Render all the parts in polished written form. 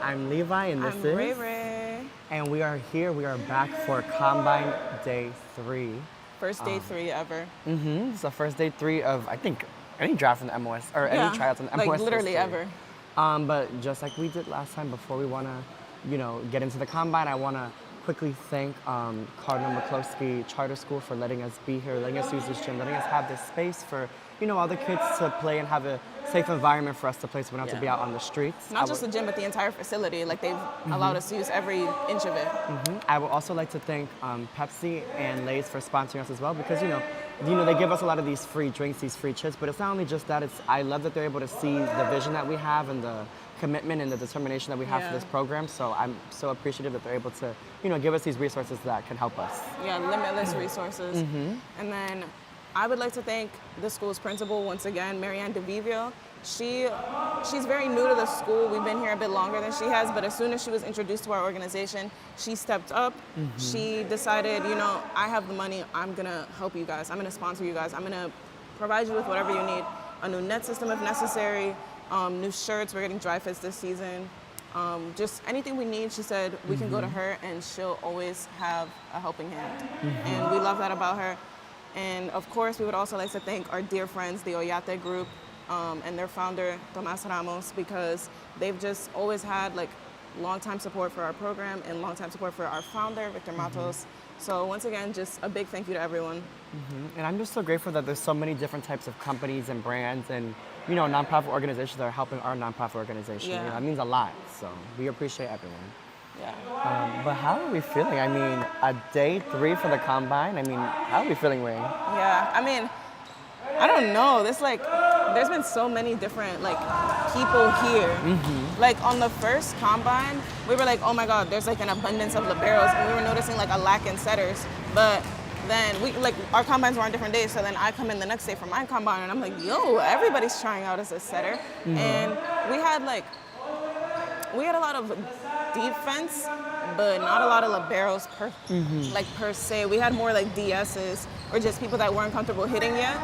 I'm Levi, and this I'm is Ray Ray. And we are here. We are back for Combine Day 3. First day 3 ever. It's the first day 3 of, I think, any draft in the MOS, or any tryouts in the MOS like literally history. ever. But just like we did last time, before we want to, get into the Combine, I want to quickly thank Cardinal McCloskey Charter School for letting us be here, letting us use this gym, letting us have this space for, all the kids to play and have a safe environment for us to play so we don't have to be out on the streets. Not just the gym, but the entire facility. Like they've allowed us to use every inch of it. I would also like to thank Pepsi and Lay's for sponsoring us as well because, they give us a lot of these free drinks, these free chips, but it's not only just that, I love that they're able to see the vision that we have and the commitment and the determination that we have for this program. So I'm so appreciative that they're able to, give us these resources that can help us. Yeah, limitless resources. And then I would like to thank the school's principal once again, Marianne DeVivio. She's very new to the school. We've been here a bit longer than she has, but as soon as she was introduced to our organization, she stepped up. She decided, I have the money, I'm gonna help you guys. I'm gonna sponsor you guys. I'm gonna provide you with whatever you need. A new net system if necessary, new shirts, we're getting dry fits this season. Just anything we need, she said, we can go to her and she'll always have a helping hand. And we love that about her. And of course, we would also like to thank our dear friends, the Oyate Group, and their founder, Tomas Ramos, because they've just always had long-time support for our program and long-time support for our founder, Victor Matos. So once again, just a big thank you to everyone. And I'm just so grateful that there's so many different types of companies and brands and, nonprofit organizations that are helping our nonprofit organization. Yeah. That means a lot. So we appreciate everyone. Yeah. But how are we feeling? I mean, day 3 for the Combine. I mean, how are we feeling, Ray? Yeah, I mean, I don't know. There's been so many different people here. Like on the first Combine, we were like, oh my God, there's an abundance of liberos, and we were noticing a lack in setters. But then our combines were on different days, so then I come in the next day for my Combine, and I'm like, yo, everybody's trying out as a setter, and we had a lot of defense, but not a lot of liberos per se. We had more DSs or just people that weren't comfortable hitting yet.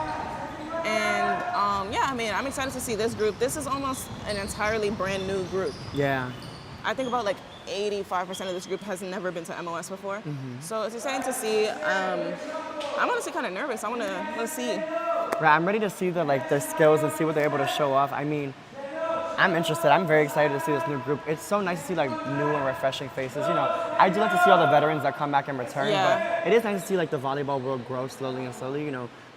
And I'm excited to see this group. This is almost an entirely brand new group. Yeah. I think about 85% of this group has never been to MOS before. So it's exciting to see. I'm honestly kind of nervous. I want to see. Right, I'm ready to see their skills and see what they're able to show off. I mean, I'm interested. I'm very excited to see this new group. It's so nice to see new and refreshing faces. I do like to see all the veterans that come back and return, but it is nice to see the volleyball world grow slowly and slowly.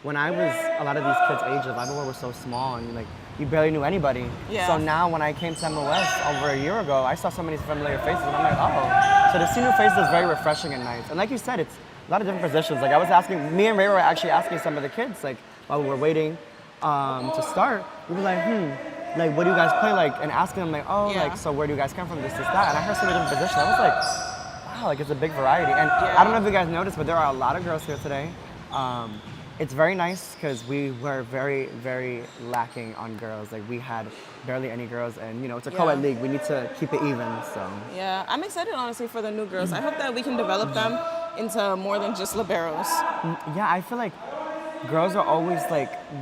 When I was a lot of these kids' age, the volleyball world was so small and you barely knew anybody. Yeah. So now when I came to MOS over a year ago, I saw so many familiar faces and I'm like, oh. So to see new faces is very refreshing and nice. And like you said, it's a lot of different positions. I was asking, me and Ray were actually asking some of the kids, while we were waiting to start, we were what do you guys play and asking them so where do you guys come from, this, that, and I heard so many different positions. I was wow, it's a big variety. And I don't know if you guys noticed, but there are a lot of girls here today. It's very nice because we were very, very lacking on girls. We had barely any girls, and it's a co-ed league. We need to keep it even, so. Yeah, I'm excited honestly for the new girls. I hope that we can develop them into more than just liberos. Yeah, I feel girls are always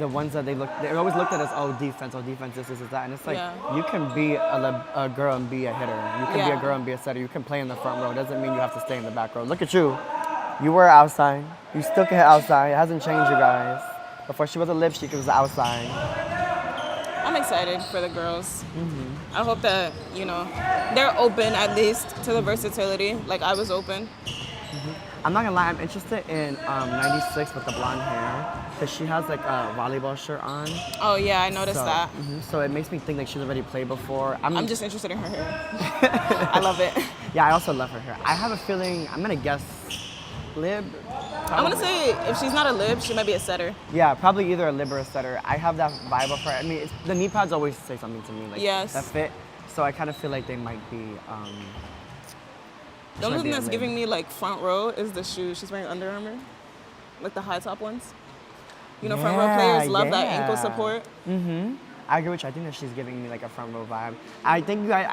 the ones that they're always looked at as, defense, this, that. And it's you can be a girl and be a hitter. You can be a girl and be a setter. You can play in the front row. It doesn't mean you have to stay in the back row. Look at you. You were outside. You still can hit outside. It hasn't changed, you guys. Before she was a lipstick, it was outside. I'm excited for the girls. I hope that, they're open at least to the versatility. I was open. I'm not gonna lie, I'm interested in 96 with the blonde hair because she has a volleyball shirt on. Oh yeah, I noticed that. So it makes me think she's already played before. I'm just interested in her hair. I love it. Yeah, I also love her hair. I have a feeling, I'm gonna guess lib. I'm gonna say if she's not a lib, she might be a setter. Yeah, probably either a lib or a setter. I have that vibe of her. I mean, the knee pads always say something to me, yes. That fit. So I kind of feel they might be. The only thing that's giving me front row is the shoes. She's wearing Under Armour, the high top ones. Front row players love that ankle support. I agree with you. I think that she's giving me a front row vibe. I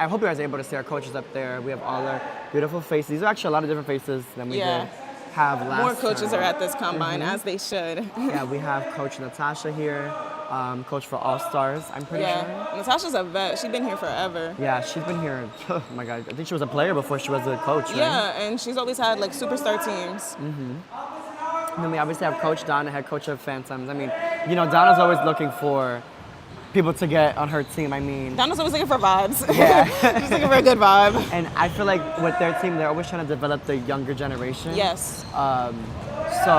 hope you guys are able to see our coaches up there. We have all our beautiful faces. These are actually a lot of different faces than we did have last More coaches time. are at this Combine, as they should. Yeah, we have Coach Natasha here. coach for All Stars, I'm pretty sure. Natasha's a vet. She's been here forever. Yeah, she's been here. Oh my God, I think she was a player before she was a coach, right? Yeah, and she's always had like superstar teams. And then we obviously have Coach Donna, head coach of Phantoms. I mean, you know, Donna's always looking for people to get on her team. I mean, Donna's always looking for vibes. Yeah. She's looking for a good vibe. and I feel like with their team, they're always trying to develop the younger generation. Yes. So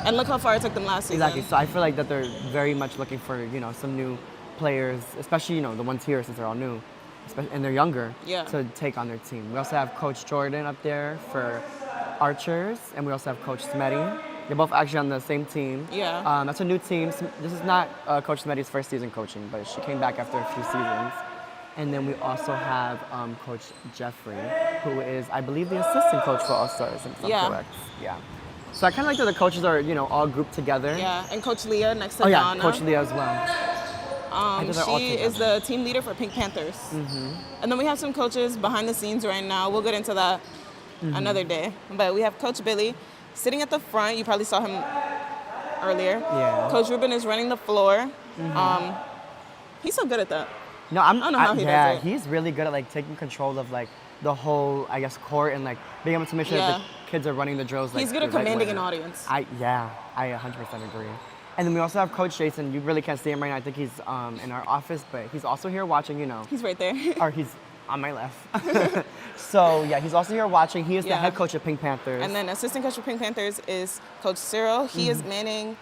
And look how far it took them last season. exactly. So I feel like that they're very much looking for, you know, some new players, especially, you know, the ones here since they're all new, and they're younger, Yeah. to take on their team. We also have Coach Jordan up there for archers, and we also have Coach Smetty. They're both actually on the same team. Yeah. That's a new team. This is not Coach Smetty's first season coaching, but she came back after a few seasons. And then we also have Coach Jeffrey, who is, I believe, the assistant coach for All Stars, if I'm Yeah. correct. Yeah. So I kind of like that the coaches are, you know, all grouped together. Yeah, and Coach Leah next to Oh yeah, Donna. Coach Leah as well. think they're all She is together. the team leader for Pink Panthers. And then we have some coaches behind the scenes right now. We'll get into that another day. But we have Coach Billy sitting at the front. You probably saw him earlier. Yeah. Coach Ruben is running the floor. He's so good at that. No, I don't know how he yeah, does it. he's really good at like taking control of like the whole, I guess, court and like being able to make sure that Yeah. the kids are running the drills. Like, He's good at the right commanding way. an audience. I 100% agree. And then we also have Coach Jason. You really can't see him right now. I think he's in our office, but he's also here watching. You know, He's right there. or he's on my left. So yeah, he's also here watching. He is the Yeah. head coach of Pink Panthers. And then assistant coach for Pink Panthers is Coach Cyril. He is manning,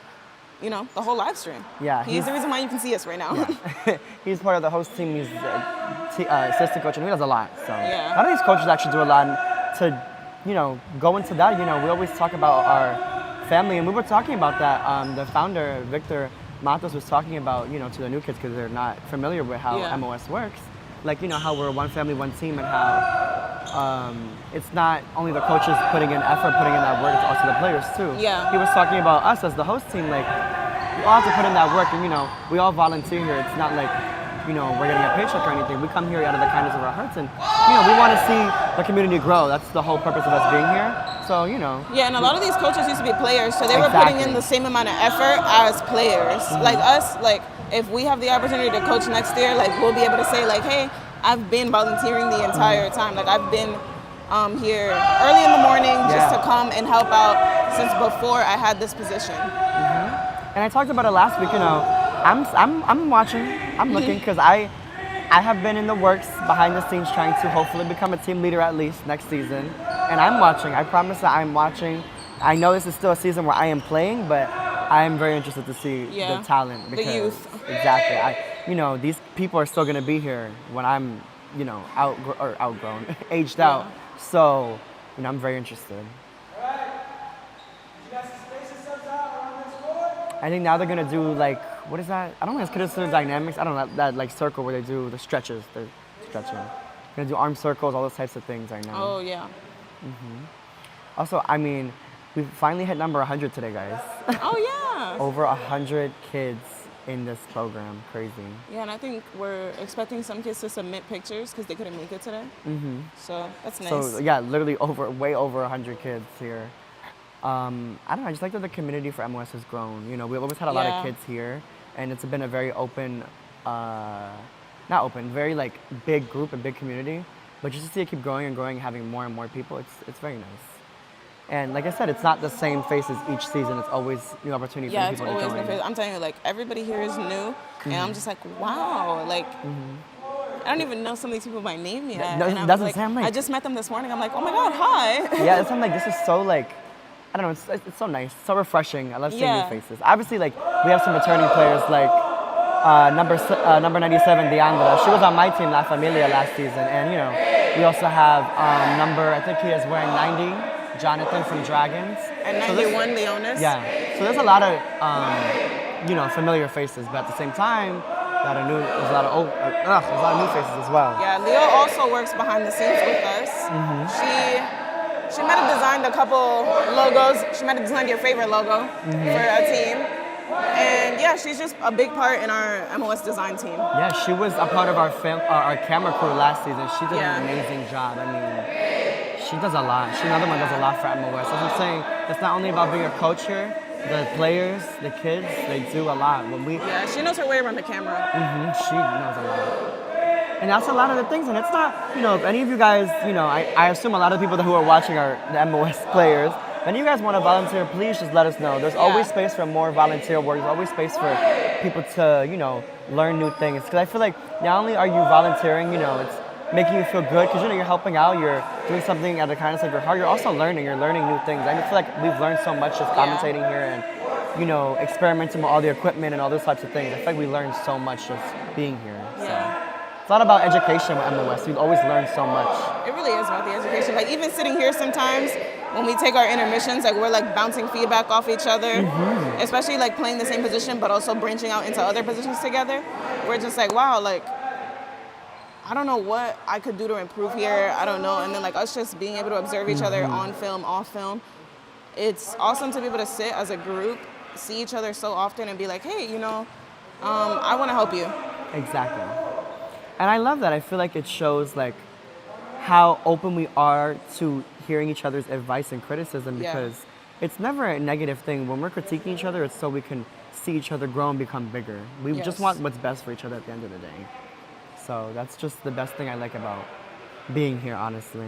you know, the whole live stream. Yeah, He's the reason why you can see us right now. He's part of the host team. He's assistant coach, and he does a lot. So Yeah. a lot of these coaches actually do a lot to, you know, go into that. You know, we always talk about our family, and we were talking about that. The founder, Victor Matos, was talking about, you know, to the new kids because they're not familiar with how Yeah. MOS works. Like, you know, how we're one family, one team, and how it's not only the coaches putting in effort, putting in that work, it's also the players too. Yeah. He was talking about us as the host team, like, we all have to put in that work, and, you know, we all volunteer here. It's not like, you know, we're getting a paycheck or anything. We come here out of the kindness of our hearts, and, you know, we want to see the community grow. That's the whole purpose of us being here. So, you know. Yeah, and a lot of these coaches used to be players, so they were putting in Exactly. the same amount of effort as players. Like us, like if we have the opportunity to coach next year, like we'll be able to say like, hey, I've been volunteering the entire time. Like I've been here early in the morning just Yeah. to come and help out since before I had this position. And I talked about it last week, you know, I'm watching, I'm looking, because I have been in the works behind the scenes trying to hopefully become a team leader at least next season. And I'm watching, I promise that I'm watching. I know this is still a season where I am playing, but I am very interested to see Yeah. the talent. The Because, youth. Exactly. You know, these people are still gonna be here when I'm, you know, outgrown, aged out. So, you know, I'm very interested. I think now they're gonna do like, what is that? I don't know, it's considered dynamics. I don't know, that like circle where they do the stretches. They're stretching. They're gonna do arm circles, all those types of things right now. Oh yeah. Also, I mean, we finally hit number 100 today, guys. Oh yeah. Over 100 kids in this program. Crazy. Yeah, and I think we're expecting some kids to submit pictures because they couldn't make it today. So that's nice. So yeah, literally way over 100 kids here. I don't know, I just like that the community for MOS has grown. You know, we've always had a lot Yeah. of kids here, and it's been a very open, not open, very like big group and big community. But just to see it keep growing and growing, and having more and more people, it's very nice. And like I said, it's not the same faces each season. It's always new opportunity Yeah, for it's people to always join. been crazy. I'm telling you, like everybody here is new, and I'm just like, wow, like I don't even know some of these people by name yet. No, and I'm doesn't like, sound like- I just met them this morning. I'm like, oh my god, hi. Yeah, it's I'm like, this is so like, I don't know, it's so nice, so refreshing. I love seeing Yeah. new faces. Obviously, like, we have some returning players like number 97, Deandra. She was on my team, La Familia, last season. And, you know, we also have I think he is wearing 90, Jonathan from Dragons. And So this- 91 Leonis. Yeah, so there's a lot of, you know, familiar faces, but at the same time, there's a lot of new faces as well. Yeah, Leo also works behind the scenes with us. She might have designed a couple logos. She might have designed your favorite logo for a team. And yeah, she's just a big part in our MOS design team. Yeah, she was a part of our camera crew last season. She did Yeah. an amazing job. I mean, she does a lot. She another one does a lot for MOS. As I'm saying, it's not only about being a coach here, the players, the kids, they do a lot. When we, Yeah, she knows her way around the camera. she knows a lot. And that's a lot of the things. And it's not, if any of you guys, I assume a lot of people who are watching are the MOS players. If any of you guys want to volunteer, please just let us know. There's always space for more volunteer work. There's always space for people to, learn new things. Because I feel like not only are you volunteering, it's making you feel good because, you're helping out, you're doing something out of the kindness of your heart. You're also learning. You're learning new things. I feel like we've learned so much just commentating here and, experimenting with all the equipment and all those types of things. I feel like we learned so much just being here. So. Yeah. It's a lot about education with MOS. We've always learned so much. It really is about the education. Like even sitting here sometimes when we take our intermissions, like we're like bouncing feedback off each other, especially like playing the same position, but also branching out into other positions together. We're just like, wow, like, I don't know what I could do to improve here. I don't know. And then like us just being able to observe each other on film, off film. It's awesome to be able to sit as a group, see each other so often and be like, hey, I want to help you. Exactly. And I love that. I feel like it shows like how open we are to hearing each other's advice and criticism because it's never a negative thing. When we're critiquing each other, it's so we can see each other grow and become bigger. We just want what's best for each other at the end of the day. So that's just the best thing I like about being here, honestly.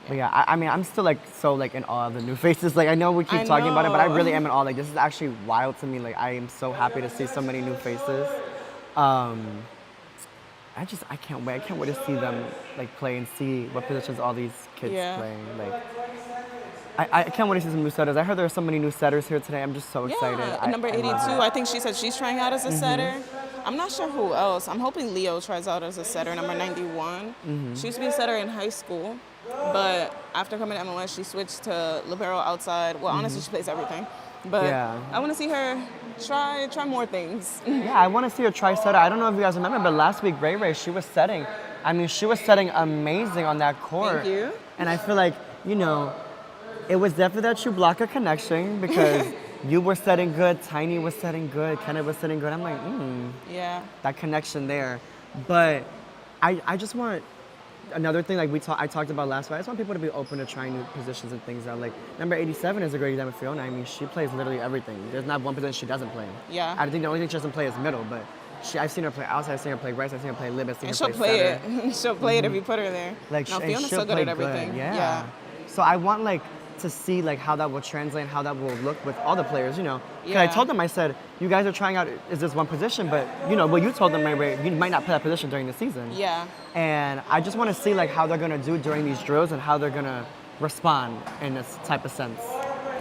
But yeah, I'm still like so like in awe of the new faces. Like I know we keep talking about it, but I really am in awe. Like this is actually wild to me. Like I am so happy to see so many new faces. I can't wait. I can't wait to see them like play and see what positions all these kids play. Like I can't wait to see some new setters. I heard there are so many new setters here today. I'm just so excited. Number 82, I think she said she's trying out as a setter. I'm not sure who else. I'm hoping Leo tries out as a setter, number 91. She used to be a setter in high school, but after coming to MLS, she switched to libero outside. Well, honestly, she plays everything. But I want to see her try more things. Yeah, I want to see her try setter. I don't know if you guys remember, but last week, Ray Ray, she was setting. I mean, she was setting amazing on that court. Thank you. And I feel like, it was definitely that you block a connection because you were setting good, Tiny was setting good, Kenneth was setting good. I'm like, Yeah. that connection there. But I just want another thing like I talked about last week. I just want people to be open to trying new positions and things out. Like number 87 is a great example, Fiona. I mean, she plays literally everything. There's not one position she doesn't play. Yeah. I think the only thing she doesn't play is middle, but I've seen her play outside, I've seen her play right, I've seen her play lib, I've seen And her she'll play play setter. it. She'll play it if you put her there. Like, no, and Fiona's she'll so good play at everything. good, yeah. So I want like to see like how that will translate and how that will look with all the players, 'Cause I told them, I said, you guys are trying out, is this one position? But what you told them, maybe you might not play that position during the season. Yeah. And I just want to see like how they're gonna do during these drills and how they're gonna respond in this type of sense.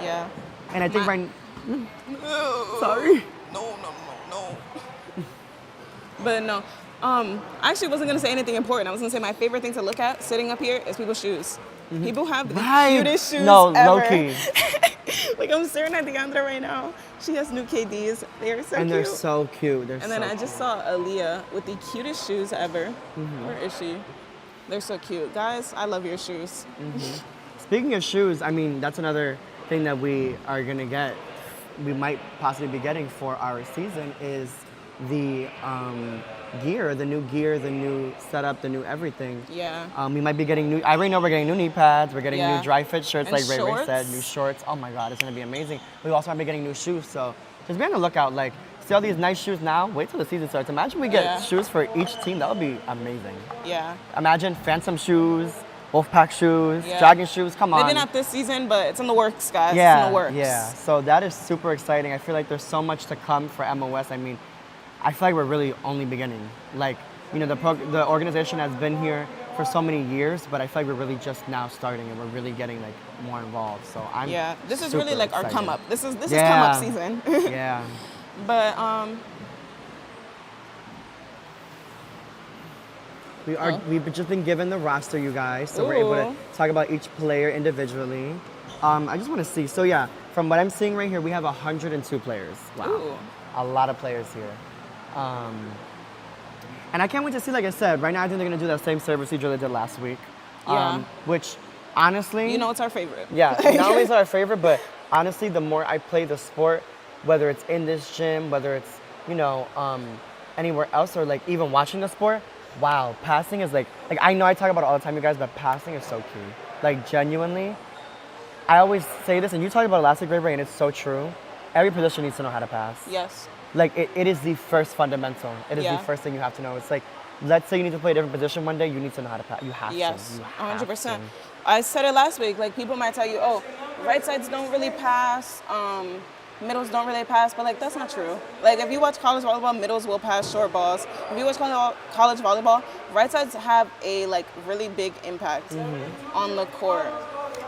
Yeah. And I think sorry. No. But no, I actually wasn't gonna say anything important. I was gonna say my favorite thing to look at sitting up here is people's shoes. People have the cutest shoes ever. Low-key. Like I'm staring at Deandra right now. She has new KDs. They are so And cute. they're so cute. And then I just saw Aaliyah with the cutest shoes ever. Where is she? They're so cute. Guys, I love your shoes. Speaking of shoes, I mean, that's another thing that we are gonna get. We might possibly be getting for our season is the gear, the new setup, the new everything. Yeah. We might be getting new. I already know we're getting new knee pads. We're getting new dry fit shirts, And like Ray Ray said. shorts. New shorts. Oh my God, it's gonna be amazing. We also might be getting new shoes. So just be on the lookout. Like, see all these nice shoes now. Wait till the season starts. Imagine we get shoes for each team. That would be amazing. Yeah. Imagine Phantom shoes, Wolfpack shoes, jogging shoes. Come on. Maybe not this season, but it's in the works, guys. Yeah, It's in the works. yeah. So that is super exciting. I feel like there's so much to come for MOS. I mean, I feel like we're really only beginning. Like, the organization has been here for so many years, but I feel like we're really just now starting and we're really getting like more involved. So I'm This is super really like excited. our come up. This is come up season. Yeah. But We've just been given the roster, you guys, so we're able to talk about each player individually. I just want to see. So yeah, from what I'm seeing right here, we have 102 players. Wow, Ooh. a lot of players here. And I can't wait to see. Like I said, right now I think they're gonna do that same service procedure they did last week. Yeah. Which, honestly, it's our favorite. yeah, not only is it our favorite, but honestly, the more I play the sport, whether it's in this gym, whether it's anywhere else, or like even watching the sport, wow, passing is like I know I talk about it all the time, you guys, but passing is so key. Like genuinely, I always say this, and you talked about it last week, Ray Ray, and it's so true. every position needs to know how to pass. Yes. Like it is the first fundamental. It is Yeah. the first thing you have to know. It's like, let's say you need to play a different position one day, you need to know how to pass. You have Yes, to. You have 100%. to. I said it last week. Like people might tell you, oh, right sides don't really pass, middles don't really pass, but like that's not true. Like if you watch college volleyball, middles will pass short balls. If you watch college volleyball, right sides have a like really big impact on the court.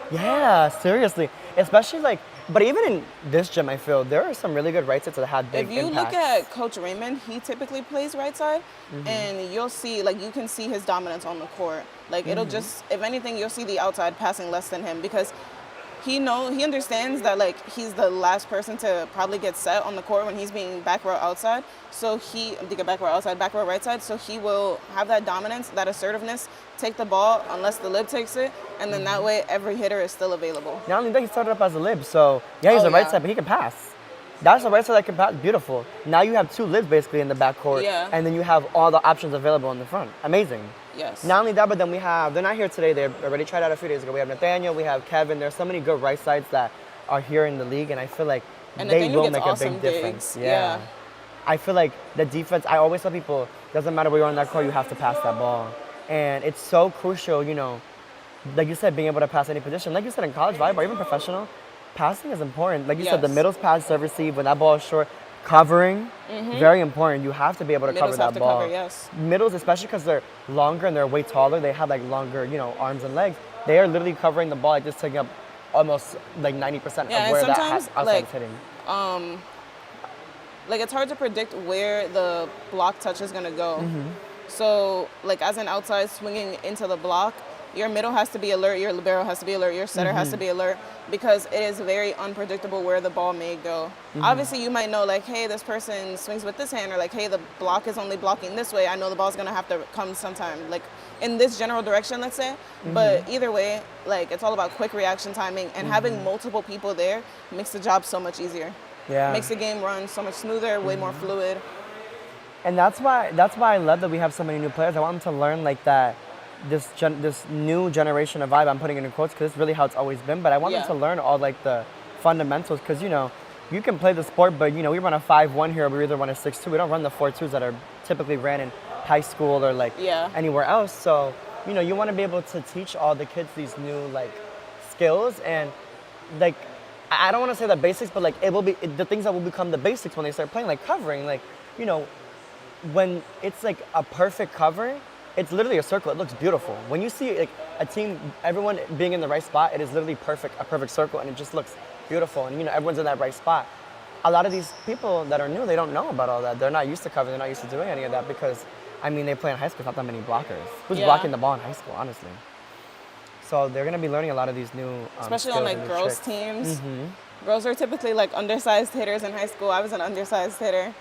Yeah, seriously. Especially like, but even in this gym, I feel there are some really good right sides that have big If you impacts. look at Coach Raymond, he typically plays right side, and you'll see, like, you can see his dominance on the court. Like, it'll just, if anything, you'll see the outside passing less than him because he understands that, like, he's the last person to probably get set on the court when he's being back row outside. So back row outside, back row right side. So he will have that dominance, that assertiveness, take the ball unless the lib takes it, and then that way every hitter is still available. Not only that, he started up as a lib, so yeah, he's Oh, a right yeah. side, but he can pass. That's a right side that can pass. Beautiful. Now you have two libs basically in the backcourt, Yeah. and then you have all the options available in the front. Amazing. Yes. Not only that, but then they're not here today. They already tried out a few days ago. We have Nathaniel, we have Kevin. There's so many good right sides that are here in the league, and I feel like And they Nathaniel will gets make a awesome big difference. digs. Yeah. I feel like the defense, I always tell people, doesn't matter where you're on that court, you have to pass that ball. And it's so crucial, like you said, being able to pass any position. Like you said, in college volleyball, even professional, passing is important. Like you said, the Yes. middle's pass, serve, receive, when that ball is short, covering, very important. You have to be able to Middles cover have that to ball. cover, yes. Middles, especially because they're longer and they're way taller, they have like longer, arms and legs. They are literally covering the ball, like just taking up almost like 90% Yeah, of and where that sometimes, outside like, is hitting. Like it's hard to predict where the block touch is gonna go. So like as an outside swinging into the block, your middle has to be alert, your libero has to be alert, your setter has to be alert because it is very unpredictable where the ball may go. Obviously you might know like, hey, this person swings with this hand, or like, hey, the block is only blocking this way. I know the ball's gonna have to come sometime, like in this general direction, let's say. But either way, like it's all about quick reaction timing, and having multiple people there makes the job so much easier. Yeah. Makes the game run so much smoother, way more fluid. And that's why I love that we have so many new players. I want them to learn like that, this new generation of vibe. I'm putting it in quotes because it's really how it's always been. But I want them Yeah. to learn all like the fundamentals because you can play the sport, but we run a 5-1 here. We either run a 6-2. We don't run the 4-2s that are typically ran in high school or like Yeah. anywhere else. So you want to be able to teach all the kids these new like skills and like. I don't want to say the basics, but like it will be the things that will become the basics when they start playing, like covering. Like, when it's like a perfect cover, it's literally a circle. It looks beautiful. When you see like a team, everyone being in the right spot, it is literally a perfect circle, and it just looks beautiful. And everyone's in that right spot. A lot of these people that are new, they don't know about all that. They're not used to covering. They're not used to doing any of that because, they play in high school. It's not that many blockers. Who's Yeah. blocking the ball in high school, honestly? So they're gonna be learning a lot of these new, Especially skills on and like new girls tricks. teams. Girls are typically like undersized hitters in high school. I was an undersized hitter.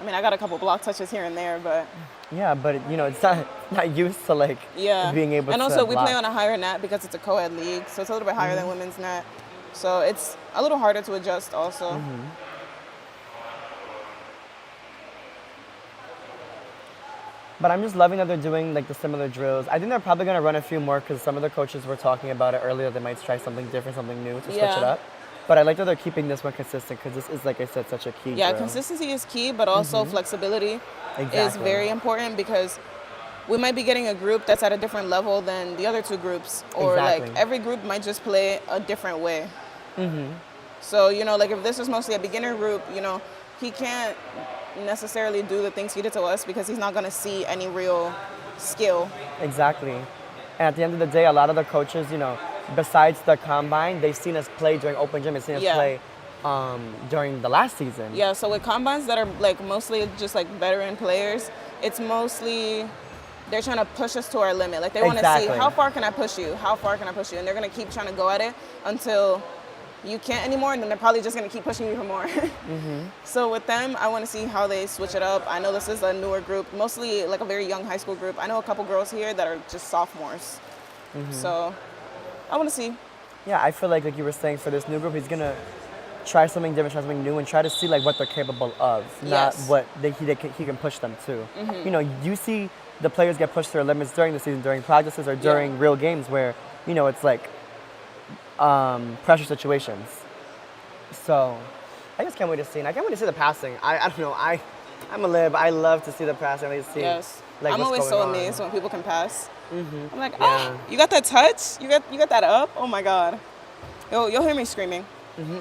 I got a couple block touches here and there, but Yeah, but it's not used to like yeah. being able to. And also we block. play on a higher net because it's a co-ed league, so it's a little bit higher than women's net. So it's a little harder to adjust also. But I'm just loving that they're doing like the similar drills. I think they're probably gonna run a few more because some of the coaches were talking about it earlier. They might try something different, something new to switch it Yeah. up. But I like that they're keeping this one consistent because this is, like I said, such a key. Yeah, drill. consistency is key, but also flexibility is Exactly. very important because we might be getting a group that's at a different level than the other two groups, or Exactly. like every group might just play a different way. So like if this is mostly a beginner group, he can't necessarily do the things he did to us because he's not going to see any real skill. Exactly. And at the end of the day, a lot of the coaches, besides the combine, they've seen us play during open gym and seen us Yeah. play during the last season. Yeah, so with combines that are like mostly just like veteran players, it's mostly they're trying to push us to our limit. Like they want to see Exactly. how far can I push you? How far can I push you? And they're going to keep trying to go at it until you can't anymore, and then they're probably just going to keep pushing you for more. So with them, I want to see how they switch it up. I know this is a newer group, mostly like a very young high school group. I know a couple girls here that are just sophomores. So I want to see. Yeah, I feel like you were saying, for this new group, he's gonna try something different, try something new, and try to see like what they're capable of, not Yes. what he can push them to. You see the players get pushed to their limits during the season, during practices, or during real games where it's like pressure situations. So I just can't wait to see. And I can't wait to see the passing. I don't know. I'm a lib. I love to see the passing. I like to see. Yes. Like, I'm what's always going so on. amazed when people can pass. I'm like, Yeah. oh, you got that touch? You got that up? Oh my God. You'll hear me screaming.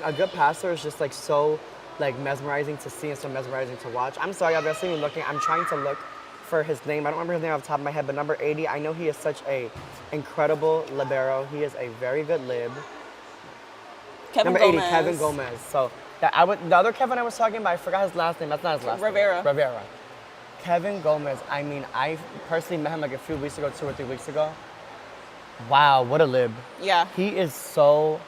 A good passer is just like so like mesmerizing to see and so mesmerizing to watch. I'm sorry, I've seen me looking. I'm trying to look for his name. I don't remember his name off the top of my head, but number 80, I know he is such a incredible libero. He is a very good lib. Kevin Number Gomez. 80, Kevin Gomez. So the other Kevin I was talking about, I forgot his last name. That's not his last Rivera. name. Rivera. Kevin Gomez, I mean, I personally met him like a few weeks ago, 2 or 3 weeks ago. Wow, what a lib. Yeah. He is so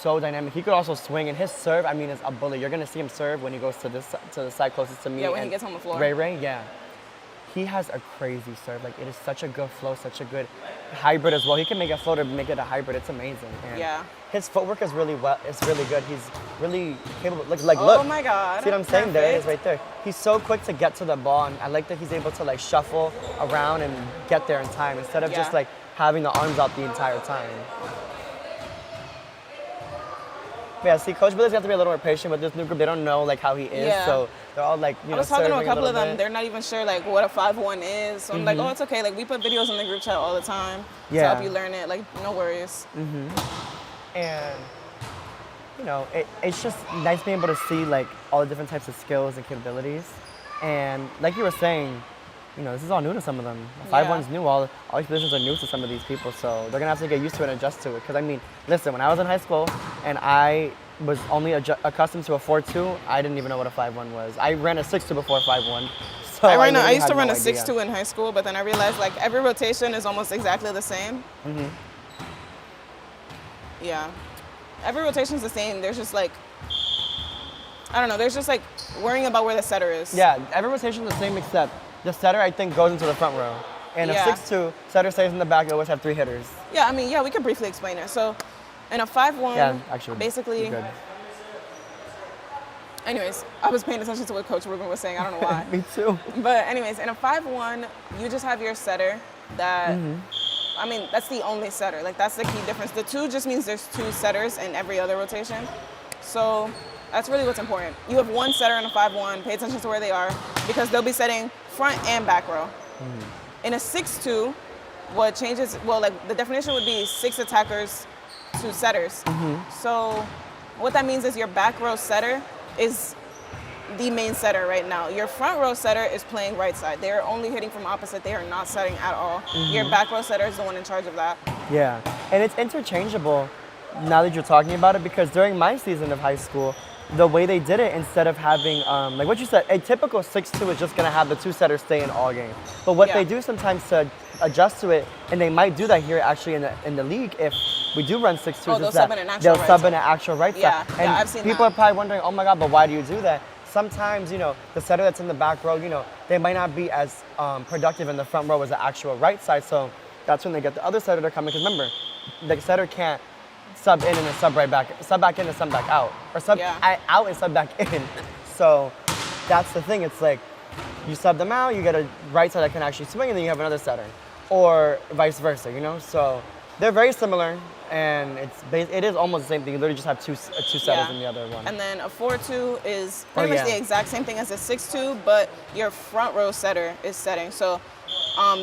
dynamic. He could also swing, and his serve, I mean, is a bullet. You're gonna see him serve when he goes to the side closest to me. Yeah, when he and gets on the floor. Ray, yeah. He has a crazy serve. Like, it is such a good flow, such a good hybrid as well. He can make a floater, make it a hybrid. It's amazing. And Yeah. his footwork is really good. He's really capable. Look. Oh my God. See what I'm saying? There it is Perfect. right there. He's so quick to get to the ball, and I like that he's able to like shuffle around and get there in time instead of just Yeah. like having the arms out the entire time. Yeah, see, Coach Billy's got to be a little more patient with this new group. They don't know like how he is, Yeah. so they're all like, I was talking to a serving couple of little them. bit. They're not even sure like what a 5-1 is. So I'm like, oh, it's okay. Like we put videos in the group chat all the time to Yeah. help you learn it. Like no worries. And it's just nice being able to see like all the different types of skills and capabilities. And like you were saying, this is all new to some of them. 5-1's new. All these positions are new to some of these people, so they're gonna have to get used to it and adjust to it. Because I mean, listen, when I was in high school and I was only accustomed to a 4-2, I didn't even know what a 5-1 was. I ran a 6-2 before 5-1. So I literally used to had run no a idea. 6-2 in high school, but then I realized like every rotation is almost exactly the same. Yeah. Every rotation is the same. There's just like, I don't know, there's just like worrying about where the setter is. Yeah, every rotation is the same except the setter, I think, goes into the front row. And Yeah. a 6-2, setter stays in the back, you always have 3 hitters. Yeah, I mean, yeah, we could briefly explain it. So in a 5-1, Yeah, actually. basically, you're good. anyways, I was paying attention to what Coach Ruben was saying. I don't know why. Me too. But anyways, in a 5-1, you just have your setter that, I mean, that's the only setter. Like, that's the key difference. The 2 just means there's 2 setters in every other rotation. So that's really what's important. You have 1 setter in a 5-1. Pay attention to where they are because they'll be setting front and back row. In a 6-2, what changes, well, like the definition would be 6 attackers, 2 setters. So what that means is your back row setter is the main setter right now. Your front row setter is playing right side. They are only hitting from opposite. They are not setting at all. Your back row setter is the one in charge of that. Yeah, and it's interchangeable now that you're talking about it because during my season of high school, the way they did it, instead of having, like what you said, a typical 6-2 is just gonna have the 2 setters stay in all game. But what they do sometimes to adjust to it, and they might do that here actually in the league if we do run 6-2s, Oh, they'll is that sub in an actual they'll right sub side. in an actual right Yeah, side. yeah, And I've seen people that. are probably wondering, oh my God, but why do you do that? Sometimes, the setter that's in the back row, they might not be as productive in the front row as the actual right side. So that's when they get the other setter to come in. Because remember, the setter can't sub in and then sub back in and sub back out. Or sub out and sub back in. So that's the thing. It's like you sub them out, you get a right side that can actually swing, and then you have another setter. Or vice versa, So they're very similar. And it is almost the same thing. You literally just have two setters in the other one. And then a 4-2 is pretty much yeah. the exact same thing as a 6-2, but your front row setter is setting. So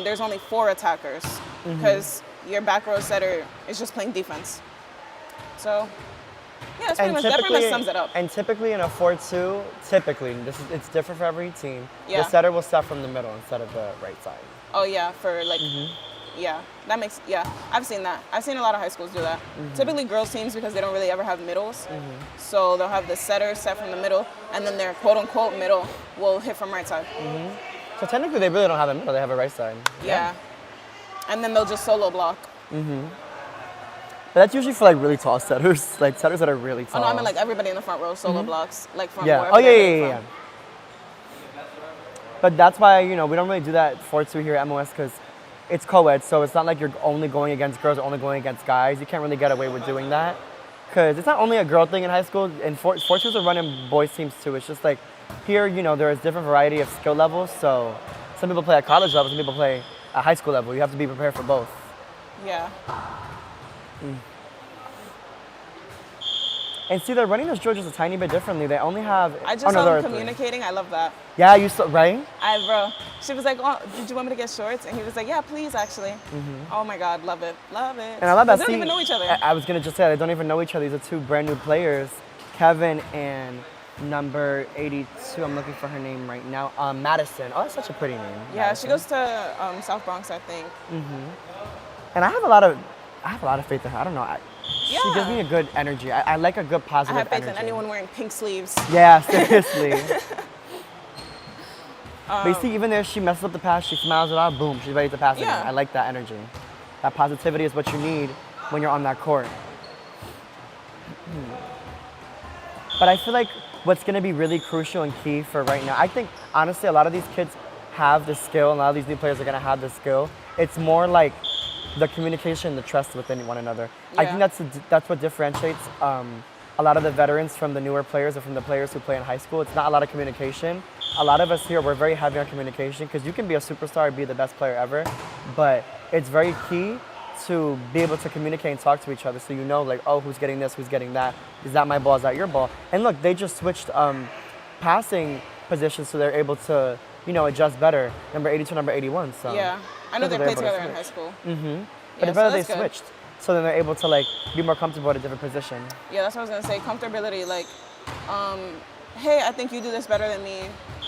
there's only 4 attackers because your back row setter is just playing defense. So yeah, that's that pretty much sums it up. And typically in a 4-2, it's different for every team. Yeah. The setter will set from the middle instead of the right side. Oh yeah, for like, yeah, I've seen that. I've seen a lot of high schools do that. Typically girls teams because they don't really ever have middles. So they'll have the setter set from the middle and then their quote unquote middle will hit from right side. So technically they really don't have a middle, they have a right side. Yeah. And then they'll just solo block. But that's usually for like really tall setters, like setters that are really tall. Oh no, I mean like everybody in the front row solo blocks, like from Yeah. wherever Oh yeah, they're yeah, hitting yeah, from. yeah. But that's why, we don't really do that 4-2 here at MOS because it's co-ed, so it's not like you're only going against girls or only going against guys. You can't really get away with doing that because it's not only a girl thing in high school, and 4-2s are running boys teams too. It's just like here, there is different variety of skill levels, so some people play at college level, some people play at high school level. You have to be prepared for both. Yeah. And see, they're running those drills just a tiny bit differently. They only have. I just oh, no, there love are three. communicating. I love that. Yeah, you still right? Bro, she was like, oh, did you want me to get shorts? And he was like, yeah, please, actually. Oh my God, love it, love it. And I love that. They don't even know each other. I was gonna just say they don't even know each other. These are two brand new players, Kevin and number 82. I'm looking for her name right now. Madison. Oh, that's such a pretty name. Yeah, Madison. she goes to South Bronx, I think. And I have a lot of faith in her. I don't know. She Yeah. gives me a good energy. I like a good I positive have faith energy. in anyone wearing pink sleeves. Yeah, seriously. But you see, even if she messes up the pass, she smiles it out, boom, she's ready to pass it. Yeah. I like that energy. That positivity is what you need when you're on that court. But I feel like what's going to be really crucial and key for right now, I think, honestly, a lot of these kids have the skill, and a lot of these new players are going to have the skill. It's more like the communication, the trust within one another. I Yeah. think that's what differentiates a lot of the veterans from the newer players or from the players who play in high school. It's not a lot of communication. A lot of us here, we're very heavy on communication because you can be a superstar, be the best player ever, but it's very key to be able to communicate and talk to each other so you know, like, oh, who's getting this, who's getting that, is that my ball, is that your ball? And look, they just switched passing positions so they're able to, adjust better, number 82, number 81. So Yeah, I know they they're played able to together in high switch. school. But Yeah, it's better so they that's good. switched, so then they're able to be more comfortable at a different position. Yeah, that's what I was gonna say. Comfortability, hey, I think you do this better than me.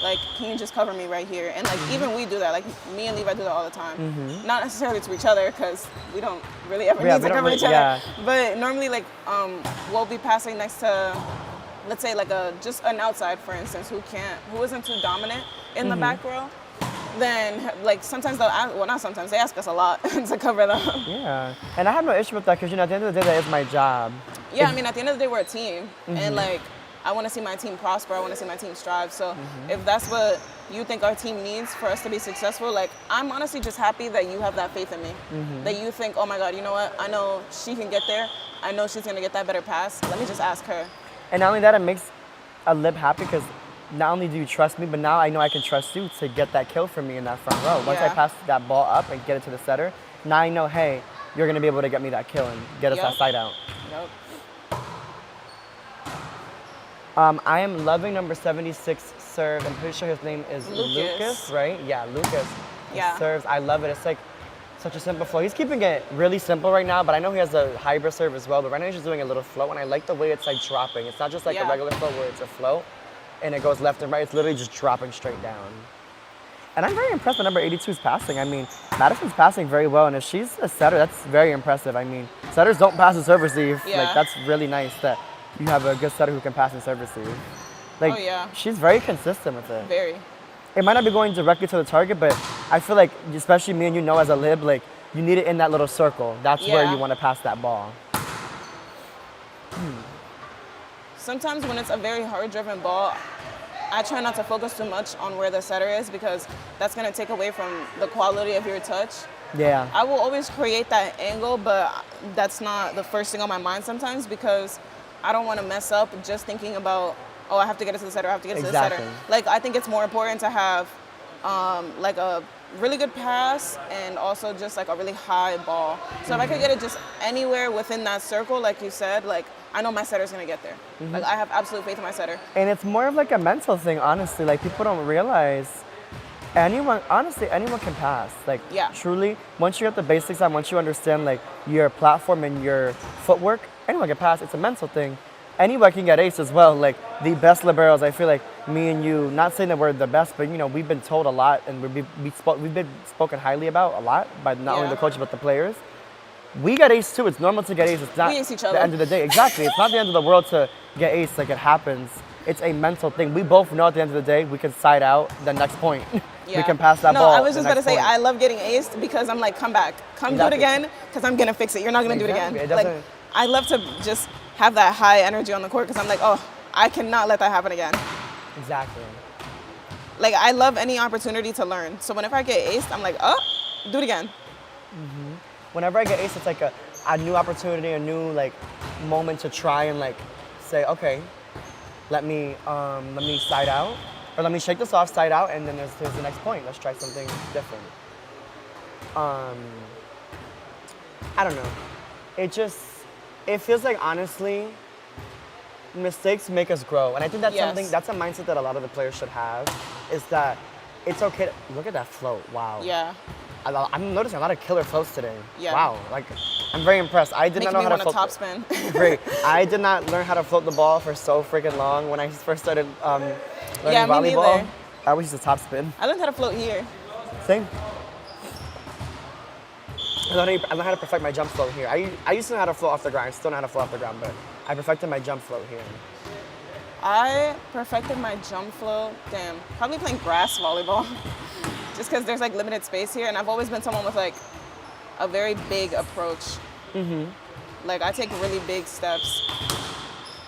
Like, can you just cover me right here? And even we do that. Like me and Levi do that all the time. Not necessarily to each other because we don't really ever Yeah, need we to don't cover really- each other. yeah. But normally, we'll be passing next to, let's say, just an outside, for instance, who isn't too dominant in the back row. Then, sometimes they'll ask, well, not sometimes, they ask us a lot to cover them. Yeah, and I have no issue with that because, at the end of the day, that is my job. Yeah, I mean, at the end of the day, we're a team, and I want to see my team prosper. I want to see my team strive. So if that's what you think our team needs for us to be successful, I'm honestly just happy that you have that faith in me. That you think, oh my God, you know what? I know she can get there. I know she's gonna get that better pass. Let me just ask her. And not only that, it makes a lib happy because not only do you trust me, but now I know I can trust you to get that kill for me in that front row. Once I Yeah. pass that ball up and get it to the setter, now I know, hey, you're gonna be able to get me that kill and get us Yep. that side out. Nope. I am loving number 76 serve. I'm pretty sure his name is Lucas. right? Yeah, Lucas. He Yeah. serves. I love it. It's like such a simple flow. He's keeping it really simple right now, but I know he has a hybrid serve as well. But right now he's just doing a little flow, and I like the way it's dropping. It's not just a Yeah. regular flow where it's a flow and it goes left and right. It's literally just dropping straight down. And I'm very impressed with number 82's passing. I mean, Madison's passing very well, and if she's a setter, that's very impressive. I mean, setters don't pass and serve receive. Yeah. That's really nice that you have a good setter who can pass and serve receive. Oh, yeah. She's very consistent with it. Very. It might not be going directly to the target, but I feel like, especially me and you know as a lib, you need it in that little circle. That's where Yeah. you want to pass that ball. Sometimes when it's a very hard-driven ball, I try not to focus too much on where the setter is because that's going to take away from the quality of your touch. Yeah. I will always create that angle, but that's not the first thing on my mind sometimes because I don't want to mess up just thinking about, oh, I have to get it to the setter, I have to get it to the Exactly. setter. I think it's more important to have a really good pass and also just a really high ball. So if I could get it just anywhere within that circle, like you said, I know my setter's gonna get there. I have absolute faith in my setter. And it's more of a mental thing, honestly. People don't realize anyone can pass. Yeah. Truly, once you get the basics on, once you understand your platform and your footwork, anyone can pass. It's a mental thing. Anyone can get ace as well. The best liberos, I feel like me and you, not saying that we're the best, but we've been told a lot and we've been spoken highly about a lot by not only Yeah. the coaches but the players. We get ace too. It's normal to get ace. It's not We ace each the other. end of the day. Exactly. It's not the end of the world to get ace. It happens. It's a mental thing. We both know at the end of the day we can side out the next point. We Yeah. can pass that no, ball. I was just the about to next say, point. I love getting aced because I'm come back. Come Exactly. do it again because I'm gonna fix it. You're not gonna do it Exactly. again. It doesn't- I love to just have that high energy on the court because I'm oh, I cannot let that happen again. Exactly. I love any opportunity to learn. So whenever I get aced, I'm oh, do it again. Whenever I get ace, it's a new opportunity, a new moment to try and say, okay, let me side out, or let me shake this off, side out, and then there's the next point. Let's try something different. I don't know. It feels honestly, mistakes make us grow. And I think that's Yes. something, that's a mindset that a lot of the players should have, is that it's okay to, look at that float, wow. Yeah. I'm noticing a lot of killer floats today. Yeah. Wow, like, I'm very impressed. I did Making not know me how to want float. to top spin. Great. I did not learn how to float the ball for so freaking long when I first started learning Yeah, me volleyball. neither. I always used to top spin. I learned how to float here. Same. I learned how to perfect my jump float here. I used to know how to float off the ground. I still know how to float off the ground, but I perfected my jump float here. I perfected my jump float, probably playing grass volleyball. Just because there's like limited space here, and I've always been someone with like a very big approach. Like I take really big steps.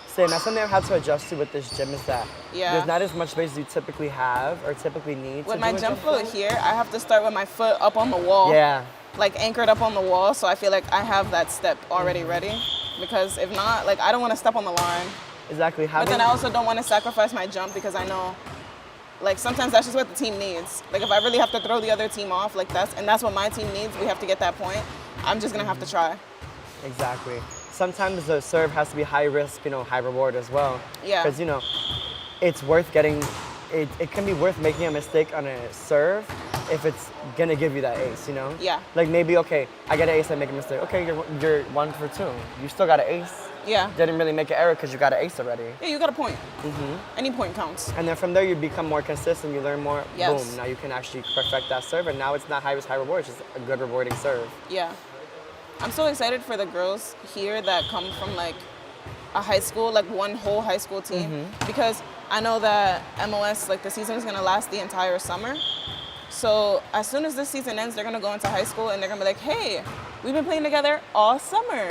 Same. That's something I've had to adjust to with this gym, is that Yeah. there's not as much space as you typically have or typically need. With to my do a jump float here, I have to start with my foot up on the wall. Yeah. Like anchored up on the wall, so I feel like I have that step already ready. Because if not, like I don't want to step on the line. Exactly. But then I also don't want to sacrifice my jump because I know, like sometimes that's just what the team needs. Like if I really have to throw the other team off, like that's what my team needs. We have to get that point. I'm just gonna have to try. Exactly. Sometimes the serve has to be high risk, high reward as well. Yeah. Because, it's worth getting, it can be worth making a mistake on a serve if it's gonna give you that ace, Yeah. Like maybe, okay, I get an ace, I make a mistake. Okay, you're 1 for 2. You still got an ace. Yeah. Didn't really make an error because you got an ace already. Yeah, you got a point. Any point counts. And then from there, you become more consistent, you learn more, Yes. boom. Now you can actually perfect that serve, and now it's not high risk, high reward, it's just a good rewarding serve. Yeah. I'm so excited for the girls here that come from like a high school, like one whole high school team, because I know that MOS, like the season is gonna last the entire summer. So as soon as this season ends, they're gonna go into high school and they're gonna be like, hey, we've been playing together all summer.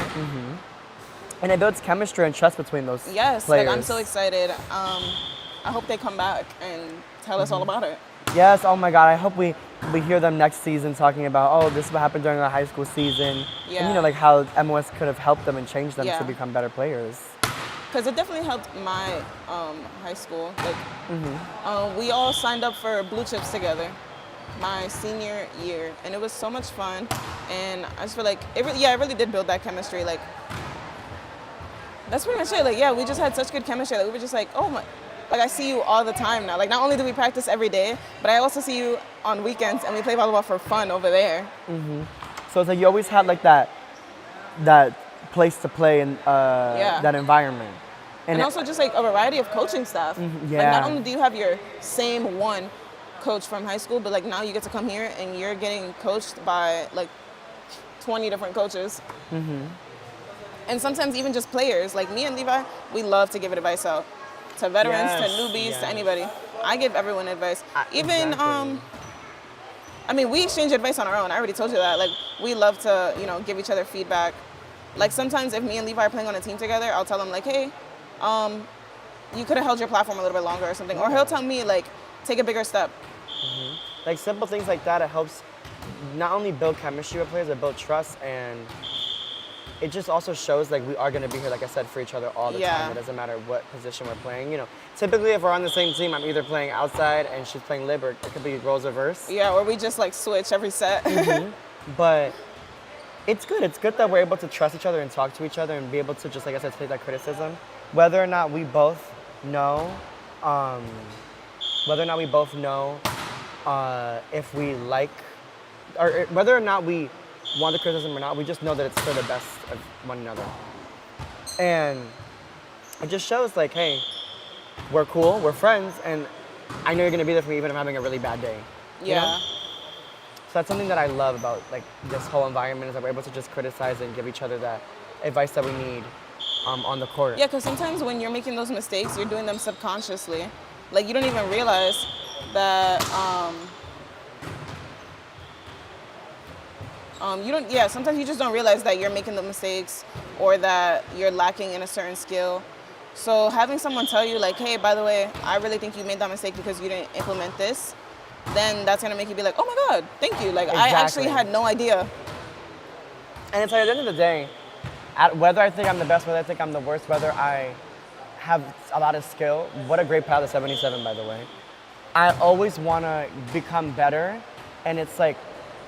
And it builds chemistry and trust between those Yes, players. like I'm so excited. I hope they come back and tell us all about it. Yes, oh my God, I hope we hear them next season talking about, oh, this is what happened during the high school season. Yeah. And like how MOS could have helped them and changed them Yeah. to become better players. Because it definitely helped my high school. Like, we all signed up for Blue Chips together my senior year, and it was so much fun. And I just feel like it really did build that chemistry. Like, that's pretty much it. Like, yeah, we just had such good chemistry that we were just like, oh my, like I see you all the time now. Like, not only do we practice every day, but I also see you on weekends, and we play volleyball for fun over there. So it's like you always had like that place to play in that environment. And it- also just like a variety of coaching staff. Like yeah. not only do you have your same one coach from high school, but like now you get to come here and you're getting coached by like 20 different coaches. And sometimes even just players. Like me and Levi, we love to give advice out to veterans, Yes, to newbies, yes. to anybody. I give everyone advice. Even Exactly. I mean, we exchange advice on our own. I already told you that. Like we love to, give each other feedback. Like sometimes if me and Levi are playing on a team together, I'll tell him like, hey, you could have held your platform a little bit longer or something. Or he'll tell me like, take a bigger step. Like simple things like that, it helps not only build chemistry with players, but build trust, and it just also shows like we are going to be here, like I said, for each other all the Yeah. time. It doesn't matter what position we're playing. Typically if we're on the same team, I'm either playing outside and she's playing lib, or it could be roles reverse. Yeah, or we just like switch every set. But it's good. It's good that we're able to trust each other and talk to each other and be able to just, like I said, take that criticism. Whether or not we both know, if we like, or whether or not we want the criticism or not, we just know that it's for the best of one another. And it just shows like, hey, we're cool, we're friends, and I know you're gonna be there for me even if I'm having a really bad day. you know? Yeah. So that's something that I love about like this whole environment, is that we're able to just criticize and give each other that advice that we need on the court. Yeah, because sometimes when you're making those mistakes, you're doing them subconsciously. Like you don't even realize that sometimes you just don't realize that you're making the mistakes or that you're lacking in a certain skill. So having someone tell you like, hey, by the way, I really think you made that mistake because you didn't implement this, then that's gonna make you be like, oh my God, thank you. Like I actually Exactly. had no idea. And it's like at the end of the day, whether I think I'm the best, whether I think I'm the worst, whether I have a lot of skill, what a great pal, the 77, by the way. I always want to become better, and it's like,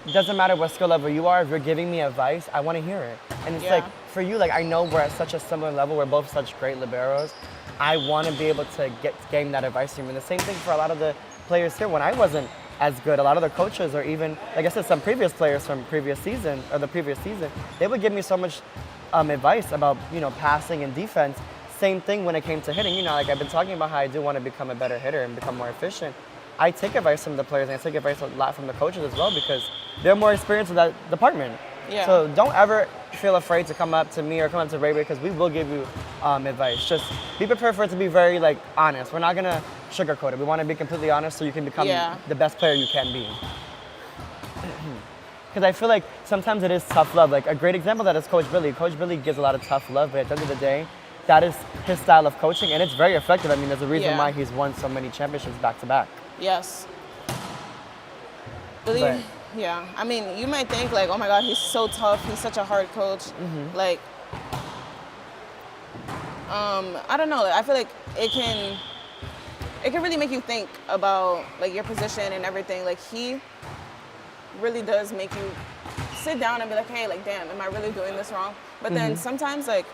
it doesn't matter what skill level you are, if you're giving me advice, I want to hear it. And it's Yeah. like, for you, like I know we're at such a similar level. We're both such great liberos. I want to be able to gain that advice from you. And the same thing for a lot of the players here. When I wasn't as good, a lot of the coaches, or even, like I said, some previous players from previous season, they would give me so much advice about, passing and defense. Same thing when it came to hitting. Like I've been talking about how I do want to become a better hitter and become more efficient. I take advice from the players, and I take advice a lot from the coaches as well, because they're more experienced in that department. Yeah. So don't ever feel afraid to come up to me or come up to Ray Ray, because we will give you advice. Just be prepared for it to be very honest. We're not gonna sugarcoat it. We want to be completely honest so you can become the best player you can be. Because I feel like sometimes it is tough love. Like a great example of that is Coach Billy. Coach Billy gives a lot of tough love, but at the end of the day, that is his style of coaching, and it's very effective. I mean, there's a reason why he's won so many championships back to back. Yes. Billy. Yeah, I mean, you might think like, oh my God, he's so tough. He's such a hard coach. Mm-hmm. Like, I don't know. I feel like it can really make you think about like your position and everything. Like he really does make you sit down and be like, hey, like, damn, am I really doing this wrong? But then sometimes like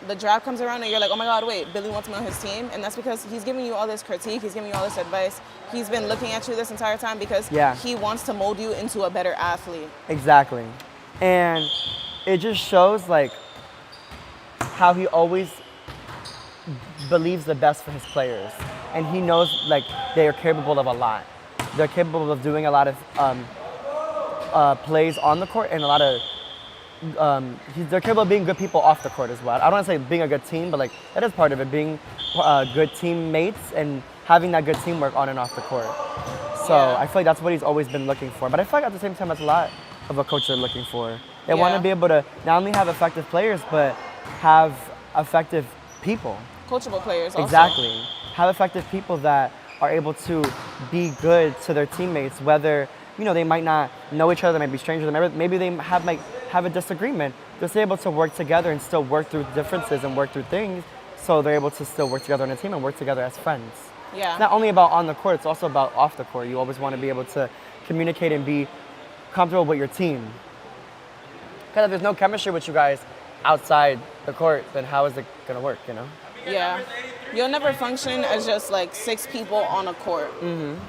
the draft comes around and you're like, oh my God, wait, Billy wants me on his team. And that's because he's giving you all this critique. He's giving you all this advice. He's been looking at you this entire time because he wants to mold you into a better athlete. Exactly. And it just shows like how he always believes the best for his players. And he knows like they are capable of a lot. They're capable of doing a lot of plays on the court and a lot of they're capable of being good people off the court as well. I don't want to say being a good team, but like that is part of it, being good teammates and having that good teamwork on and off the court. So I feel like that's what he's always been looking for. But I feel like at the same time, that's a lot of a coach they're looking for. They want to be able to not only have effective players, but have effective people. Coachable players also. Exactly. Have effective people that are able to be good to their teammates, whether they might not know each other, they might be strangers, maybe they have a disagreement. They're able to work together and still work through differences and work through things, so they're able to still work together in a team and work together as friends. Yeah. It's not only about on the court, it's also about off the court. You always want to be able to communicate and be comfortable with your team. Because if there's no chemistry with you guys outside the court, then how is it going to work, Yeah. You'll never function as just like 6 people on a court.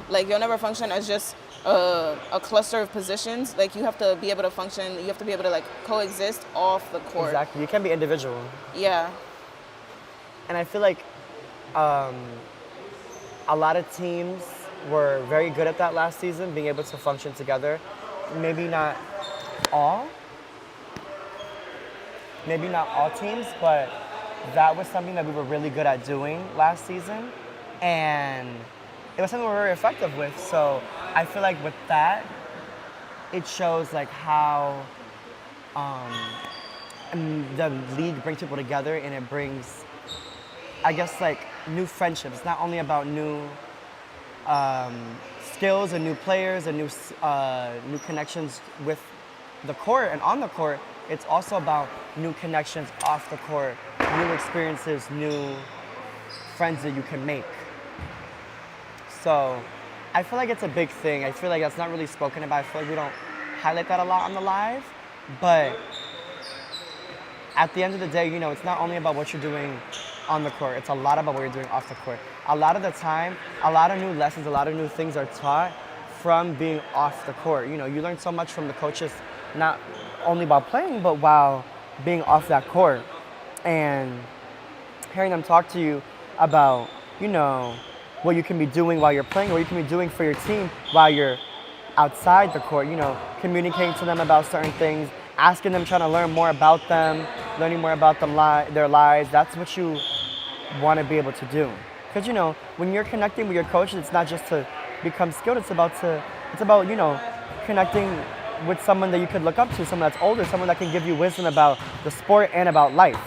Like you'll never function as just a cluster of positions. Like you have to be able to function, you have to be able to like coexist off the court. Exactly. You can be individual. Yeah. And I feel like a lot of teams were very good at that last season, being able to function together. Maybe not all teams, but that was something that we were really good at doing last season. And it was something we were very effective with. So I feel like with that, it shows like how the league brings people together, and it brings, I guess, like new friendships. It's not only about new skills and new players and new connections with the court and on the court. It's also about new connections off the court, new experiences, new friends that you can make. So I feel like it's a big thing. I feel like that's not really spoken about. I feel like we don't highlight that a lot on the live. But at the end of the day, it's not only about what you're doing on the court. It's a lot about what you're doing off the court. A lot of the time, a lot of new lessons, a lot of new things are taught from being off the court. You learn so much from the coaches, not only while playing, but while being off that court. And hearing them talk to you about, what you can be doing while you're playing, what you can be doing for your team while you're outside the court, communicating to them about certain things, asking them, trying to learn more about them, learning more about them, their lives. That's what you want to be able to do. Because, when you're connecting with your coach, it's not just to become skilled, it's about connecting with someone that you could look up to, someone that's older, someone that can give you wisdom about the sport and about life.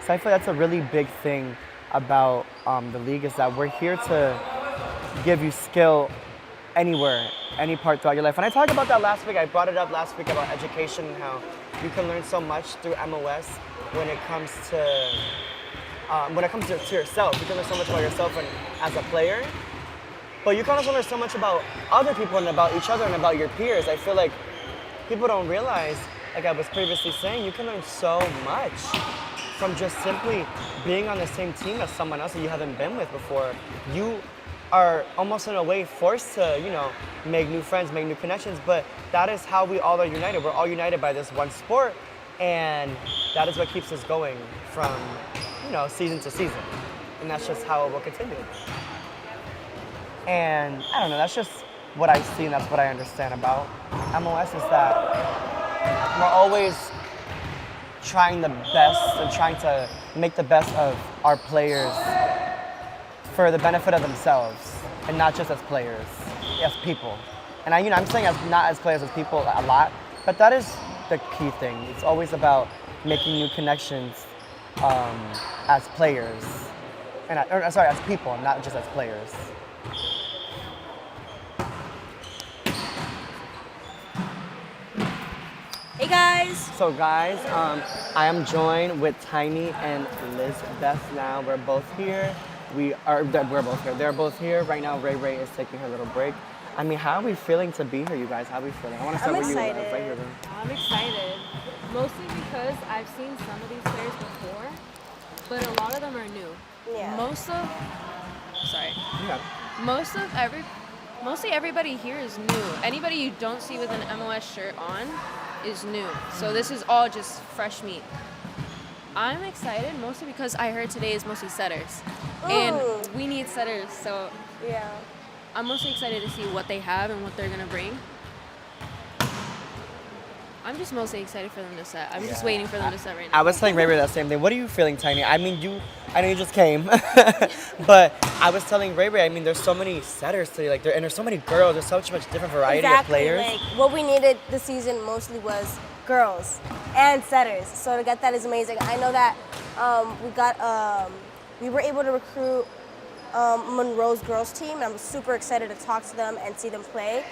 So I feel that's a really big thing about the league, is that we're here to give you skill anywhere, any part throughout your life. And I talked about that last week. I brought it up last week about education and how you can learn so much through MOS when it comes to yourself. You can learn so much about yourself and as a player, but you can also learn so much about other people and about each other and about your peers. I feel like people don't realize like I was previously saying, you can learn so much from just simply being on the same team as someone else that you haven't been with before. You are almost in a way forced to, make new friends, make new connections, but that is how we all are united. We're all united by this one sport, and that is what keeps us going from, season to season. And that's just how it will continue. And I don't know, that's just what I see and that's what I understand about MOS is that we're always trying the best and trying to make the best of our players for the benefit of themselves and not just as players, as people. And I'm saying not as players, as people a lot, but that is the key thing. It's always about making new connections as players, as people, not just as players. Hey guys! So guys, I am joined with Tiny and Lizbeth now. We're both here. We're both here. They're both here. Right now, Ray Ray is taking her little break. I mean, how are we feeling to be here, you guys? How are we feeling? I want to start with you, right here. I'm excited, mostly because I've seen some of these players before, but a lot of them are new. Yeah. Mostly everybody here is new. Anybody you don't see with an MOS shirt on is new. So this is all just fresh meat. I'm excited mostly because I heard today is mostly setters. And we need setters, so Yeah. I'm mostly excited to see what they have and what they're gonna bring. I'm just mostly excited for them to set. I'm just waiting for them to set right now. I was telling Ray Ray that same thing. What are you feeling, Tiny? I mean, I know you just came, but I was telling Ray Ray, I mean, there's so many setters today, and there's so many girls, there's such much different variety of players. Like, what we needed this season mostly was girls and setters. So to get that is amazing. I know that we were able to recruit Monroe's girls team, and I'm super excited to talk to them and see them play,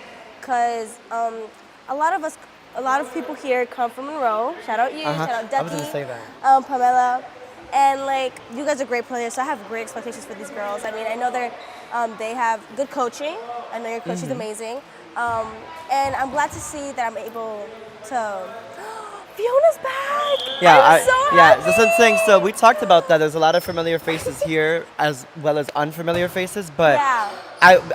because a lot of people here come from Monroe. Shout out you, shout out Ducky, I was gonna say that. Pamela, and you guys are great players, so I have great expectations for these girls. I mean, I know they have good coaching. I know your coach is amazing, and I'm glad to see that I'm able to. Fiona's back. Yeah, happy. that's what I'm saying. So we talked about that. There's a lot of familiar faces here as well as unfamiliar faces, but Yeah.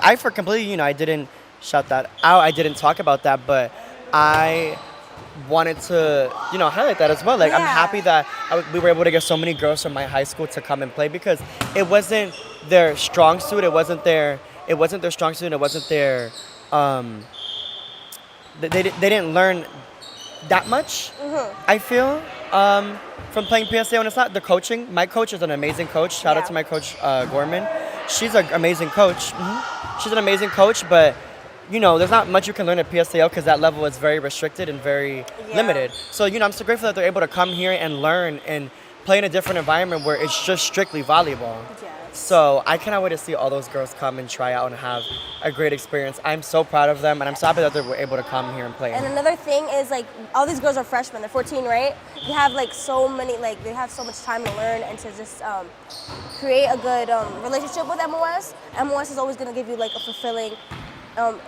I for completely, I didn't shout that out. I didn't talk about that, but I wanted to, highlight that as well. Like, I'm Yeah. happy that we were able to get so many girls from my high school to come and play, because it wasn't their strong suit. It wasn't their strong suit. It wasn't their they didn't learn that much. I feel from playing PSA, and it's not the coaching. My coach is an amazing coach. Shout out to my coach Gorman. She's an amazing coach. She's an amazing coach, but there's not much you can learn at PSAL because that level is very restricted and very limited. So, I'm so grateful that they're able to come here and learn and play in a different environment where it's just strictly volleyball. Yes. So I cannot wait to see all those girls come and try out and have a great experience. I'm so proud of them, and I'm so happy that they were able to come here and play. And another thing is, all these girls are freshmen. They're 14, right? They have so many, they have so much time to learn and to just create a good relationship with MOS. MOS is always going to give you a fulfilling,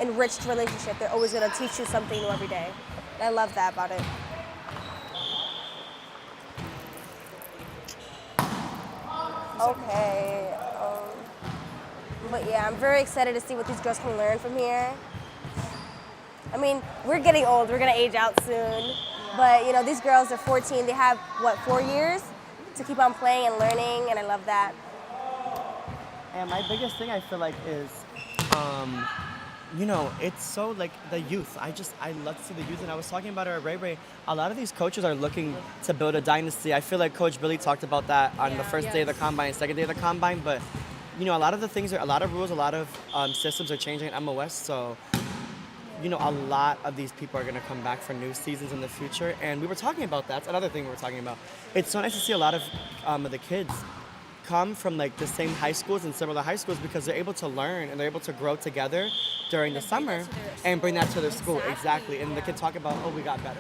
enriched relationship. They're always going to teach you something new every day. And I love that about it. Okay. But yeah, I'm very excited to see what these girls can learn from here. I mean, we're getting old. We're going to age out soon. But, these girls are 14. They have, 4 years to keep on playing and learning, and I love that. And my biggest thing I feel like is, it's so the youth. I love to see the youth, and I was talking about it at Ray Ray. A lot of these coaches are looking to build a dynasty. I feel like Coach Billy talked about that on the first day of the combine, second day of the combine. But a lot of the things a lot of rules, a lot of systems are changing at MOS. So a lot of these people are going to come back for new seasons in the future. And we were talking about that. That's another thing we were talking about. It's so nice to see a lot of the kids come from the same high schools and similar high schools, because they're able to learn and they're able to grow together during the summer and bring that to their school. Exactly. And they can talk about, we got better.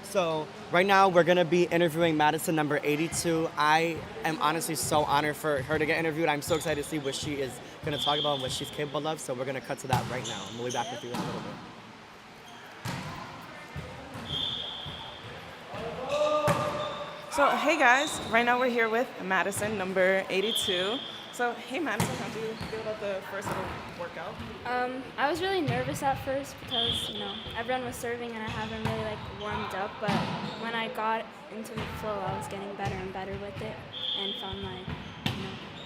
So right now we're going to be interviewing Madison number 82. I am honestly so honored for her to get interviewed. I'm so excited to see what she is going to talk about and what she's capable of. So we're going to cut to that right now. And we'll be back with you in a little bit. So, hey guys, right now we're here with Madison, number 82. So, hey Madison, how do you feel about the first little workout? I was really nervous at first because, everyone was serving and I haven't really warmed up, but when I got into the flow, I was getting better and better with it and found my,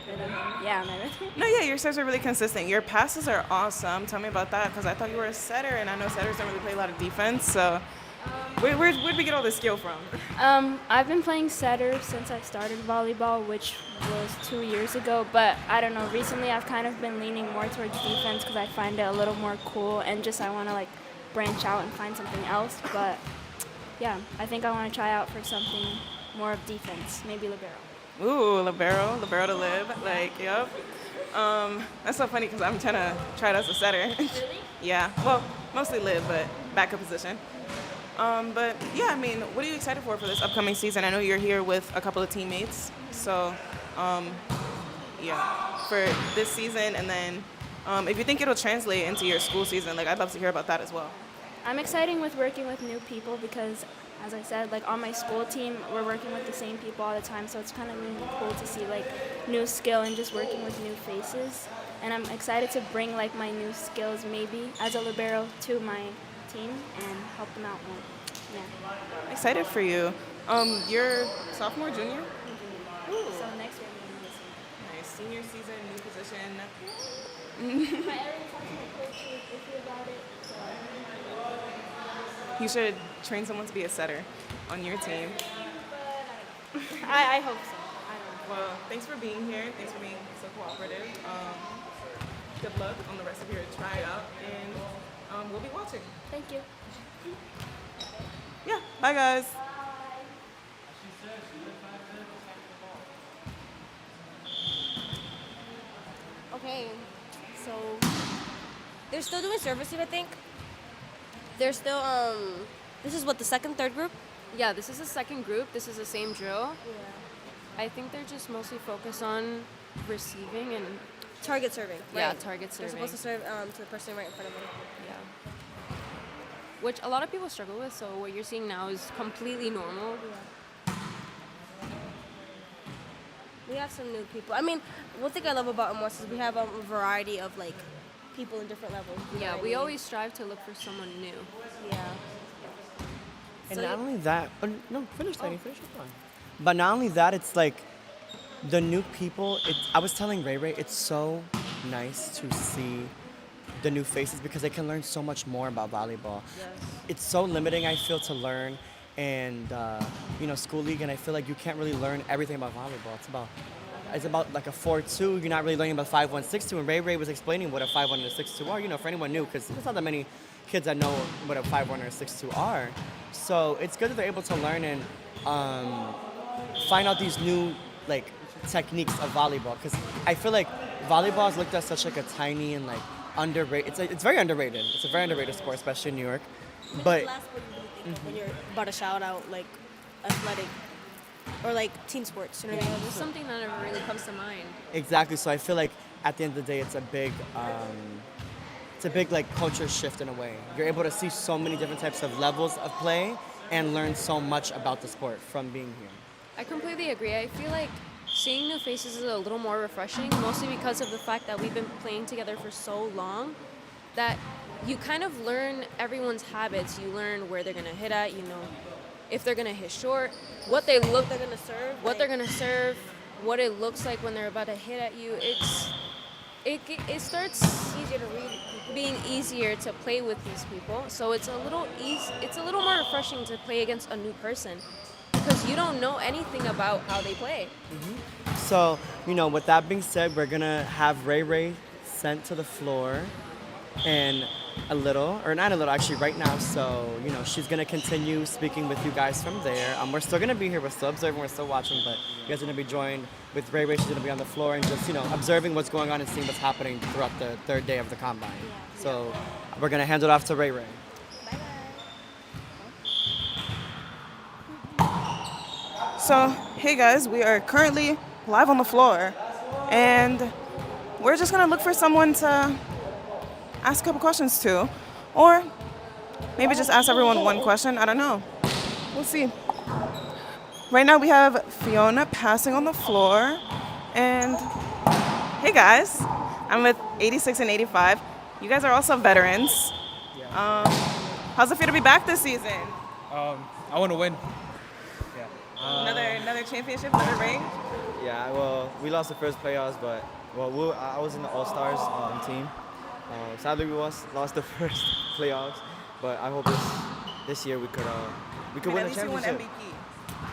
rhythm. Yeah, my rhythm. No, yeah, your serves are really consistent. Your passes are awesome. Tell me about that, because I thought you were a setter, and I know setters don't really play a lot of defense, so where'd we get all this skill from? I've been playing setter since I started volleyball, which was 2 years ago, but I don't know, recently I've kind of been leaning more towards defense because I find it a little more cool and just I want to branch out and find something else, but yeah, I think I want to try out for something more of defense, maybe libero. Ooh, libero to live, yep. That's so funny because I'm trying to try it as a setter. Really? Yeah, well, mostly live, but backup position. But yeah, I mean, what are you excited for this upcoming season? I know you're here with a couple of teammates, so yeah, for this season, and then if you think it'll translate into your school season, I'd love to hear about that as well. I'm excited with working with new people because, as I said, on my school team, we're working with the same people all the time, so it's kind of really cool to see new skill and just working with new faces. And I'm excited to bring my new skills maybe as a libero to my team and help them out more. Yeah. Excited for you. You're sophomore, junior? So next year I'm going to Nice. Senior season, new position. My every time my coach was iffy about it, so You should train someone to be a setter on your team. I hope so. I don't know. Well, thanks for being here. Thanks for being so cooperative. Good luck on the rest of your tryout, and we'll be watching. Thank you. Yeah, bye guys. Okay, so they're still doing servicing, I think. They're still this is what, the second, third group? Yeah, this is the second group. This is the same drill. Yeah. I think they're just mostly focused on receiving and Target serving. yeah, right. target They're serving. supposed to serve to the person right in front of them. Yeah. Which a lot of people struggle with, so what you're seeing now is completely normal. We have some new people. I mean, one thing I love about Amos is we have a variety of people in different levels. You know Yeah, what I we mean? always strive to look for someone new. Yeah. And So not you- only that, no, finish, Teddy, finish your thought. But not only that, it's the new people. I was telling Ray Ray, it's so nice to see the new faces because they can learn so much more about volleyball. Yes. It's so limiting, I feel, to learn and school league, and I feel like you can't really learn everything about volleyball. It's about a 4-2. You're not really learning about 5-1, 6-2. And Ray was explaining what a 5-1 and a 6-2 are. For anyone new, because there's not that many kids that know what a 5-1 or a 6-2 are. So it's good that they're able to learn and find out these new techniques of volleyball. Because I feel like volleyball is looked at such a tiny and underrated. It's very underrated. It's a very underrated sport, especially in New York. But the last one you really think of when you're about to shout out athletic or team sports, you know what I mean? There's something that never really comes to mind. exactly. So I feel like at the end of the day, it's a big culture shift in a way. You're able to see so many different types of levels of play and learn so much about the sport from being here. I completely agree. I feel like seeing new faces is a little more refreshing, mostly because of the fact that we've been playing together for so long that you kind of learn everyone's habits. You learn where they're going to hit at, if they're going to hit short, what they look, They're gonna serve. what they're going to serve, what it looks like when they're about to hit at you. It starts easier to read. being easier to play with these people. So it's a little more refreshing to play against a new person because you don't know anything about how they play. So, with that being said, we're gonna have Ray sent to the floor and actually right now. So, she's gonna continue speaking with you guys from there. We're still gonna be here, we're still observing, we're still watching, but you guys are gonna be joined with Ray. She's gonna be on the floor and just, observing what's going on and seeing what's happening throughout the third day of the combine. So we're gonna hand it off to Ray. So, hey guys, we are currently live on the floor, and we're just gonna look for someone to ask a couple questions to, or maybe just ask everyone one question. I don't know. We'll see. Right now we have Fiona passing on the floor. And hey guys, I'm with 86 and 85. You guys are also veterans. How's it feel to be back this season? I want to win. Another championship, another ring? Yeah, well, we lost the first playoffs, but I was in the All Stars team. Sadly, we lost the first playoffs, but I hope this year we could win At a least you won championship. MVP.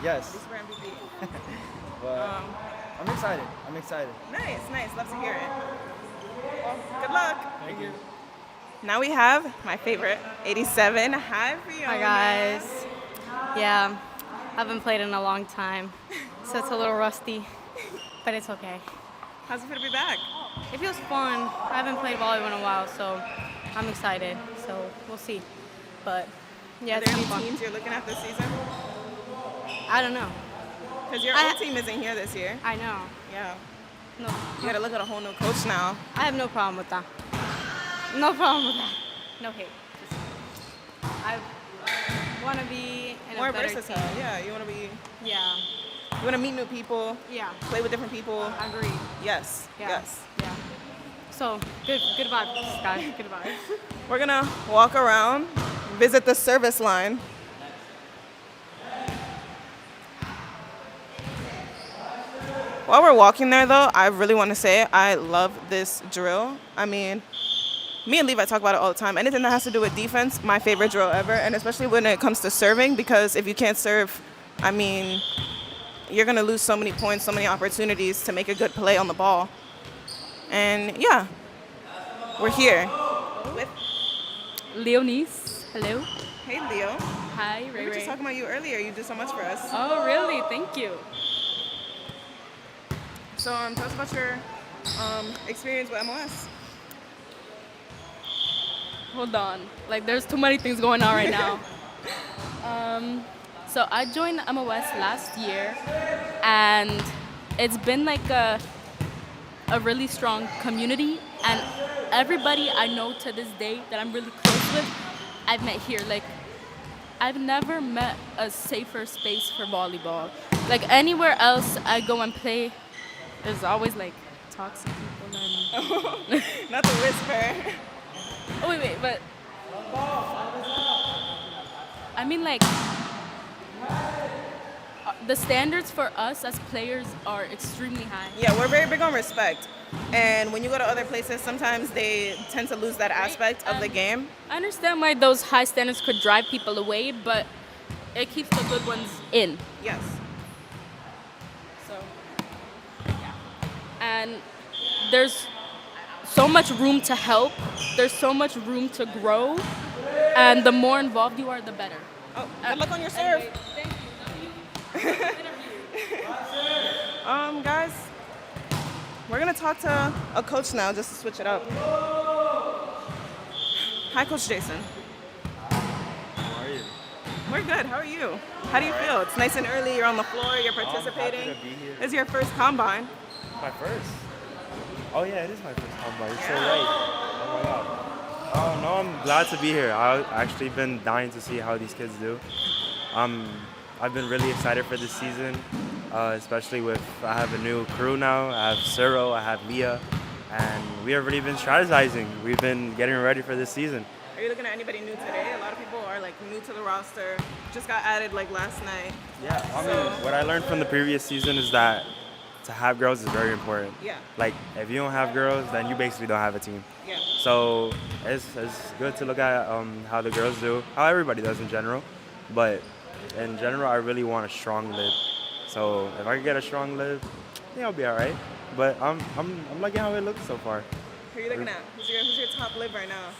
Yes, At least we're MVP. but I'm excited. I'm excited. Nice. Love to hear it. Well, good luck. Thank you. Now we have my favorite, 87. Hi, Fiona. Hi guys. Yeah, I haven't played in a long time, so it's a little rusty, but it's okay. How's it feel to be back? It feels fun. I haven't played volleyball in a while, so I'm excited. So we'll see. But yeah, Are it's there been any fun. teams you're looking at this season? I don't know. Because your old team isn't here this year. I know. Yeah. No, You got to look at a whole new coach now. I have no problem with that. No problem with that. No hate. Just, I want to be in More a better versatile. team. Yeah, you want to be. Yeah. You want to meet new people. Yeah. Play with different people. Agreed. Yes. Yeah. Yes. Yeah. So good vibes, guys. Good vibes. We're gonna walk around, visit the service line. While we're walking there, though, I really want to say I love this drill. I mean, me and Levi talk about it all the time. Anything that has to do with defense, my favorite drill ever, and especially when it comes to serving, because if you can't serve, I mean, you're gonna lose so many points, so many opportunities to make a good play on the ball. And yeah, we're here with. Leonise, hello. Hey, Leo. Hi, We Ray were just Ray. talking about you earlier. You did so much for us. Oh, really? Thank you. So tell us about your experience with MOS. Hold on. Like, there's too many things going on right now. So I joined MOS last year, and it's been like a really strong community, and everybody I know to this day that I'm really close with, I've met here. Like, I've never met a safer space for volleyball. Like, anywhere else I go and play, there's always like toxic people and Not the whisper. oh wait, but I mean, like, the standards for us as players are extremely high. Yeah, we're very big on respect. And when you go to other places, sometimes they tend to lose that aspect of the game. I understand why those high standards could drive people away, but it keeps the good ones in. Yes. So, yeah. And there's so much room to help. There's so much room to grow. And the more involved you are, the better. Oh, good luck on your serve. Anyway, thank you. Guys, we're gonna talk to a coach now just to switch it up. Hi, Coach Jason. How are you? We're good. How are you? How do you feel? It's nice and early. You're on the floor. You're participating. to be here. This is your first combine. My first? Oh yeah, it is my first combine. You're so Yeah. right. Oh my god. Oh no, I'm glad to be here. I've actually been dying to see how these kids do. I've been really excited for this season, especially with I have a new crew now. I have Cyril, I have Leah, and we have really been strategizing. We've been getting ready for this season. Are you looking at anybody new today? A lot of people are like new to the roster. Just got added like last night. Yeah, I mean, what I learned from the previous season is that to have girls is very important. Yeah. Like, if you don't have girls, then you basically don't have a team. Yeah. So it's good to look at how the girls do, how everybody does in general. But in general, I really want a strong lid. So if I could get a strong lid, I think I'll be all right. But I'm liking how it looks so far. Who are you looking at? Who's your top lib right now?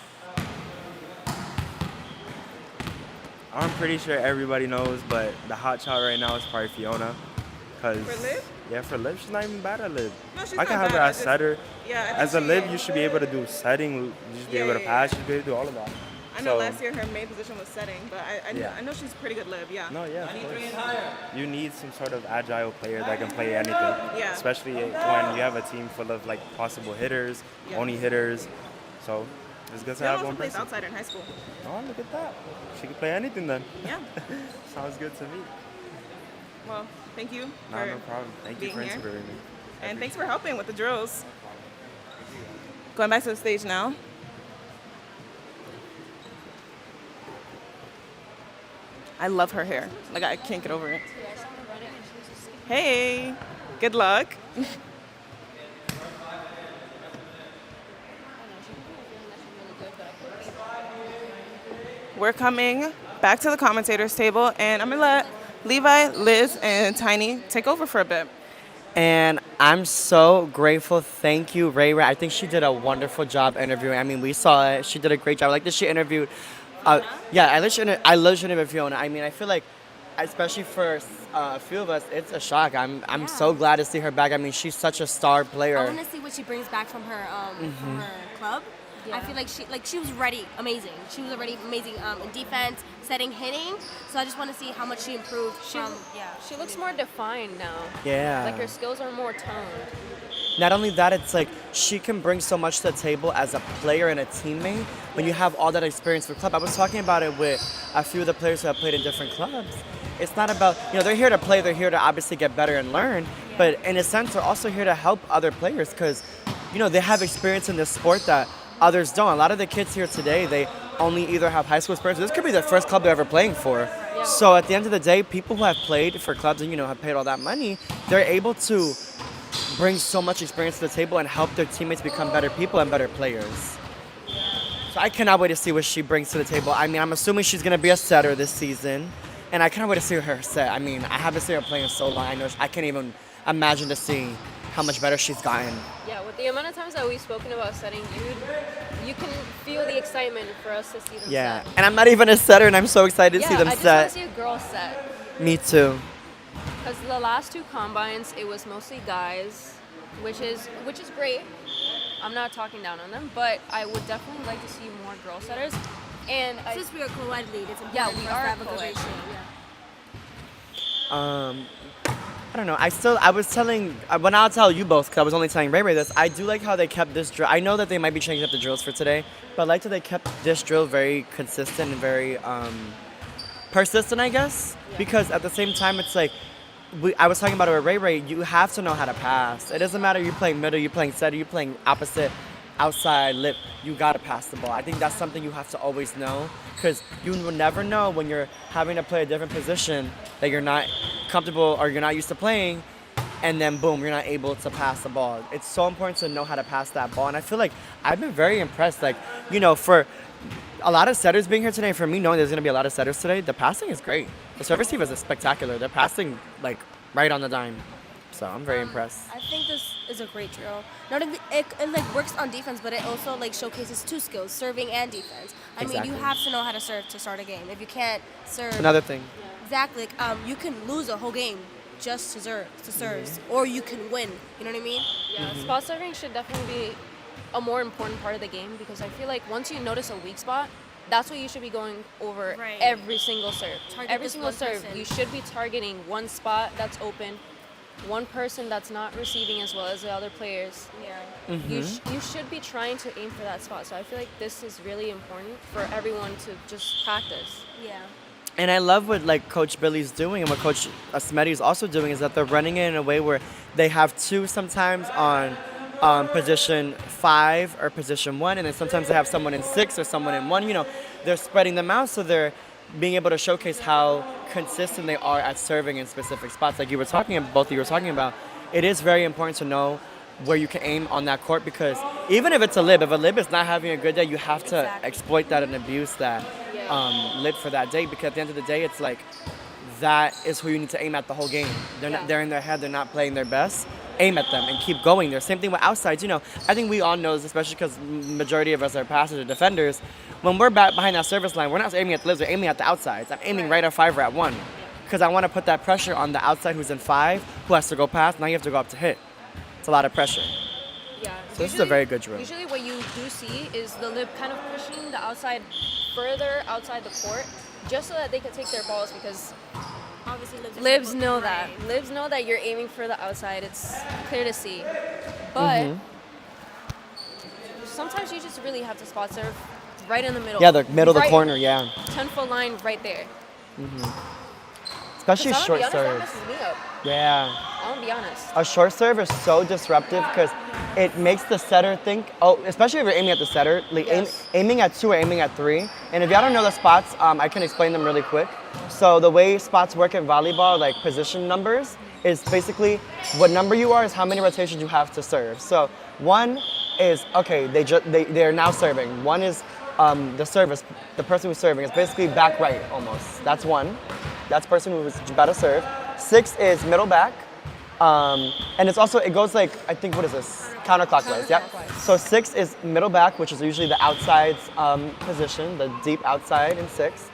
I'm pretty sure everybody knows, but the hot shot right now is probably Fiona. For lib? Yeah, for lib, she's not even bad at lib. No, she's I can not have her bad. as setter. Yeah, I think As a she- lib, you should be able to do setting. You should be Yeah, able to yeah, pass. yeah. You should be able to do all of that. I know So- last year her main position was setting, but Yeah. I know she's pretty good lib. Yeah. No, yeah, of course. You need some sort of agile player that can play anything. Yeah. Especially when you have a team full of like possible hitters, Yeah. only hitters. So it's good to Leah have also one plays person. outside in high school. Oh, look at that. She can play anything then. Yeah. Sounds good to me. Well, thank you No, for no problem. Thank you being for here. interviewing me. And thanks for helping with the drills. Going back to the stage now. I love her hair. Like, I can't get over it. Hey, good luck. We're coming back to the commentators table, and I'm gonna let Levi, Liz, and Tiny take over for a bit. And I'm so grateful. Thank you, Ray Ray. I think she did a wonderful job interviewing. I mean, we saw it. She did a great job. I like that she interviewed. Yeah, I love she interviewed Fiona. I mean, I feel like, especially for a few of us, it's a shock. I'm so glad to see her back. I mean, she's such a star player. I want to see what she brings back from her club. I feel like she was already amazing. She was already amazing in defense, setting, hitting. So I just want to see how much she improved. She looks more defined now. Yeah. Like her skills are more toned. Not only that, it's like she can bring so much to the table as a player and a teammate when you have all that experience with club. I was talking about it with a few of the players who have played in different clubs. It's not about, they're here to play, they're here to obviously get better and learn, but in a sense, they're also here to help other players because, they have experience in this sport that others don't. A lot of the kids here today, they only either have high school experience. This could be their first club they're ever playing for. Yeah. So at the end of the day, people who have played for clubs and, have paid all that money, they're able to bring so much experience to the table and help their teammates become better people and better players. So I cannot wait to see what she brings to the table. I mean, I'm assuming she's going to be a setter this season, and I cannot wait to see her set. I mean, I haven't seen her playing in so long. I can't even imagine to see how much better she's gotten. Yeah, with the amount of times that we've spoken about setting, you can feel the excitement for us to see them set. And I'm not even a setter, and I'm so excited to see them I set. just want to see a girl set. Me too. Because the last two combines, it was mostly guys, which is great. I'm not talking down on them, but I would definitely like to see more girl setters. And since we are co-ed lead, it's important we for us to are have a good ratio. I don't know. I was telling, when I'll tell you both, because I was only telling Ray Ray this, I do like how they kept this drill. I know that they might be changing up the drills for today, but I like that they kept this drill very consistent and very persistent, I guess. Yeah. Because at the same time, it's like, I was talking about it with Ray Ray, you have to know how to pass. It doesn't matter you're playing middle, you're playing setter, you're playing opposite, outside, lip, you got to pass the ball. I think that's something you have to always know because you will never know when you're having to play a different position that you're not comfortable or you're not used to playing, and then boom, you're not able to pass the ball. It's so important to know how to pass that ball, and I feel like I've been very impressed. Like, for a lot of setters being here today, for me knowing there's going to be a lot of setters today, the passing is great. The service team is spectacular. They're passing like right on the dime. So I'm very impressed. I think this is a great drill. Not only it works on defense, but it also showcases two skills, serving and defense. I mean, you have to know how to serve to start a game. If you can't serve, another thing. Exactly. You can lose a whole game just to serve, or you can win. You know what I mean? Yeah. Spot serving should definitely be a more important part of the game because I feel like once you notice a weak spot, that's what you should be going over every single serve. Every single serve, you should be targeting one spot that's open, one person that's not receiving as well as the other players. Yeah. You should be trying to aim for that spot. So I feel like this is really important for everyone to just practice. Yeah. And I love what Coach Billy's doing and what Coach Smeddy is also doing is that they're running it in a way where they have two sometimes on position 5 or position 1, and then sometimes they have someone in 6 or someone in 1. They're spreading them out so they're being able to showcase how consistent they are at serving in specific spots. Like both of you were talking about, it is very important to know where you can aim on that court because even if it's a lib, if a lib is not having a good day, you have to exploit that and abuse that lib for that day because at the end of the day, it's like that is who you need to aim at the whole game. They're in their head, they're not playing their best. Aim at them and keep going there. Same thing with outsides. I think we all know this, especially because majority of us are passers or defenders. When we're back behind that service line, we're not aiming at the libs, we're aiming at the outsides. I'm aiming right at 5 or at 1 because I want to put that pressure on the outside who's in 5, who has to go past. Now you have to go up to hit. It's a lot of pressure. Yeah. So this is a very good drill. Usually what you do see is the lib kind of pushing the outside further outside the court just so that they can take their balls because obviously libs know that. Libs know that you're aiming for the outside. It's clear to see. But sometimes you just really have to spot serve right in the middle. Yeah, the middle of the corner, yeah. 10-foot line right there. especially 'Cause I'm short gonna be honest, serves. that messes me up. Yeah. I'm gonna be honest. A short serve is so disruptive because it makes the setter think, oh, especially if you're aiming at the setter, like aiming at 2 or aiming at 3. And if y'all don't know the spots, I can explain them really quick. So the way spots work in volleyball, like position numbers, is basically what number you are is how many rotations you have to serve. So 1 is, okay, they're now serving. 1 is the service, the person who's serving. It's basically back right almost. That's 1. That's the person who's about to serve. 6 is middle back. And it's also, it goes like, I think, what is this? Counterclockwise, yep. So 6 is middle back, which is usually the outside position, the deep outside in 6.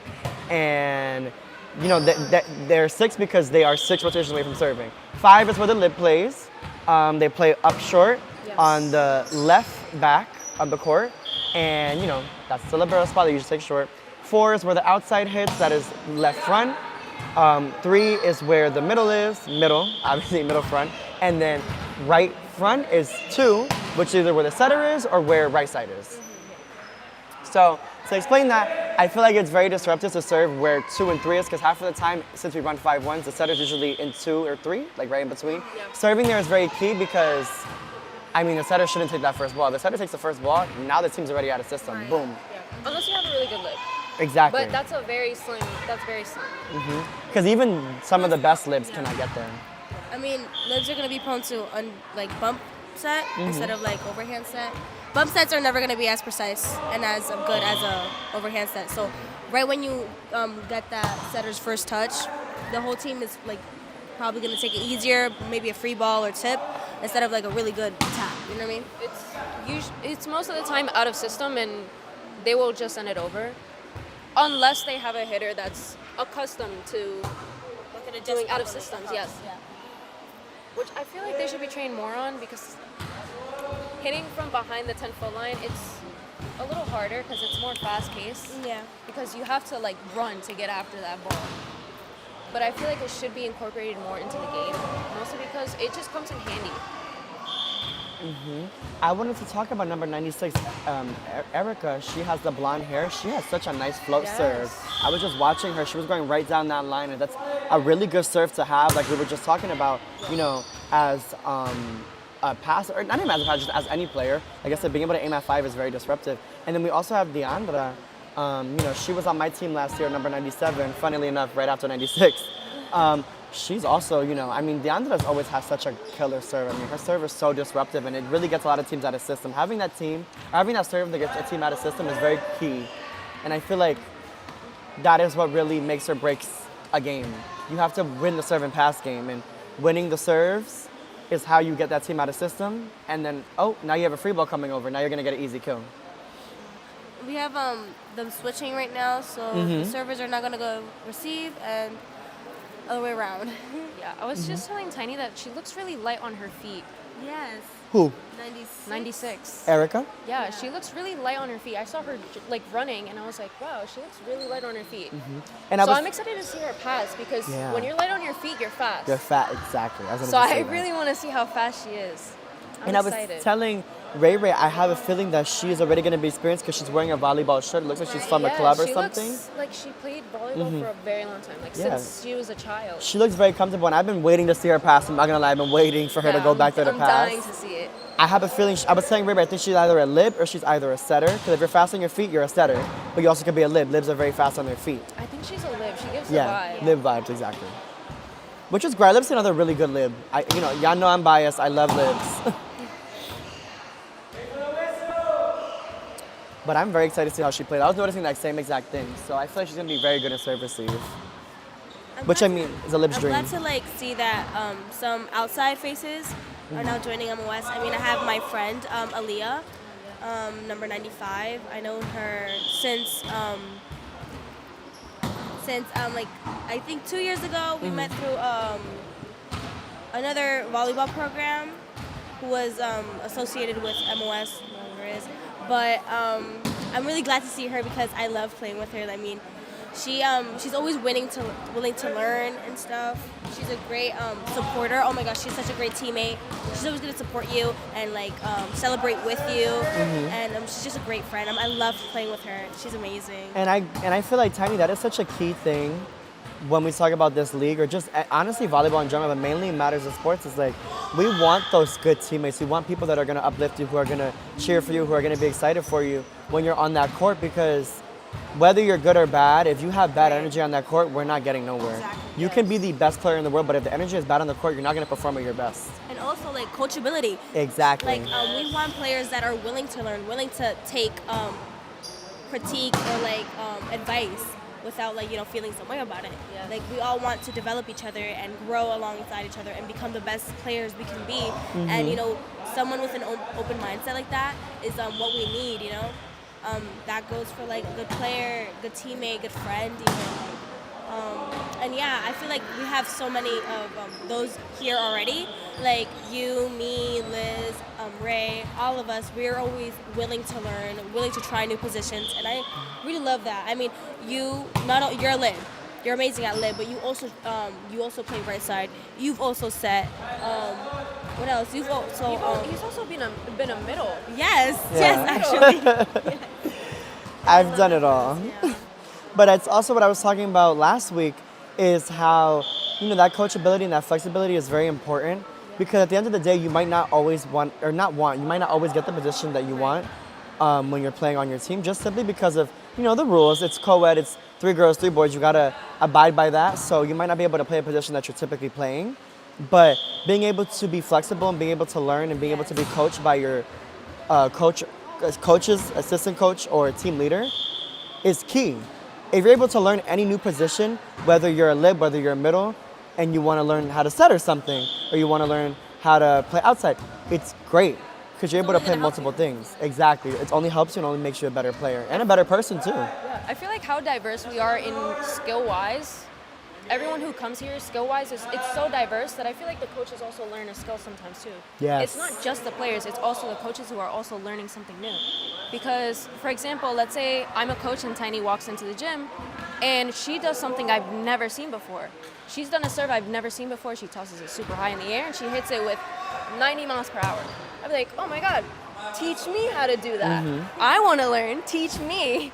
And, you know, they're 6 because they are 6 rotations away from serving. 5 is where the lib plays. They play up short on the left back of the court. And, you know, that's the libero spot they usually take short. 4 is where the outside hits, that is left front. 3 is where the middle is, obviously middle front. And then right front is 2, which is either where the setter is or where right side is. So to explain that, I feel like it's very disruptive to serve where 2 and 3 is, because half of the time, since we run 5-1s, the setter's usually in 2 or 3, like right in between. Serving there is very key because, I mean, the setter shouldn't take that first ball. The setter takes the first ball, now the team's already out of system. Boom. Unless you have a really good lib. Exactly. But that's very slim. Because even some of the best libs cannot get there. I mean, libs are gonna be prone to like bump set instead of like overhand set. Bump sets are never gonna be as precise and as good as a overhand set. So right when you get that setter's first touch, the whole team is like probably gonna take it easier, maybe a free ball or tip instead of like a really good tap. You know what I mean? It's most of the time out of system, and they will just send it over, unless they have a hitter that's accustomed to doing out of systems. Yes. Yeah. Which I feel like they should be trained more on, because hitting from behind the 10-foot line, it's a little harder because it's more fast-paced. Yeah. Because you have to like run to get after that ball. But I feel like it should be incorporated more into the game, mostly because it just comes in handy. I wanted to talk about number 96, Erica. She has the blonde hair. She has such a nice float serve. I was just watching her. She was going right down that line, and that's a really good serve to have. Like we were just talking about, you know, as a passer, or not even as a passer, just as any player. Like I said, being able to aim at 5 is very disruptive. And then we also have Deandra. You know, she was on my team last year, number 97. Funnily enough, right after 96. She's also, you know, I mean, Deandra's always has such a killer serve. I mean, her serve is so disruptive, and it really gets a lot of teams out of system. Having that serve that gets a team out of system is very key. And I feel like that is what really makes or breaks a game. You have to win the serve and pass game, and winning the serves is how you get that team out of system. And then, oh, now you have a free ball coming over. Now you're gonna get an easy kill. We have them switching right now, so the servers are not gonna go receive and other way around. Yeah, I was just telling Tiny that she looks really light on her feet. Yes. Who? 96. Erica? Yeah, she looks really light on her feet. I saw her like running, and I was like, wow, she looks really light on her feet. And I'm excited to see her pass, because when you're light on your feet, you're fast. You're fat, exactly. I really want to see how fast she is. I'm excited. I was telling Ray, I have a feeling that she's already going to be experienced because she's wearing a volleyball shirt. It looks like she's from a club or something. She looks like she played volleyball for a very long time, like since she was a child. She looks very comfortable, and I've been waiting to see her pass. I'm not going to lie, I've been waiting for her to go back there to pass. I'm dying to see it. I have a feeling, I was telling Ray, I think she's either a lib or she's either a setter. Because if you're fast on your feet, you're a setter. But you also could be a lib. Libs are very fast on their feet. I think she's a lib. She gives the vibe. Lib vibes, exactly. Which is great. Lib's another really good lib. Y'all know I'm biased. I love libs. But I'm very excited to see how she played. I was noticing that same exact thing. So I feel like she's going to be very good in serve receive. Which, I mean, is a lib's dream. I'm glad to see that some outside faces are now joining MOS. I mean, I have my friend, Aaliyah, number 95. I know her since like, I think 2 years ago, we met through another volleyball program who was associated with MOS, no longer is. But I'm really glad to see her because I love playing with her. I mean, she's always willing to learn and stuff. She's a great supporter. Oh my gosh, she's such a great teammate. She's always gonna support you and like celebrate with you. And she's just a great friend. I love playing with her. She's amazing. And I feel like, Tiny, that is such a key thing when we talk about this league, or just honestly volleyball in general, but mainly matters in sports, is like we want those good teammates. We want people that are going to uplift you, who are going to cheer for you, who are going to be excited for you when you're on that court, because whether you're good or bad, if you have bad energy on that court, we're not getting nowhere. Exactly, You can be the best player in the world, but if the energy is bad on the court, you're not going to perform at your best. And also like coachability. Exactly. Like we want players that are willing to learn, willing to take critique or like advice without like feeling some way about it. Yeah. Like we all want to develop each other and grow alongside each other and become the best players we can be. And someone with an open mindset like that is what we need. That goes for like a good player, good teammate, good friend even. And yeah, I feel like we have so many of those here already. Like you, me, Liz, Ray, all of us, we're always willing to learn, willing to try new positions, and I really love that. I mean, you're a lib, you're amazing at lib, but you also play right side. You've also set. What else? You've also. He's also been a middle. Yes, Yeah. yes, actually. I've done it all. But it's also what I was talking about last week, is how, that coachability and that flexibility is very important, because at the end of the day, you might not always you might not always get the position that you want when you're playing on your team, just simply because of, the rules. It's co-ed, it's 3 girls, 3 boys, you gotta abide by that, so you might not be able to play a position that you're typically playing. But being able to be flexible and being able to learn and being able to be coached by your coaches, assistant coach, or team leader is key. If you're able to learn any new position, whether you're a lib, whether you're a middle, and you want to learn how to set or something, or you want to learn how to play outside, it's great because you're able to play multiple things. Exactly. It only helps you and only makes you a better player and a better person too. Yeah, I feel like how diverse we are in skill-wise. Everyone who comes here skill-wise, it's so diverse that I feel like the coaches also learn a skill sometimes too. Yes. It's not just the players, it's also the coaches who are also learning something new. Because, for example, let's say I'm a coach and Tiny walks into the gym and she does something I've never seen before. She's done a serve I've never seen before. She tosses it super high in the air and she hits it with 90 miles per hour. I'd be like, oh my God, teach me how to do that. I want to learn, teach me.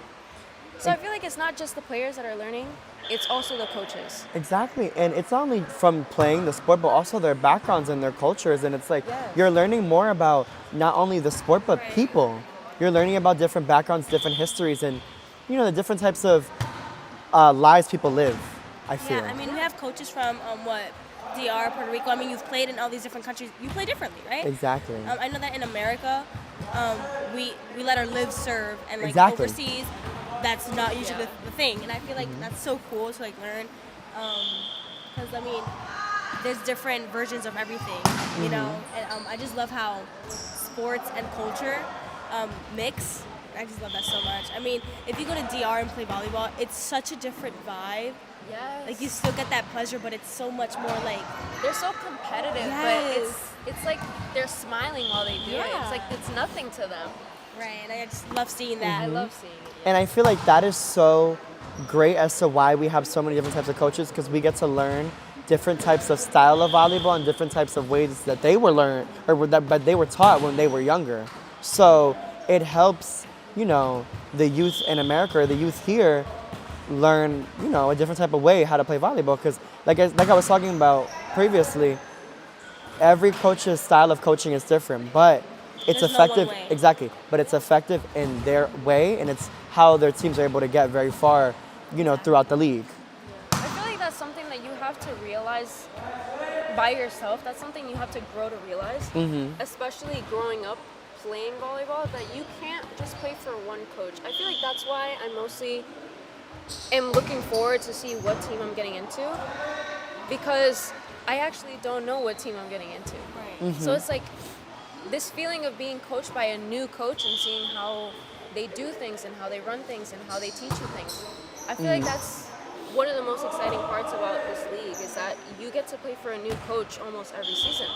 So I feel like it's not just the players that are learning, it's also the coaches. Exactly, and it's not only from playing the sport, but also their backgrounds and their cultures, and it's like you're learning more about not only the sport, but people. You're learning about different backgrounds, different histories, and the different types of lives people live, I feel. Yeah, I mean, we have coaches from DR, Puerto Rico. I mean, you've played in all these different countries. You play differently, right? Exactly. I know that in America, we let our lives serve, and like Exactly. overseas, that's not usually the thing. And I feel like that's so cool to like learn, because I mean, there's different versions of everything, you know. And I just love how sports and culture mix. I just love that so much. I mean, if you go to DR and play volleyball, it's such a different vibe. Yes. Like you still get that pleasure, but it's so much more like They're so competitive, Yes. but it's like they're smiling while they do it. Yeah. It's like it's nothing to them. right. And I just love seeing that. I love seeing it. And I feel like that is so great as to why we have so many different types of coaches, because we get to learn different types of style of volleyball and different types of ways that they were learned but they were taught when they were younger. So it helps, the youth in America, or the youth here, learn, a different type of way how to play volleyball. Because like I was talking about previously, every coach's style of coaching is different, but it's There's no one effective. way. Exactly, but it's effective in their way, and it's how their teams are able to get very far, throughout the league. I feel like that's something that you have to realize by yourself. That's something you have to grow to realize, especially growing up playing volleyball, that you can't just play for one coach. I feel like that's why I mostly am looking forward to see what team I'm getting into, because I actually don't know what team I'm getting into. Right. So it's like this feeling of being coached by a new coach and seeing how they do things and how they run things and how they teach you things. I feel like that's one of the most exciting parts about this league, is that you get to play for a new coach almost every season.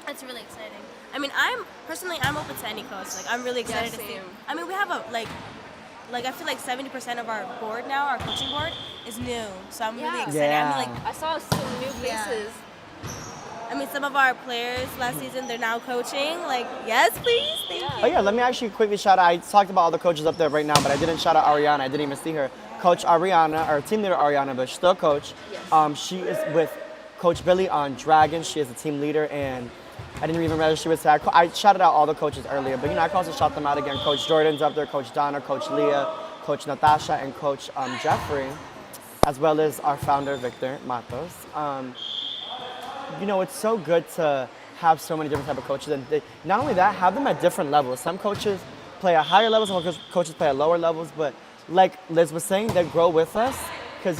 That's really exciting. I mean, I'm open to any coach. Like, I'm really excited to see. same. I mean, we have I feel like 70% of our board now, our coaching board, is new. So I'm really excited. Yeah. I mean, like, I saw some new Yeah. faces. some of our players last season, they're now coaching. Like, yes, please, thank you. Oh yeah, let me actually quickly shout out. I talked about all the coaches up there right now, but I didn't shout out Ariana. I didn't even see her. Coach Ariana, or team leader Ariana, but still coach. Yes. She is with Coach Billy on Dragon. She is a team leader, and I didn't even realize she was there. I shouted out all the coaches earlier, but I can also shout them out again. Coach Jordan's up there, Coach Donna, Coach Leah, Coach Natasha, and Coach Jeffrey, as well as our founder, Victor Matos. It's so good to have so many different type of coaches, and not only that, have them at different levels. Some coaches play at higher levels, some coaches play at lower levels, but like Liz was saying, they grow with us, because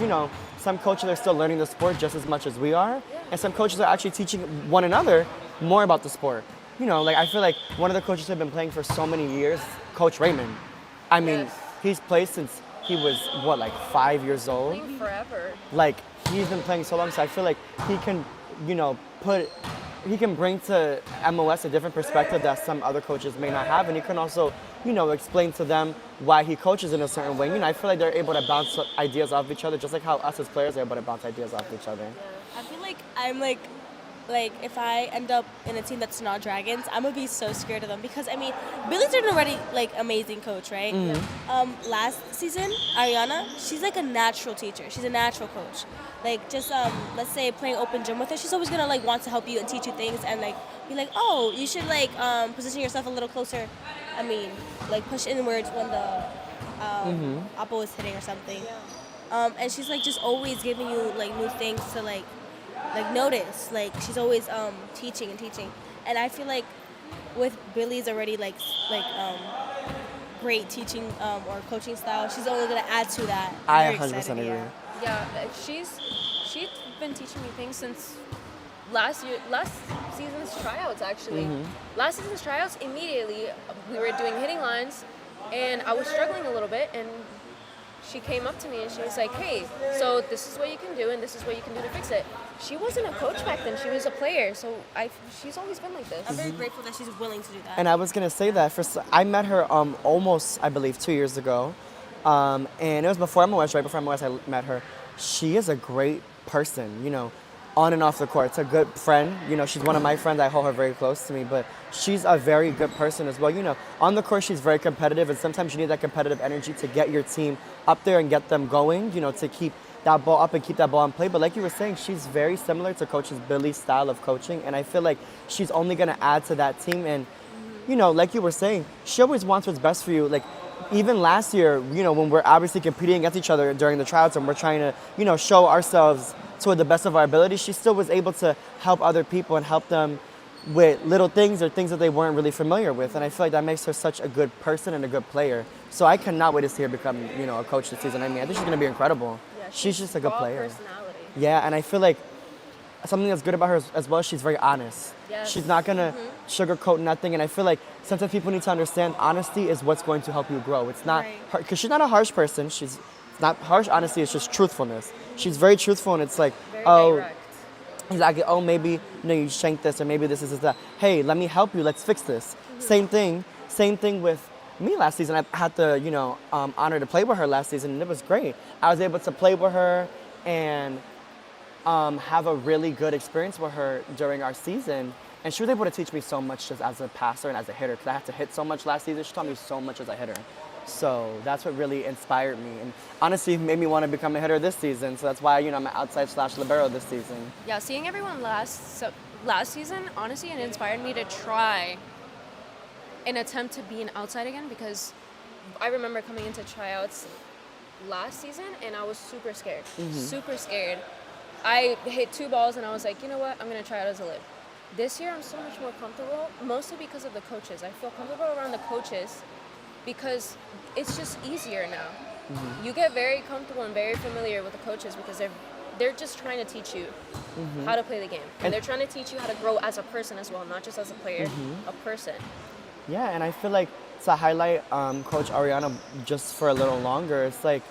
some coaches are still learning the sport just as much as we are, and some coaches are actually teaching one another more about the sport. I feel like one of the coaches who have been playing for so many years, Coach Raymond. I mean, he's played since he was, 5 years old? Playing forever. He's been playing so long, so I feel like he can, he can bring to MOS a different perspective that some other coaches may not have, and he can also, explain to them why he coaches in a certain way. I feel like they're able to bounce ideas off each other, just like how us as players are able to bounce ideas off each other. I feel like I'm like if I end up in a team that's not Dragons, I'm gonna be so scared of them because Billy's an already amazing coach, right? Mm-hmm. Last season, Ariana, she's like a natural teacher. She's a natural coach. Let's say playing open gym with her, she's always gonna want to help you and teach you things and be like, oh, you should position yourself a little closer. Push inwards when the oppo is hitting or something. And she's just always giving you new things to notice. She's always teaching and teaching. And I feel like with Billy's already great teaching or coaching style, she's only gonna add to that. I 100% agree. Yeah, she's been teaching me things since last season's tryouts actually. Last season's tryouts, immediately we were doing hitting lines and I was struggling a little bit, and she came up to me and she was like, hey, so this is what you can do and this is what you can do to fix it. She wasn't a coach back then, she was a player, so she's always been like this. I'm very grateful that she's willing to do that. And I was gonna say that I met her almost, I believe, 2 years ago, and it was before MOS, right before MOS I met her. She is a great person, on and off the court. It's a good friend, she's one of my friends, I hold her very close to me, but she's a very good person as well. On the court she's very competitive, and sometimes you need that competitive energy to get your team up there and get them going, to keep that ball up and keep that ball in play. But like you were saying, she's very similar to Coach Billy's style of coaching, and I feel like she's only gonna add to that team. And like you were saying, she always wants what's best for you. Even last year, when we're obviously competing against each other during the tryouts and we're trying to, show ourselves to the best of our ability, she still was able to help other people and help them with little things or things that they weren't really familiar with. And I feel like that makes her such a good person and a good player. So I cannot wait to see her become, a coach this season. I think she's going to be incredible. Yeah, she's just a good player. Personality. Yeah, and I feel like something that's good about her as well, she's very honest. Yes. She's not going to sugarcoat nothing. And I feel like sometimes people need to understand honesty is what's going to help you grow. It's not, because she's not a harsh person. She's not harsh honesty, it's just truthfulness. She's very truthful, and it's like, very direct. Exactly, you shanked this, or maybe this is that. Hey, let me help you, let's fix this. Same thing with me last season. I had the, honor to play with her last season, and it was great. I was able to play with her and have a really good experience with her during our season. And she was able to teach me so much just as a passer and as a hitter, because I had to hit so much last season. She taught me so much as a hitter. So that's what really inspired me, and honestly made me want to become a hitter this season. So that's why, I'm an outside/libero this season. Yeah, seeing everyone last season, honestly, it inspired me to try and attempt to be an outside again, because I remember coming into tryouts last season and I was super scared. Super scared. I hit 2 balls and I was like, you know what, I'm going to try out as a lib. This year I'm so much more comfortable, mostly because of the coaches. I feel comfortable around the coaches because it's just easier now. You get very comfortable and very familiar with the coaches because they're just trying to teach you how to play the game. And they're trying to teach you how to grow as a person as well, not just as a player, a person. Yeah, and I feel like to highlight Coach Ariana just for a little longer, it's like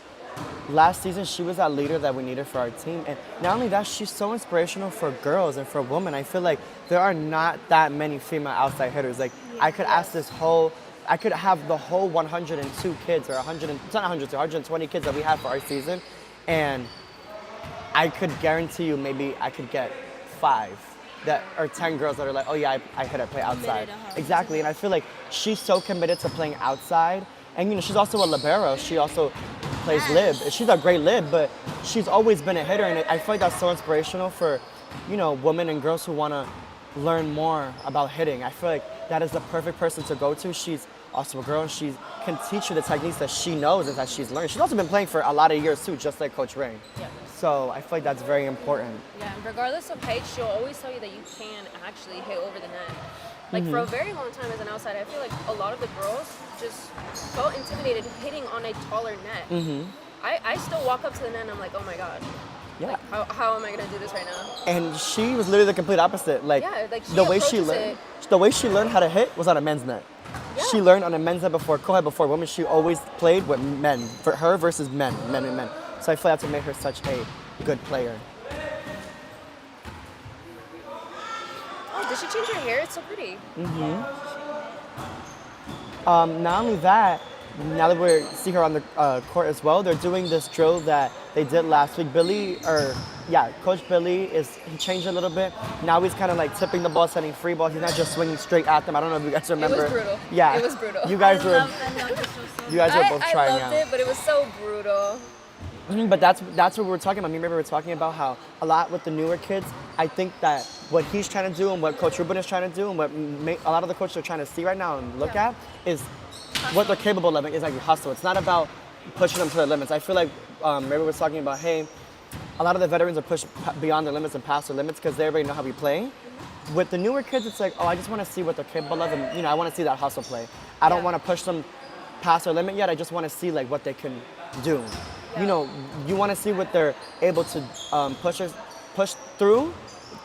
last season she was that leader that we needed for our team. And not only that, she's so inspirational for girls and for women. I feel like there are not that many female outside hitters. I could ask I could have the whole 102 kids, or 120 kids that we have for our season, and I could guarantee you maybe I could get 5 or 10 girls that are like, oh yeah, I play outside. Exactly, and I feel like she's so committed to playing outside, and she's also a libero. She also plays lib. She's a great lib, but she's always been a hitter, and I feel like that's so inspirational for, women and girls who want to learn more about hitting. I feel like that is the perfect person to go to. She's also a girl, and she can teach you the techniques that she knows and that she's learned. She's also been playing for a lot of years too, just like Coach Ray. Yeah. So I feel like that's very important. Yeah, and regardless of height, she'll always tell you that you can actually hit over the net. Like for a very long time as an outsider, I feel like a lot of the girls just felt intimidated hitting on a taller net. I still walk up to the net and I'm like, oh my God. Yeah. Like, how am I gonna do this right now? And she was literally the complete opposite. Like, Yeah, like, she the way she approaches learned, it. the way she learned how to hit was on a men's net. Yeah. She learned on a men's net before co-ed, before women. She always played with men. For her versus men and men. So I feel that's what made her such a good player. Oh, did she change her hair? It's so pretty. Not only that, now that we see her on the court as well, they're doing this drill that they did last week. Coach Billy he changed a little bit. Now he's kind of like tipping the ball, setting free ball. He's not just swinging straight at them. I don't know if you guys remember. It was brutal. Yeah. It was brutal. You guys were both I trying loved out. it, but it was so brutal. But that's what we were talking about. Me and River were talking about how a lot with the newer kids, I think that what he's trying to do and what Coach Rubin is trying to do and what a lot of the coaches are trying to see right now and look at is what they're capable of is like hustle. It's not about pushing them to their limits. I feel like River was talking about, hey, a lot of the veterans are pushed beyond their limits and past their limits because they already know how we play. With the newer kids, it's like, oh, I just want to see what they're capable of, and I want to see that hustle play. I don't want to push them past their limit yet. I just want to see like what they can do. You want to see what they're able to push through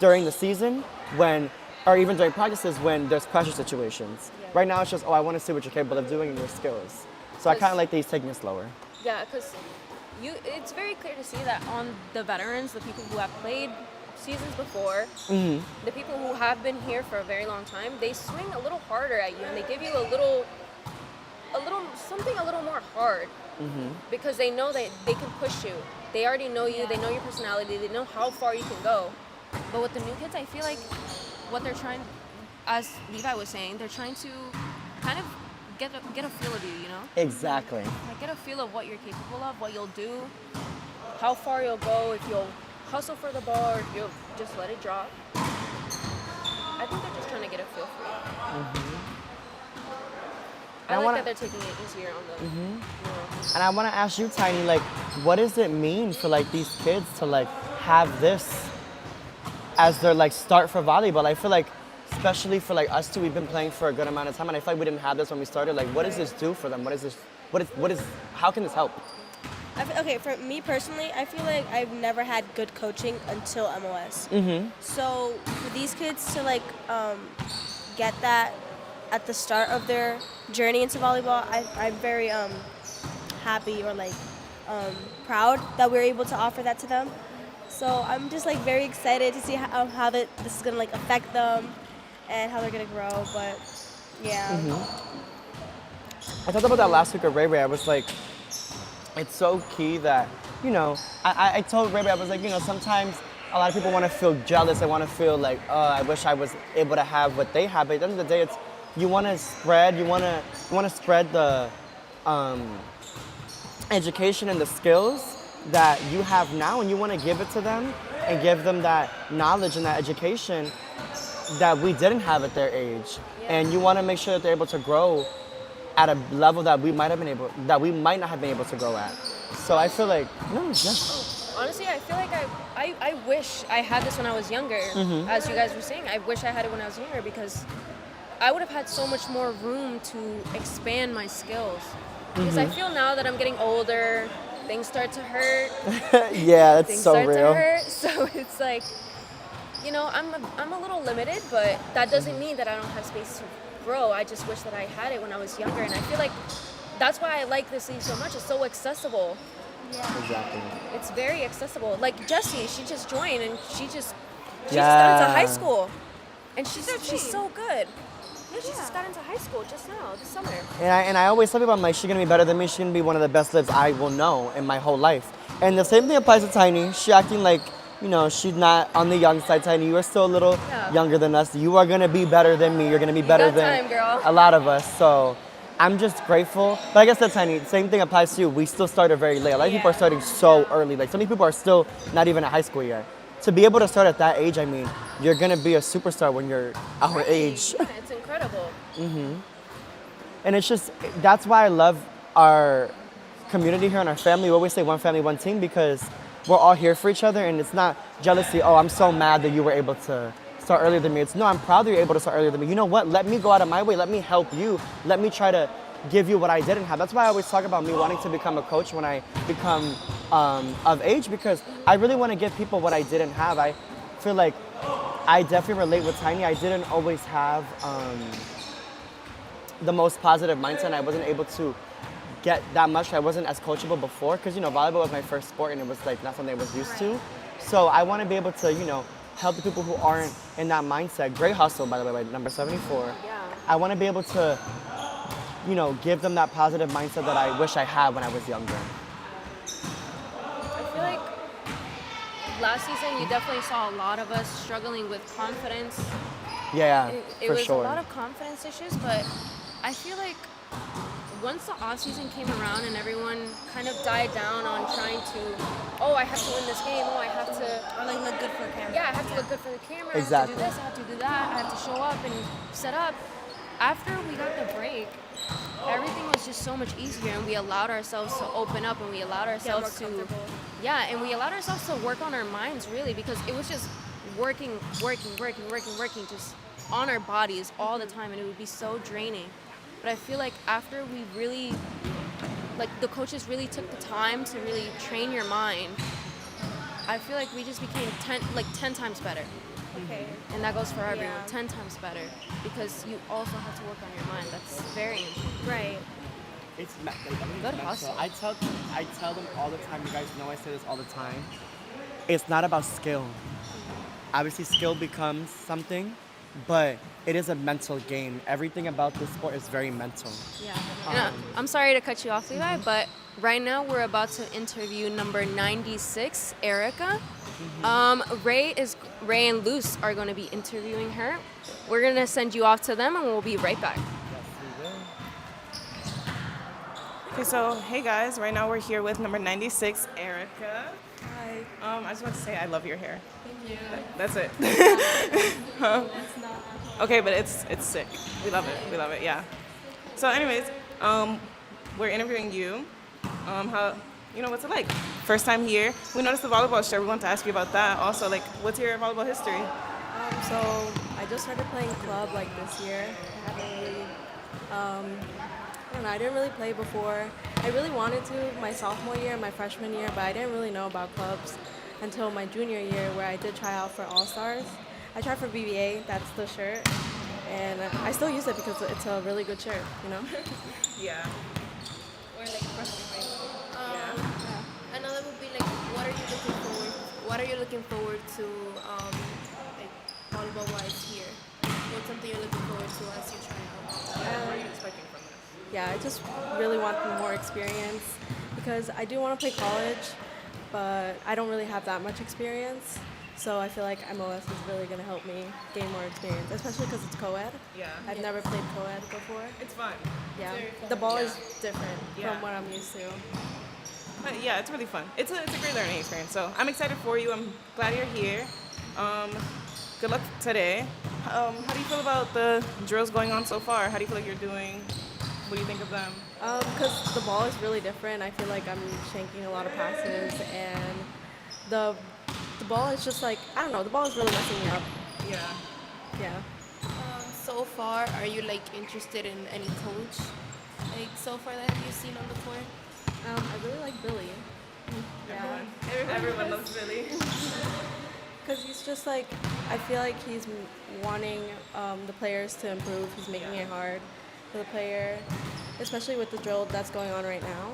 during the season or even during practices when there's pressure situations. Yeah. Right now, it's just, I want to see what you're capable of doing and your skills. So I kind of like these taking it slower. Yeah, because it's very clear to see that on the veterans, the people who have played seasons before, the people who have been here for a very long time, they swing a little harder at you and they give you something a little more hard because they know that they can push you. They already know you, they know your personality, they know how far you can go. But with the new kids, I feel like what they're trying, as Levi was saying, they're trying to kind of get a feel of you, Exactly. Like get a feel of what you're capable of, what you'll do, how far you'll go, if you'll hustle for the ball or if you'll just let it drop. I think they're just trying to get a feel for you. I like that they're taking it easier on the And I want to ask you, Tiny, like, what does it mean for like these kids to like have this as their like start for volleyball? I feel like, especially for like us two, we've been playing for a good amount of time, and I feel like we didn't have this when we started. Like, what does this do for them? How can this help? Okay, for me personally, I feel like I've never had good coaching until MOS. So for these kids to like get that at the start of their journey into volleyball, I'm very happy or like proud that we're able to offer that to them. So I'm just like very excited to see how this is gonna like affect them and how they're gonna grow. But yeah. I talked about that last week with Ray Ray. I was like, it's so key that, I told Ray Ray, I was like, sometimes a lot of people want to feel jealous. They want to feel like, oh, I wish I was able to have what they have. But at the end of the day, it's you want to spread the education and the skills that you have now, and you want to give it to them and give them that knowledge and that education that we didn't have at their age. And you want to make sure that they're able to grow at a level that we might not have been able to grow at. So I feel like, honestly, I feel like I wish I had this when I was younger. As you guys were saying, I wish I had it when I was younger because I would have had so much more room to expand my skills. Because I feel now that I'm getting older, things start to hurt. Yeah, that's things so start real. to hurt. So it's like, I'm a little limited, but that doesn't mean that I don't have space to grow. I just wish that I had it when I was younger, and I feel like that's why I like this league so much. It's so accessible. Yeah. Exactly. It's very accessible. Like Jessie, she just joined, and she just got into high school, and she's so good. Yeah, she just got into high school just now, this summer. And I always tell people, I'm like, she's gonna be better than me. She's gonna be one of the best lives I will know in my whole life. And the same thing applies to Tiny. She acting like, she's not on the young side. Tiny, you are still a little younger than us. You are gonna be better than me. You're gonna be better than time, girl. a lot of us. So I'm just grateful. But like I said, Tiny, same thing applies to you. We still started very late. A lot of people are starting so early. Like, some of people are still not even at high school yet. To be able to start at that age, I mean, you're gonna be a superstar when you're our age. Yeah, it's incredible. And it's just, that's why I love our community here and our family. We always say one family, one team, because we're all here for each other, and it's not jealousy. Oh, I'm so mad that you were able to start earlier than me. It's no, I'm proud that you're able to start earlier than me. You know what? Let me go out of my way. Let me help you. Let me try to give you what I didn't have. That's why I always talk about me wanting to become a coach when I become of age, because I really want to give people what I didn't have. I feel like I definitely relate with Tiny. I didn't always have the most positive mindset. I wasn't able to get that much. I wasn't as coachable before because, volleyball was my first sport and it was like not something I was used to. So I want to be able to, help the people who aren't in that mindset. Great hustle, by the way, number 74. Yeah. I want to be able to, give them that positive mindset that I wish I had when I was younger. I feel like last season you definitely saw a lot of us struggling with confidence. Yeah, It for was sure. a lot of confidence issues, but I feel like once the off season came around and everyone kind of died down on trying to, I have to win this game. I have to, Or like look good for camera. yeah, I have to look good for the camera. Exactly. I have to do this. I have to do that. I have to show up and set up. After we got the break, everything was just so much easier, and we allowed ourselves to open up, and we allowed ourselves to, and we allowed ourselves to work on our minds really, because it was just working, just on our bodies all the time, and it would be so draining. But I feel like after we really, the coaches really took the time to really train your mind, I feel like we just became 10 times better. Okay. And that goes for everyone, Yeah. 10 times better, because you also have to work on your mind. That's very important. Right. It's Good hustle. I tell them all the time, you guys know I say this all the time, it's not about skill. Obviously skill becomes something, but it is a mental game. Everything about this sport is very mental. Yeah. I'm sorry to cut you off, Levi, but right now we're about to interview number 96, Erica. Ray and Luce are going to be interviewing her. We're going to send you off to them, and we'll be right back. Okay, so hey guys, right now we're here with number 96, Erica. Hi. I just want to say I love your hair. Thank you. That's it. Okay, but it's sick. We love it, yeah. So anyways, we're interviewing you. What's it like? First time here. We noticed the volleyball shirt. We want to ask you about that. Also, what's your volleyball history? So I just started playing club this year. I haven't really, I don't know, I didn't really play before. I really wanted to my sophomore year and my freshman year, but I didn't really know about clubs until my junior year, where I did try out for All-Stars. I tried for BBA, that's the shirt, and I still use it because it's a really good shirt, Yeah. Or another would be what are you looking forward to volleyball wise here? What's something you're looking forward to as you try out? What are you expecting from this? Yeah, I just really want more experience because I do want to play college, but I don't really have that much experience. So I feel like MOS is really going to help me gain more experience, especially because it's co-ed. Yeah. I've never played co-ed before. It's fun. Yeah, Very fun. the ball Yeah. is different Yeah. from what I'm used to. But yeah, it's really fun. It's a great learning experience. So I'm excited for you. I'm glad you're here. Good luck today. How do you feel about the drills going on so far? How do you feel like you're doing? What do you think of them? Because the ball is really different. I feel like I'm shanking a lot of passes, and the ball is just I don't know, the ball is really messing me up. Yeah. Yeah. So far, are you interested in any coach? So far that you've seen on the court? I really like Billy. Everyone loves Billy. Because he's just I feel like he's wanting the players to improve. He's making it hard for the player, especially with the drill that's going on right now.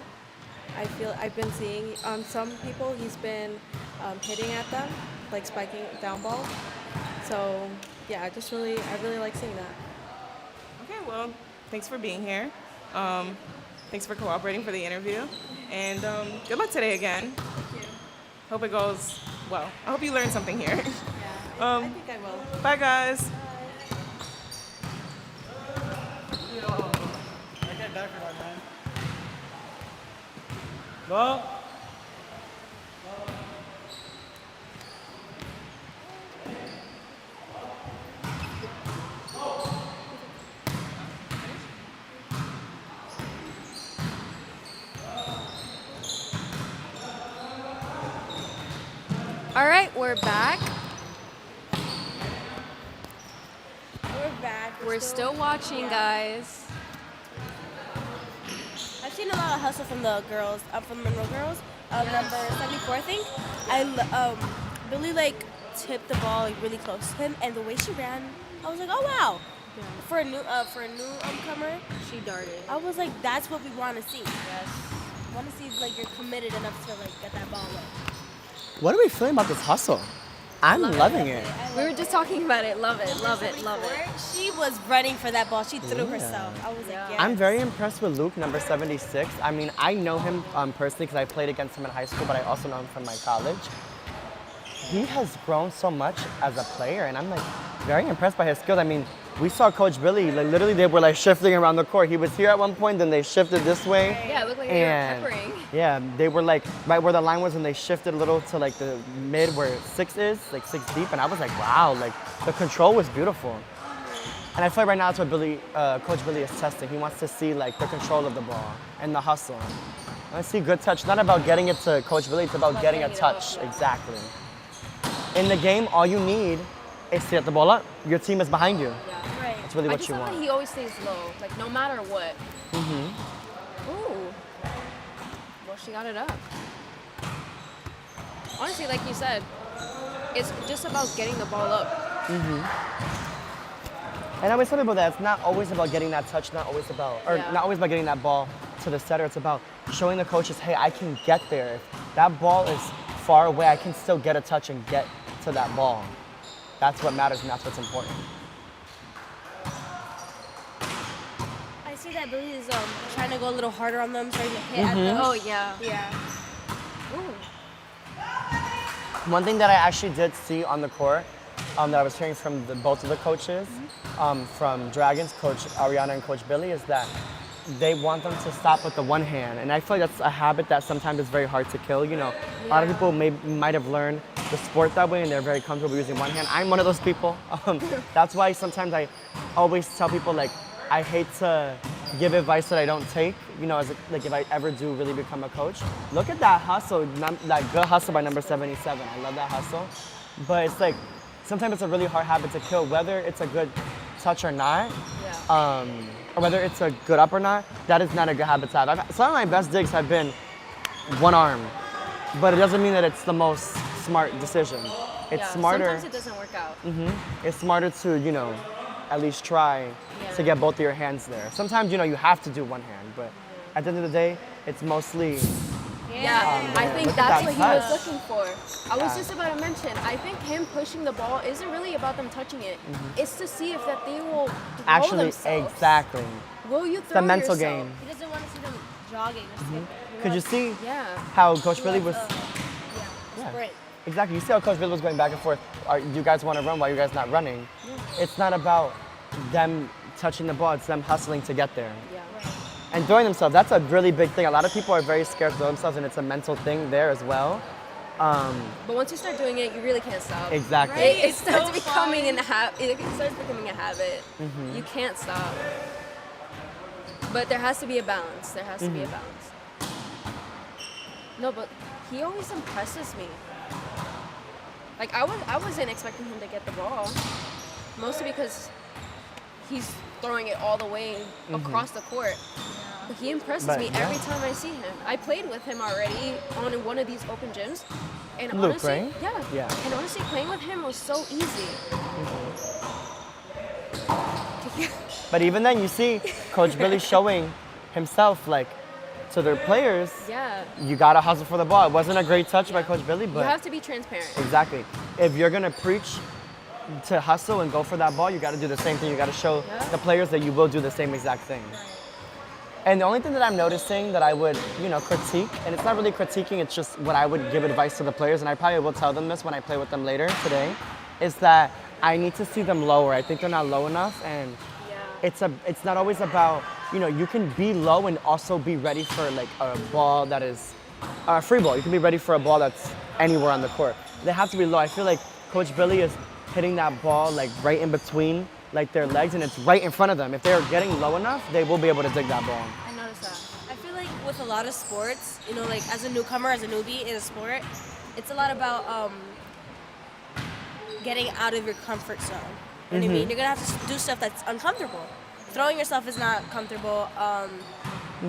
I've been seeing on some people he's been hitting at them, spiking down ball. So yeah, I really like seeing that. Okay, well, thanks for being here. Thanks for cooperating for the interview. And good luck today again. Thank you. Hope it goes well. I hope you learned something here. Yeah, I think I will. Bye, guys. die for that, man. Go. All right, we're back. We're back. We're still watching, guys. I've seen a lot of hustle from the girls, from Monroe girls. Number 74, I think. Billy like tipped the ball like really close to him, and the way she ran, I was like, oh wow. Yeah. For a new comer, She darted. I was like, that's what we want to see. Yes. Want to see if like you're committed enough to like get that ball up. What are we feeling about this hustle? I'm loving it. We were just talking about it. Love it, love it, love it. She was running for that ball. She threw Yeah. herself. I was like, yeah. I'm very impressed with Luke, number 76. I mean, I know him personally because I played against him in high school, but I also know him from my college. He has grown so much as a player, and I'm like very impressed by his skills. I mean, we saw Coach Billy, like literally they were like shifting around the court. He was here at one point, then they shifted this way. Yeah, it looked like they were peppering. Yeah, they were like right where the line was, and they shifted a little to like the mid where 6 is, like 6 deep, and I was like, wow, like the control was beautiful. And I feel like right now that's what Coach Billy is testing. He wants to see like the control of the ball and the hustle. I want to see good touch. Not about getting it to Coach Billy, it's about getting a touch. Exactly. In the game, all you need is to get the ball up. Your team is behind you. Yeah. Right. That's really I what just you love want. that he always stays low, like no matter what. Ooh. Well, she got it up. Honestly, like you said, it's just about getting the ball up. And I always tell people that it's not always about getting that touch, not always about getting that ball to the setter. It's about showing the coaches, hey, I can get there. If that ball is far away, I can still get a touch and get to that ball. That's what matters, and that's what's important. I see that Billy is trying to go a little harder on them, trying to hit at them. Oh yeah. Yeah. One thing that I actually did see on the court that I was hearing from both of the coaches, from Dragons, Coach Ariana and Coach Billy, is that they want them to stop with the one hand. And I feel like that's a habit that sometimes is very hard to kill. You know, a lot of people might have learned the sport that way and they're very comfortable using one hand. I'm one of those people. That's why sometimes I always tell people, like, I hate to give advice that I don't take, you know, like if I ever do really become a coach. Look at that hustle, that good hustle by number 77. I love that hustle. But it's like, sometimes it's a really hard habit to kill, whether it's a good touch or not, or whether it's a good up or not, that is not a good habit to have. Some of my best digs have been one arm, but it doesn't mean that it's the most smart decision. It's smarter. Sometimes it doesn't work out. It's smarter to, you know, at least try to get both of your hands there. Sometimes, you know, you have to do one hand, but at the end of the day, it's mostly. Yeah, I think Look at that's that what he touch. was looking for. I was just about to mention, I think him pushing the ball isn't really about them touching it. It's to see if that they will throw Actually, themselves. exactly. Will you It's throw the mental yourself? game. He doesn't want to see them jogging or skipping. Could you see Yeah. how Coach Billy was? Sprint. Exactly. You see how Coach Billy was going back and forth. Do you guys want to run? Why are you guys not running? It's not about them touching the ball. It's them hustling to get there. Yeah. And throwing themselves, that's a really big thing. A lot of people are very scared to throw themselves, and it's a mental thing there as well. But once you start doing it, you really can't stop. Exactly. It starts becoming it starts becoming a habit. You can't stop. But there has to be a balance. There has to be a balance. No, but he always impresses me. Like I wasn't expecting him to get the ball, mostly because he's throwing it all the way across the court. But he impresses But, me yeah. every time I see him. I played with him already on one of these open gyms, and Luke, honestly, right? yeah. Yeah. And honestly, playing with him was so easy. But even then, you see Coach Billy showing himself, like, to their players, Yeah. you gotta hustle for the ball. It wasn't a great touch by Coach Billy, You but have to be transparent. exactly. If you're gonna preach to hustle and go for that ball, you gotta do the same thing. You gotta show the players that you will do the same exact thing. And the only thing that I'm noticing that I would, you know, critique, and it's not really critiquing, it's just what I would give advice to the players, and I probably will tell them this when I play with them later today, is that I need to see them lower. I think they're not low enough, and it's not always about you can be low and also be ready for like a ball that is a free ball. You can be ready for a ball that's anywhere on the court. They have to be low. I feel like Coach Billy is hitting that ball like right in between like their legs, and it's right in front of them. If they're getting low enough, they will be able to dig that ball. I noticed that. I feel like with a lot of sports, like as a newcomer, as a newbie in a sport, it's a lot about getting out of your comfort zone. You know what I mean? You're gonna have to do stuff that's uncomfortable. Throwing yourself is not comfortable.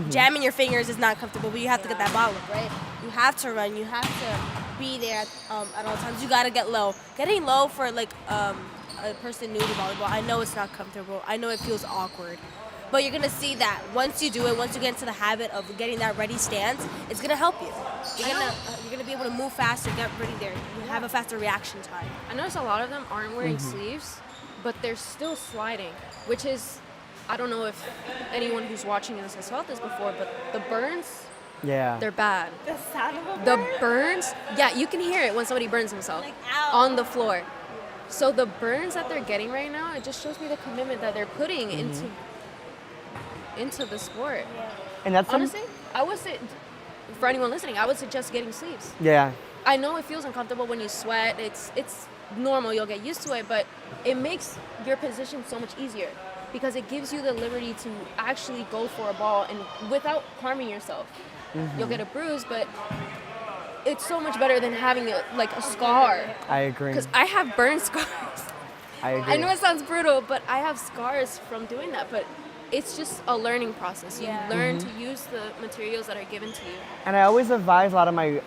Jamming your fingers is not comfortable, but you have to get that ball up, right? You have to run. You have to be there at all times. You gotta get low. Getting low for like a person new to volleyball, I know it's not comfortable. I know it feels awkward. But you're gonna see that once you do it, once you get into the habit of getting that ready stance, it's gonna help you. You're gonna be able to move faster, get ready there. You have a faster reaction time. I notice a lot of them aren't wearing sleeves, but they're still sliding, which is, I don't know if anyone who's watching this has felt this before, but the burns, they're bad. The sound of a The burns, yeah, you can hear it when somebody burns himself on the floor. So the burns that they're getting right now, it just shows me the commitment that they're putting into the sport. And that's honestly, I would say, for anyone listening, I would suggest getting sleeves. Yeah. I know it feels uncomfortable when you sweat. It's normal. You'll get used to it, but it makes your position so much easier because it gives you the liberty to actually go for a ball and without harming yourself. You'll get a bruise, but it's so much better than having a scar. I agree. Because I have burn scars. I agree. I know it sounds brutal, but I have scars from doing that. But it's just a learning process. You learn to use the materials that are given to you. And I always advise a lot of my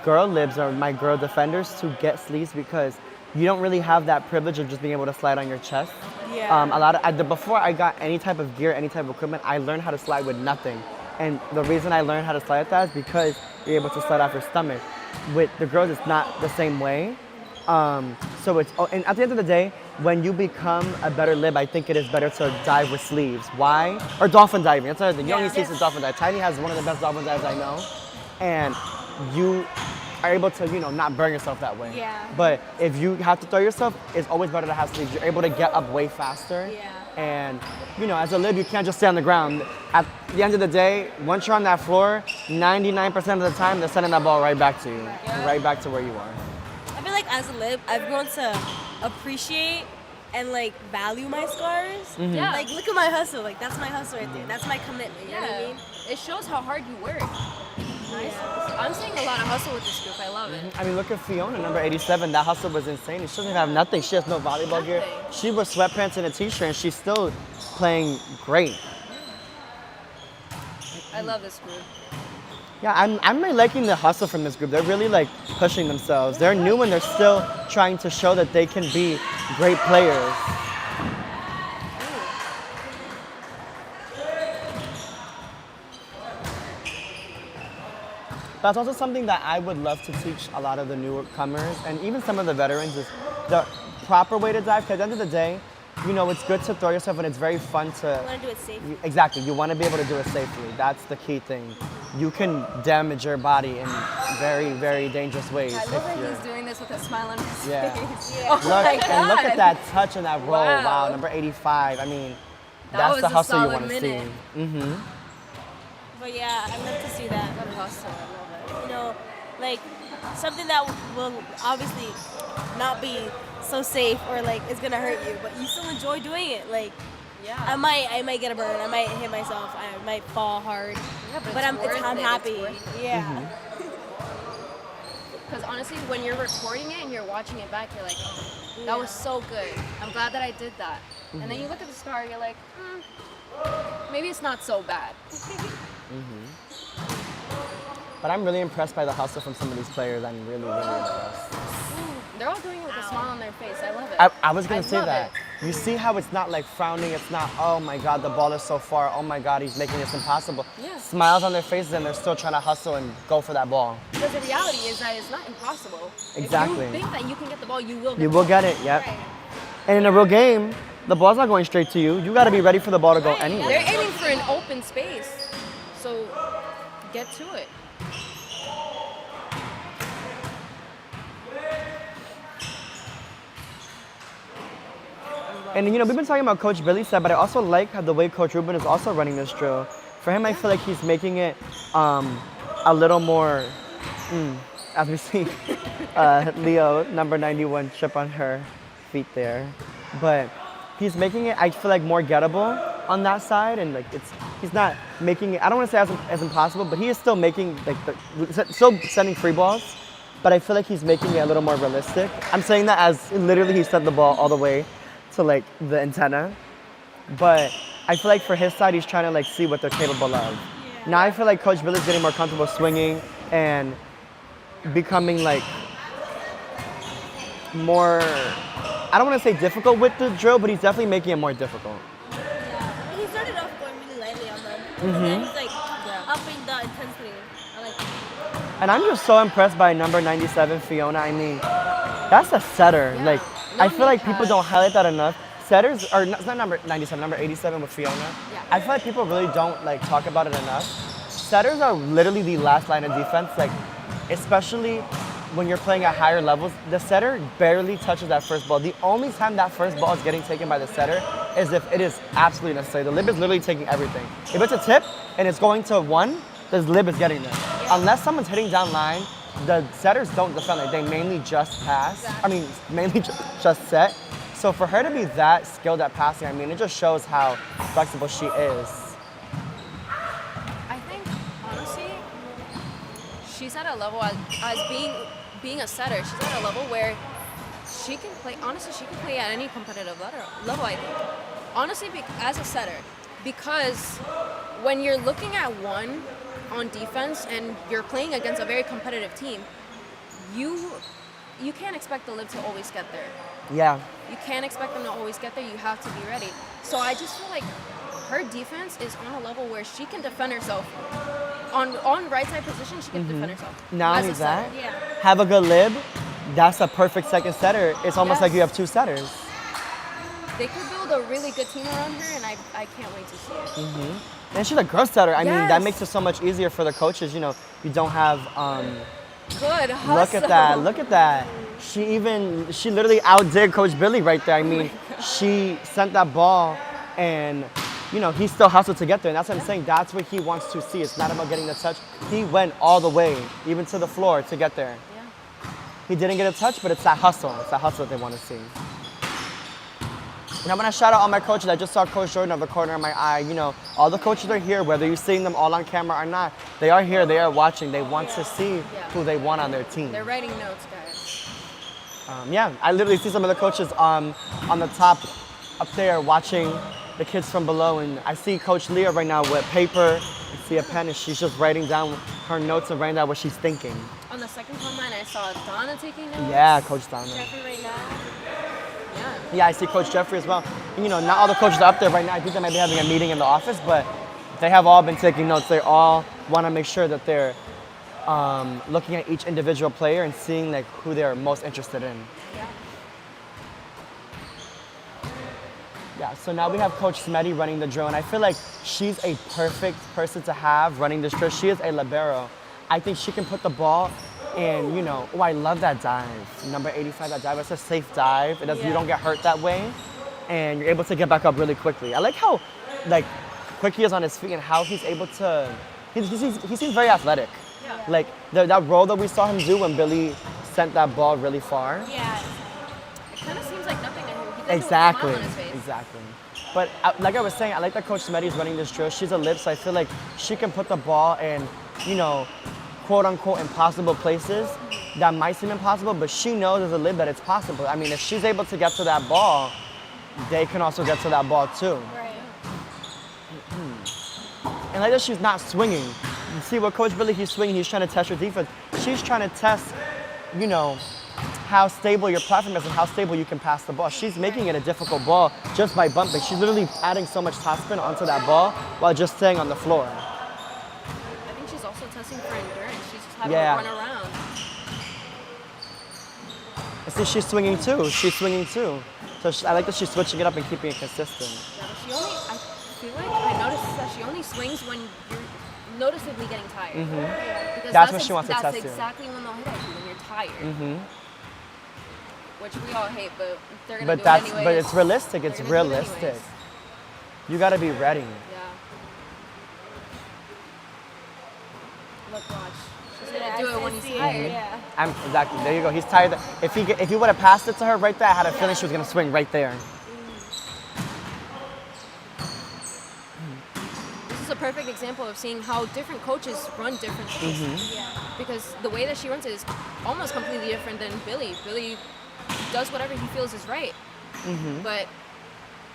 girl libs or my girl defenders to get sleeves because you don't really have that privilege of just being able to slide on your chest. Yeah. Before I got any type of gear, any type of equipment, I learned how to slide with nothing. And the reason I learned how to slide like that is because you're able to slide off your stomach. With the girls, it's not the same way. And at the end of the day, when you become a better lib, I think it is better to dive with sleeves. Why? Or dolphin diving. That's another thing. You only see some dolphin dive. Tiny has one of the best dolphin dives I know. And you are able to, not burn yourself that way. Yeah. But if you have to throw yourself, it's always better to have sleeves. You're able to get up way faster. Yeah. And, as a lib, you can't just stay on the ground. At the end of the day, once you're on that floor, 99% of the time, they're sending that ball right back to you, right back to where you are. I feel like as a lib, I've grown to appreciate and value my scars. Yeah. Look at my hustle. That's my hustle right there. That's my commitment. You know what I mean? It shows how hard you work. Nice. I'm seeing a lot of hustle with this group. I love it. I mean, look at Fiona, number 87. That hustle was insane. She doesn't have nothing. She has no volleyball gear. She wears sweatpants and a t-shirt, and she's still playing great. I love this group. Yeah, I'm really liking the hustle from this group. They're really pushing themselves. They're new and they're still trying to show that they can be great players. That's also something that I would love to teach a lot of the newcomers and even some of the veterans is the proper way to dive. Because at the end of the day, it's good to throw yourself and it's very fun to... You want to do it safely. Exactly. You want to be able to do it safely. That's the key thing. You can damage your body in very, very dangerous ways. I love that he's doing this with a smile on his face. Yeah. Oh Look, my God. and look at that touch and that roll. Wow. Wow, number 85. I mean, That that's was the a hustle you solid want to minute. see. But yeah, I'd love to see that. That hustle. I love it. Something that will obviously not be so safe or is gonna hurt you, but you still enjoy doing it. Yeah. I might get a burn. I might hit myself. I might fall hard. Yeah, but I'm happy. It's worth it. Yeah. Because honestly, when you're recording it and you're watching it back, you're like, oh, that was so good. I'm glad that I did that. And then you look at the scar, you're like, maybe it's not so bad. But I'm really impressed by the hustle from some of these players. I'm really, really impressed. They're all doing it with a smile on their face. I love it. I was going to say love that. it. You see how it's not frowning, it's not, oh my God, the ball is so far, oh my God, he's making this impossible. Yeah. Smiles on their faces and they're still trying to hustle and go for that ball. Because the reality is that it's not impossible. Exactly. If you think that you can get the ball, you will get You the will ball. get it, yep. Right. And in a real game, the ball's not going straight to you. You got to be ready for the ball to go anywhere. They're aiming for an open space. So get to it. And we've been talking about Coach Billy said, but I also like how the way Coach Ruben is also running this drill. For him, I feel like he's making it a little more, as we see Leo, number 91, trip on her feet there. But he's making it, I feel like, more gettable on that side, and like he's not making it, I don't want to say as impossible, but he is still making, still sending free balls, but I feel like he's making it a little more realistic. I'm saying that as literally he sent the ball all the way to like the antenna, but I feel like for his side, he's trying to like see what they're capable of. Yeah. Now I feel like Coach Billy's getting more comfortable swinging and becoming like more, I don't want to say difficult with the drill, but he's definitely making it more difficult. Yeah, he started off going really lightly on them. And then he's like upping the intensity. I like it. And I'm just so impressed by number 97, Fiona. I mean, that's a setter. Yeah. Like, I feel like people don't highlight that enough. Setters, or it's not number 97, number 87 with Fiona. Yeah. I feel like people really don't like talk about it enough. Setters are literally the last line of defense, like, especially when you're playing at higher levels. The setter barely touches that first ball. The only time that first ball is getting taken by the setter is if it is absolutely necessary. The lib is literally taking everything. If it's a tip and it's going to one, the lib is getting there. Yeah. Unless someone's hitting down line, the setters don't defend. Like, they mainly just pass. I mean, mainly just set. So for her to be that skilled at passing, I mean, it just shows how flexible she is. I think, honestly, she's at a level as being a setter. She's at a level where she can play. Honestly, she can play at any competitive level. I think. Honestly, as a setter, because when you're looking at one on defense and you're playing against a very competitive team, you can't expect the lib to always get there. Yeah. You can't expect them to always get there. You have to be ready. So I just feel like her defense is on a level where she can defend herself. On right side position, she can defend herself. Not only that, have a good lib, that's a perfect second setter. It's almost like you have two setters. They could build a really good team around her, and I can't wait to see it. And she's a girl setter. I mean, that makes it so much easier for the coaches. You don't have... Good hustle. Look at that. She literally outdid Coach Billy right there. I mean, she sent that ball and, he still hustled to get there. And that's what I'm saying. That's what he wants to see. It's not about getting the touch. He went all the way, even to the floor, to get there. Yeah. He didn't get a touch, but it's that hustle. It's that hustle that they want to see. And I want to shout out all my coaches. I just saw Coach Jordan of the corner of my eye. All the coaches are here, whether you're seeing them all on camera or not. They are here. They are watching. They want to see who they want on their team. They're writing notes, guys. I literally see some of the coaches on the top up there watching the kids from below. And I see Coach Leah right now with paper. I see a pen, and she's just writing down her notes and writing down what she's thinking. On the second phone line, I saw Donna taking notes. Yeah, Coach Donna. Jeffrey right now. Yeah, I see Coach Jeffrey as well. Not all the coaches are up there right now. I think they might be having a meeting in the office, but they have all been taking notes. They all want to make sure that they're looking at each individual player and seeing like who they're most interested in. Yeah, so now we have Coach Smetty running the drill, and I feel like she's a perfect person to have running this drill. She is a libero. I think she can put the ball and, I love that dive. Number 85, that dive, it's a safe dive. You don't get hurt that way, and you're able to get back up really quickly. I like how, quick he is on his feet and how he's able to, he seems very athletic. Yeah. Like, that roll that we saw him do when Billy sent that ball really far. Yeah, it kind of seems like nothing to him. He Exactly. On his face. Exactly. But like I was saying, I like that Coach Smetty is running this drill. She's a lib, so I feel like she can put the ball in, quote unquote impossible places that might seem impossible, but she knows as a lib that it's possible. I mean, if she's able to get to that ball, they can also get to that ball too. Right. And like that, she's not swinging. You see what Coach Billy, he's swinging, he's trying to test your defense. She's trying to test, how stable your platform is and how stable you can pass the ball. She's making it a difficult ball just by bumping. She's literally adding so much top spin onto that ball while just staying on the floor. I think she's also testing for endurance. She's just having to run around. I see she's swinging too. So I like that she's switching it up and keeping it consistent. Yeah, but I feel like I noticed that she only swings when you're noticeably getting tired. Because That's when she wants to test you. That's exactly when they'll hit at you, when you're tired. which we all hate, but they're gonna But do that's it anyways. but it's realistic. It's They're gonna do it realistic. anyways. You gotta be ready. Yeah. Look, watch. She's gonna do it when he's tired. Yeah. Exactly. There you go. He's tired. If he would have passed it to her right there, I had a feeling she was gonna swing right there. This is a perfect example of seeing how different coaches run different things. Because the way that she runs it is almost completely different than Billy. Billy does whatever he feels is right. But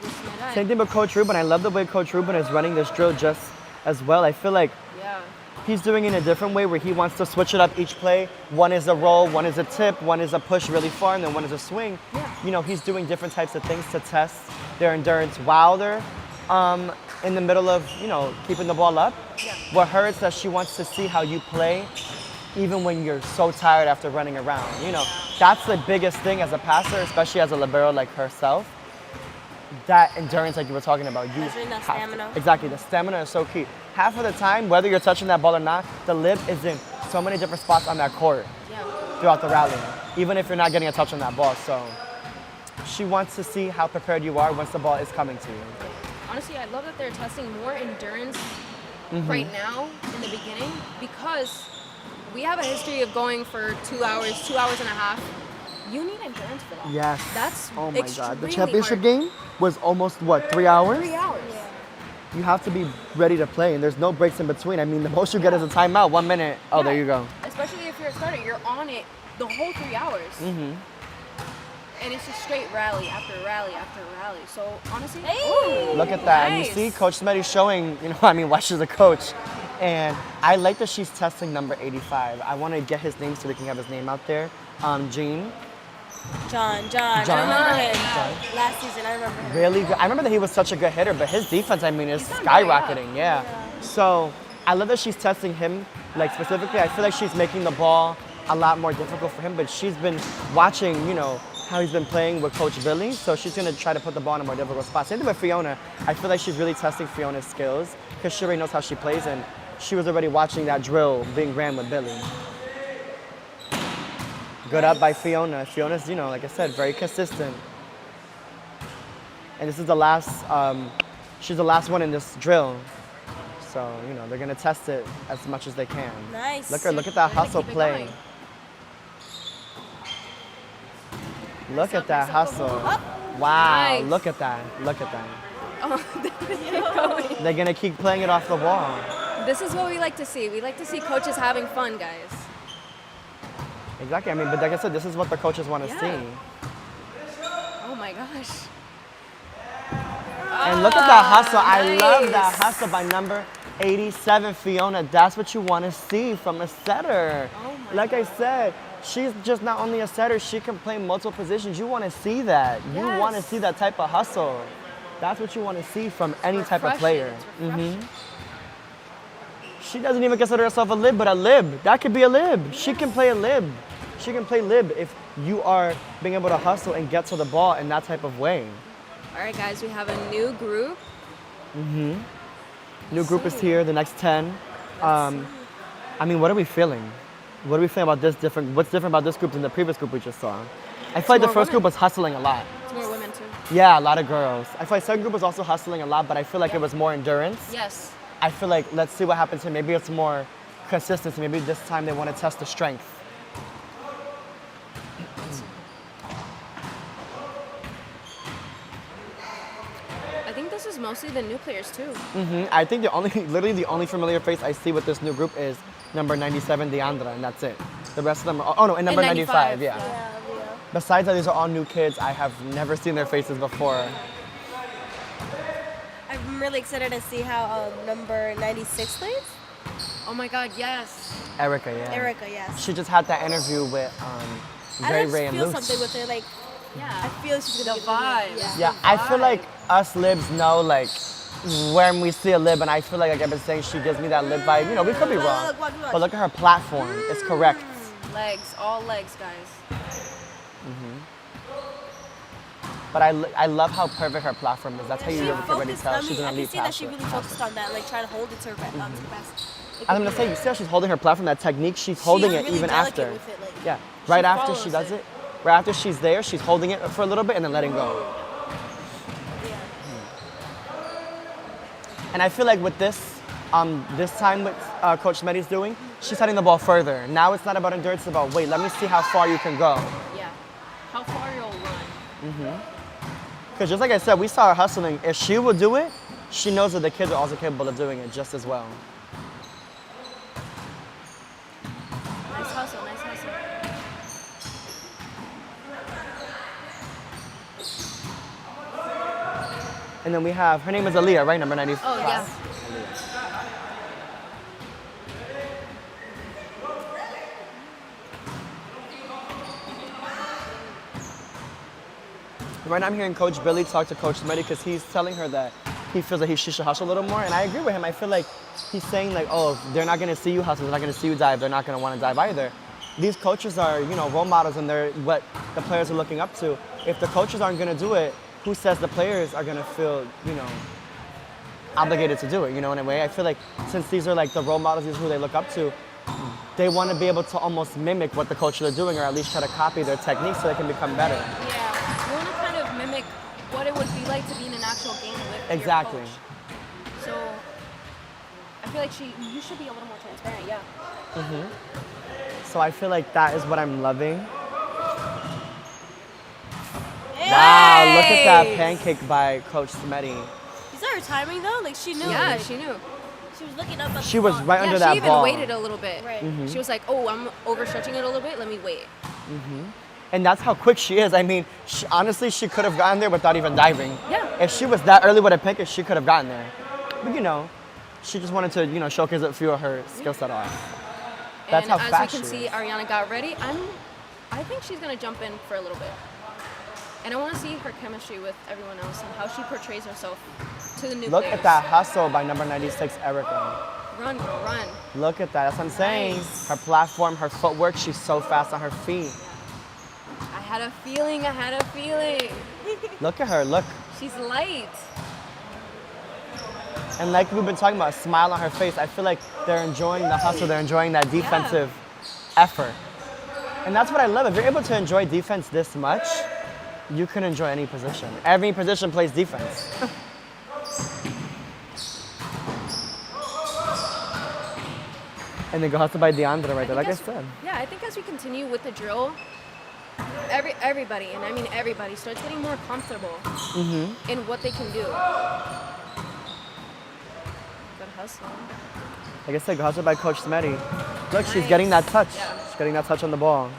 with my dad, Same thing with Coach Ruben. I love the way Coach Ruben is running this drill just as well. I feel like yeah. he's doing it in a different way where he wants to switch it up each play. One is a roll, one is a tip, one is a push really far, and then one is a swing. You know, he's doing different types of things to test their endurance while they're in the middle of, you know, keeping the ball up. What her is that she wants to see how you play even when you're so tired after running around. You know, that's the biggest thing as a passer, especially as a libero like herself. That endurance like you were talking about. You Measuring that have to- stamina. Exactly, the stamina is so key. Half of the time, whether you're touching that ball or not, the lib is in so many different spots on that court throughout the rally, even if you're not getting a touch on that ball. So she wants to see how prepared you are once the ball is coming to you. Honestly, I love that they're testing more endurance right now in the beginning because we have a history of going for 2 hours, 2 hours and a half. You need endurance for that. Yes. That's oh my God. The extremely championship hard. game was almost, what, 3 hours? 3 hours. You have to be ready to play, and there's no breaks in between. I mean, the most you get is a timeout, 1 minute. Oh, there you go. Especially if you're a starter, you're on it the whole 3 hours. And it's just straight rally after rally after rally. So honestly, Look at that. And you nice. see Coach Smetty's showing, you know, I mean, why she's a coach. And I like that she's testing number 85. I want to get his name so we can have his name out there. Gene. John. John. I remember him. Last season, I remember him. Really good. I remember that he was such a good hitter, but his defense, I mean, is skyrocketing. Yeah. So I love that she's testing him, like specifically. I feel like she's making the ball a lot more difficult for him, but she's been watching, you know, how he's been playing with Coach Billy, so she's gonna try to put the ball in a more difficult spot. Same thing with Fiona. I feel like she's really testing Fiona's skills because she already knows how she plays, and she was already watching that drill being ran with Billy. Good up by Fiona. Fiona's, you know, like I said, very consistent. And this is the last, she's the last one in this drill. So, you know, they're gonna test it as much as they can. Nice. Look at that hustle play. Look at that hustle. Wow, Nice. look at that. Look at that. Oh, They're gonna keep playing it off the wall. this is what we like to see. We like to see coaches having fun, guys. Exactly, I mean, but like I said, this is what the coaches wanna see. Oh my gosh. And look at that hustle. I love that nice. hustle by number 87, Fiona. That's what you wanna see from a setter. Like I said, she's just not only a setter, she can play multiple positions. You wanna see that. You wanna Yes. see that type of hustle. That's what you wanna see from any type of player. She doesn't even consider herself a lib, but a lib. That could be a lib. She can play a lib. She can play lib if you are being able to hustle and get to the ball in that type of way. All right, guys, we have a new group. New group is here, the next 10. I mean, what are we feeling? What are we feeling about this different? What's different about this group than the previous group we just saw? I feel like the more first group women. was hustling a lot. It's more women too. Yeah, a lot of girls. I feel like second group was also hustling a lot, but I feel like it was more endurance. Yes. I feel like, let's see what happens here. Maybe it's more consistency. Maybe this time they want to test the strength. I think this is mostly the new players too. I think literally the only familiar face I see with this new group is number 97, Deandra, and that's it. The rest of them are, oh no, and number 95, yeah. Besides that, these are all new kids. I have never seen their faces before. I'm really excited to see how number 96 plays. Oh my God, yes. Erica, yeah. Erica, yes. She just had that interview with I Ray just Ray and feel Luce. something with her, like, I feel she's gonna The give me, vibes. Yeah, I feel like us libs know, like, when we see a lib, and I feel like I've been saying, she gives me that lib vibe. You know, we could be wrong, Look, watch. but look at her platform. It's correct. Legs, all legs, guys. But I love how perfect her platform is. That's how you She really can really focused, tell I she's mean, an I can elite see that she passer. really focused on that, like trying to hold it to her to the best. I'm gonna say, you see how she's holding her platform, that technique, she's holding it really even delicate after. with it, like, Yeah, right She after she follows does it. it, where after she's there, she's holding it for a little bit and then letting go. And I feel like with this time what Coach Smetty's doing, she's heading the ball further. Now it's not about endurance, it's about, wait, let me see how far you can go. Yeah. How far you'll run. Because just like I said, we saw her hustling. If she will do it, she knows that the kids are also capable of doing it just as well. Nice hustle, nice hustle. And then we have, her name is Aaliyah, right? Number 95. Oh, yeah. Right now I'm hearing Coach Billy talk to Coach Smetty because he's telling her that he feels like she should hustle a little more. And I agree with him. I feel like he's saying like, oh, they're not going to see you hustle. They're not going to see you dive. They're not going to want to dive either. These coaches are, role models and they're what the players are looking up to. If the coaches aren't going to do it, who says the players are going to feel, obligated to do it, in a way? I feel like since these are like the role models, these are who they look up to, they want to be able to almost mimic what the coaches are doing or at least try to copy their techniques so they can become better. Yeah. You want to kind of mimic what it would be like to be in an actual game with Exactly. your coach. So I feel like you should be a little more transparent, yeah. So I feel like that is what I'm loving. Wow, look at that pancake by Coach Smetty. You saw her timing though? Like she knew. Yeah, Like, she knew. she was looking up at She the was ball. right under that She even ball. waited a little bit. Right. She was like, oh, I'm overstretching it a little bit. Let me wait. And that's how quick she is. I mean, honestly, she could have gotten there without even diving. Yeah. If she was that early with a pancake, she could have gotten there. But she just wanted to, showcase a few of her skill set off. That's And how as fast we can she see, is. Ariana got ready. I think she's gonna jump in for a little bit. And I want to see her chemistry with everyone else and how she portrays herself to the new Look players. at that hustle by number 96, Erica. Run, girl, run. Look at that. That's what I'm saying. Nice. Her platform, her footwork, she's so fast on her feet. I had a feeling. Look at her. Look. She's light. And like we've been talking about, a smile on her face. I feel like they're enjoying the hustle. They're enjoying that defensive effort. And that's what I love. If you're able to enjoy defense this much, you can enjoy any position. Every position plays defense. And then go hustle by Deandra right there, like I said. Yeah, I think as we continue with the drill, everybody, and I mean everybody, starts getting more comfortable in what they can do. Good hustle. Like I said, go hustle by Coach Smetty. Look, she's getting that touch. Yeah. She's getting that touch on the ball.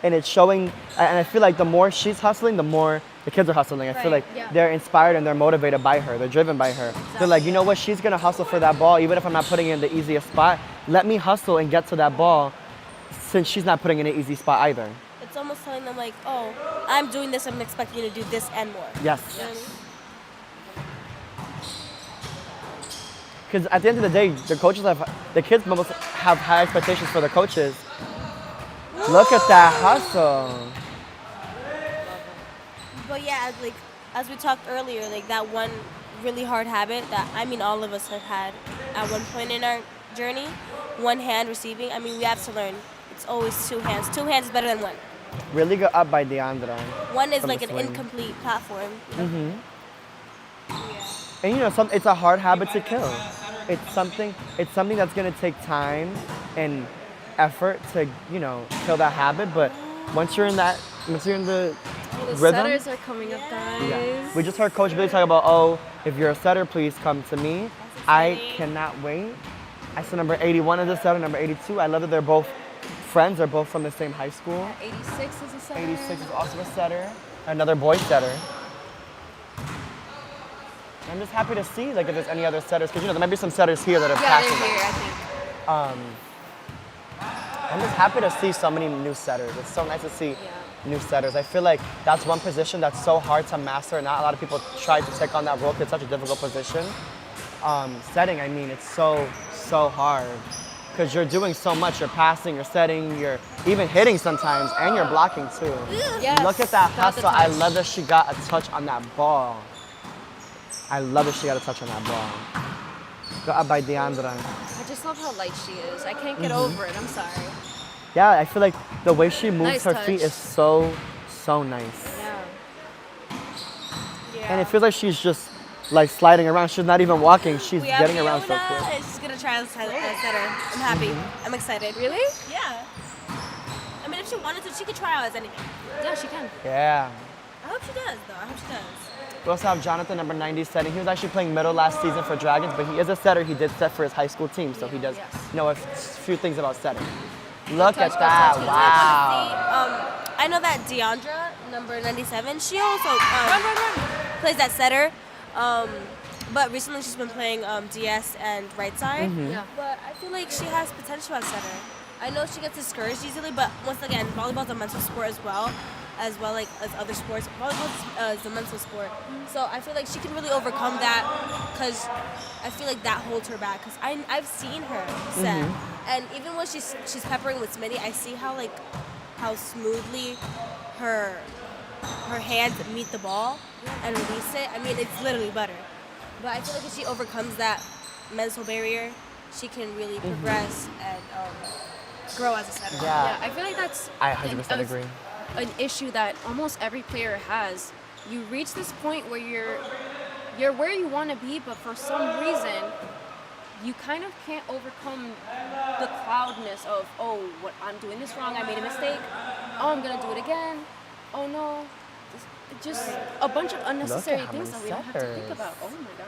And it's showing, and I feel like the more she's hustling, the more the kids are hustling. I feel like yeah. they're inspired and they're motivated by her. They're driven by her. They're like, you know what? She's gonna hustle for that ball, even if I'm not putting it in the easiest spot. Let me hustle and get to that ball, since she's not putting it in an easy spot either. It's almost telling them like, oh, I'm doing this, I'm expecting you to do this and more. Yes. You know what I mean? Because at the end of the day, the kids almost have high expectations for the coaches. Look at that hustle. But yeah, as we talked earlier, like that one really hard habit that all of us have had at one point in our journey, one hand receiving. We have to learn. It's always two hands. Two hands is better than one. Really good up by Deandra. One is From like the an swing. incomplete platform. And it's a hard habit to kill. It's something that's gonna take time and effort to, kill that habit. But once you're in the The rhythm. setters are coming up, guys. Yeah. We just heard Coach Billy talk about, oh, if you're a setter, please come to me. I cannot wait. I saw number 81 is a setter, number 82. I love that they're both friends. They're both from the same high school. 86 is a setter. 86 is also a setter. Another boy setter. I'm just happy to see if there's any other setters, because there might be some setters here that are Yeah, they're passionate. here, I think. I'm just happy to see so many new setters. It's so nice to see new setters. I feel like that's one position that's so hard to master. Not a lot of people try to take on that role. It's such a difficult position. Setting, it's so hard, because you're doing so much. You're passing, you're setting, you're even hitting sometimes, and you're blocking too. Yes, Look at that got the hustle. I touch. love that she got a touch on that ball. I love that she got a touch on that ball. Go up by Deandra. I just love how light she is. I can't get over it. I'm sorry. Yeah, I feel like the way she moves Nice her touch. feet is so nice. Yeah. And it feels like she's just like sliding around. She's not even walking. She's We have getting around so Fiona, quick. and she's gonna try as setter. I'm happy. I'm excited. Really? Yeah. I mean, if she wanted to, she could try out as anything. Yeah, she can. Yeah. I hope she does, though. I hope she does. We also have Jonathan, number 90, setting. He was actually playing middle last season for Dragons, but he is a setter. He did set for his high school team, so he does know a few things about setting. Look at that. Wow. I know that Deandra, number 97, she also plays that setter. But recently she's been playing DS and right side. Yeah. But I feel like she has potential at setter. I know she gets discouraged easily, but once again, volleyball's a mental sport as well like as other sports. Volleyball is a mental sport. So I feel like she can really overcome that because I feel like that holds her back. Because I've seen her set. And even when she's peppering with Smitty, I see how smoothly her hands meet the ball and release it. I mean, it's literally butter. But I feel like if she overcomes that mental barrier, she can really progress and grow as a setter. Yeah, I feel like that's I 100% agree. an issue that almost every player has. You reach this point where you're where you want to be, but for some reason, you kind of can't overcome the cloudness of, oh, what I'm doing this wrong, I made a mistake, oh, I'm gonna do it again, oh no, just a bunch of unnecessary how things many that we don't have to think setters. about. Oh my god.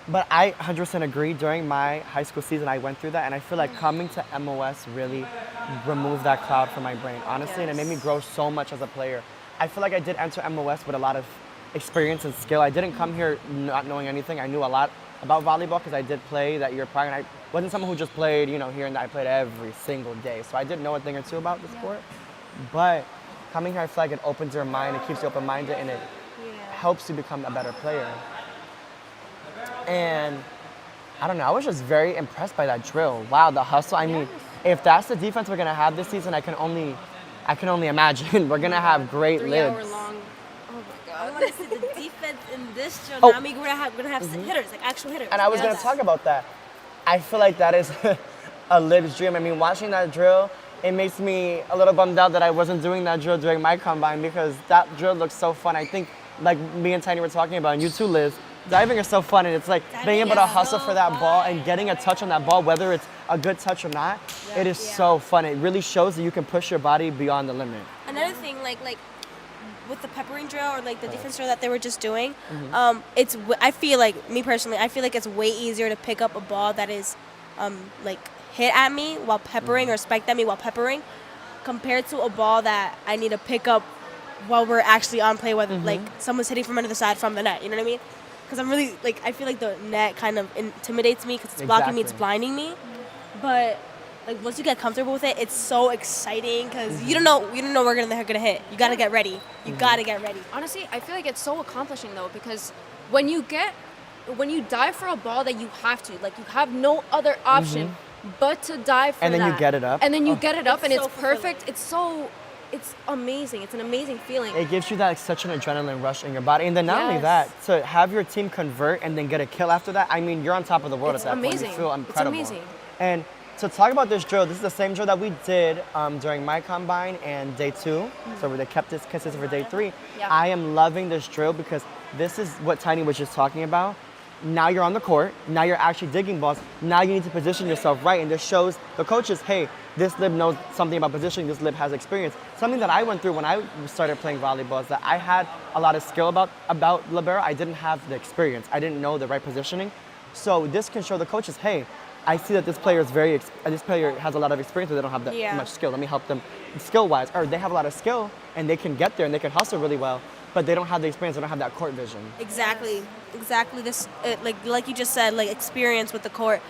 But I 100% agree. During my high school season, I went through that, and I feel like coming to MOS really removed that cloud from my brain, honestly, and it made me grow so much as a player. I feel like I did enter MOS with a lot of experience and skill. I didn't come here not knowing anything. I knew a lot about volleyball because I did play that year prior, and I wasn't someone who just played, here and there. I played every single day, so I did know a thing or two about the sport. But coming here, I feel like it opens your mind, it keeps you open-minded, and it helps you become a better player. And I don't know, I was just very impressed by that drill. Wow, the hustle. I mean, if that's the defense we're gonna have this season, I can only imagine we're gonna have great 3 libs. hour long. Oh my I god. want to see the defense in this drill. Oh. I mean, we're gonna have hitters, like actual hitters. And I was gonna talk about that. I feel like that is a lib's dream. I mean, watching that drill, it makes me a little bummed out that I wasn't doing that drill during my combine because that drill looks so fun. I think, like me and Tiny were talking about, and you too, Liz, diving is so fun, and it's like being able to hustle for that ball and getting a touch on that ball, whether it's a good touch or not, it is so fun. It really shows that you can push your body beyond the limit. Another thing, like with the peppering drill or like the defense drill that they were just doing, I feel like, me personally, I feel like it's way easier to pick up a ball that is like hit at me while peppering or spiked at me while peppering compared to a ball that I need to pick up while we're actually on play, whether like someone's hitting from another side from the net, you know what I mean? Because I'm really, I feel like the net kind of intimidates me because it's blocking me, it's blinding me. But once you get comfortable with it, it's so exciting because you don't know where they're gonna hit. You gotta get ready. You gotta get ready. Honestly, I feel like it's so accomplishing though, because when you dive for a ball that you have to, you have no other option but to dive for that. And then you get it up. And then you get it up, and so it's perfect. It's amazing. It's an amazing feeling. It gives you that such an adrenaline rush in your body. And then not only that, to have your team convert and then get a kill after that, I mean, you're on top of the world It's at that amazing. point. You feel incredible. It's amazing. And to talk about this drill, this is the same drill that we did during my combine and day 2. So they kept this consistent for day 3. Yeah. I am loving this drill because this is what Tiny was just talking about. Now you're on the court. Now you're actually digging balls. Now you need to position yourself right. And this shows the coaches, hey, this lib knows something about positioning. This lib has experience. Something that I went through when I started playing volleyball is that I had a lot of skill about libero. I didn't have the experience. I didn't know the right positioning. So this can show the coaches, hey, I see that this player has a lot of experience, but they don't have that much skill. Let me help them skill-wise. Or they have a lot of skill and they can get there and they can hustle really well, but they don't have the experience. They don't have that court vision. Exactly. This, like you just said, experience with the court.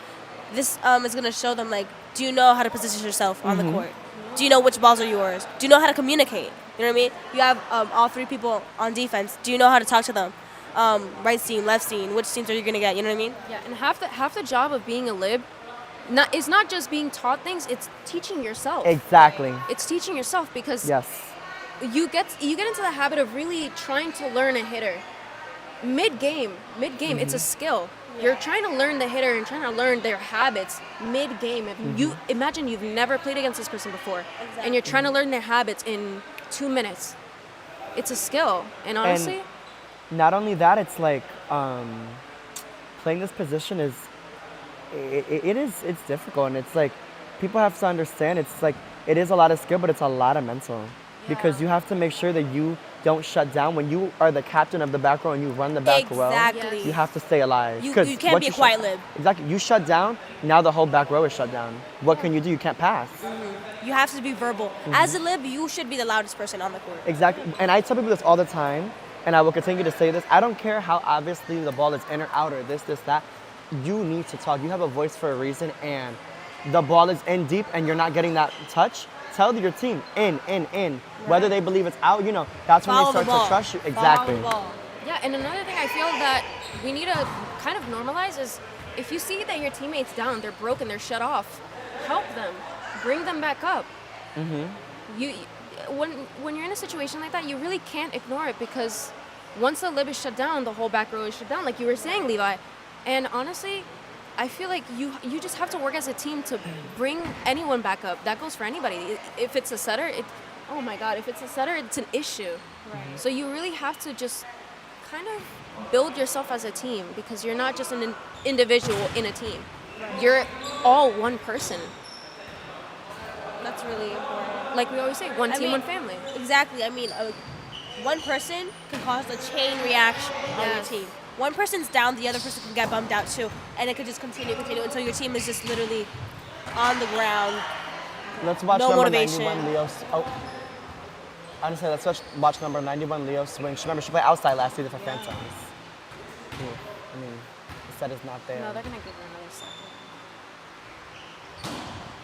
This is gonna show them, do you know how to position yourself on the court? Do you know which balls are yours? Do you know how to communicate? You know what I mean? You have all 3 people on defense. Do you know how to talk to them? Right seam, left seam. Which teams are you gonna get? You know what I mean? Yeah, and half the job of being a lib, is not just being taught things. It's teaching yourself. Exactly. It's teaching yourself because Yes. you get into the habit of really trying to learn a hitter. mid-game, it's a skill. You're trying to learn the hitter and trying to learn their habits mid-game. If you imagine you've never played against this person before, and you're trying to learn their habits in 2 minutes. It's a skill, and honestly, not only that, it's like playing this position is it's difficult, and it's like people have to understand it's like it is a lot of skill, but it's a lot of mental because you have to make sure that you don't shut down when you are the captain of the back row and you run the back row. Exactly. You have to stay alive. You 'Cause can't once be a you quiet lib. Exactly. You shut down, now the whole back row is shut down. What can you do? You can't pass. You have to be verbal. As a lib, you should be the loudest person on the court. Exactly. And I tell people this all the time, and I will continue to say this. I don't care how obviously the ball is in or out or this, that. You need to talk. You have a voice for a reason, and the ball is in deep and you're not getting that touch. Tell your team, in. Whether they believe it's out, that's when Follow they the start ball. to trust you. Follow Exactly. the ball. yeah. And another thing I feel that we need to kind of normalize is if you see that your teammate's down, they're broken, they're shut off, help them, bring them back up. You when you're in a situation like that, you really can't ignore it because once the lib is shut down, the whole back row is shut down, like you were saying, Levi. And honestly, I feel like you just have to work as a team to bring anyone back up. That goes for anybody. If it's a setter, oh my God, if it's a setter, it's an issue. Right. So you really have to just kind of build yourself as a team because you're not just an individual in a team. Right. You're all one person. That's really important. Like we always say, one team, one family. Exactly. I mean, one person can cause a chain reaction on your team. One person's down, the other person can get bummed out too, and it could just continue until your team is just literally on the ground. Let's watch No number motivation. 91, Leo. Honestly, let's watch number 91, Leo swing. Remember, she played outside last season for Phantoms. I mean, the set is not there. No, they're gonna give her another second.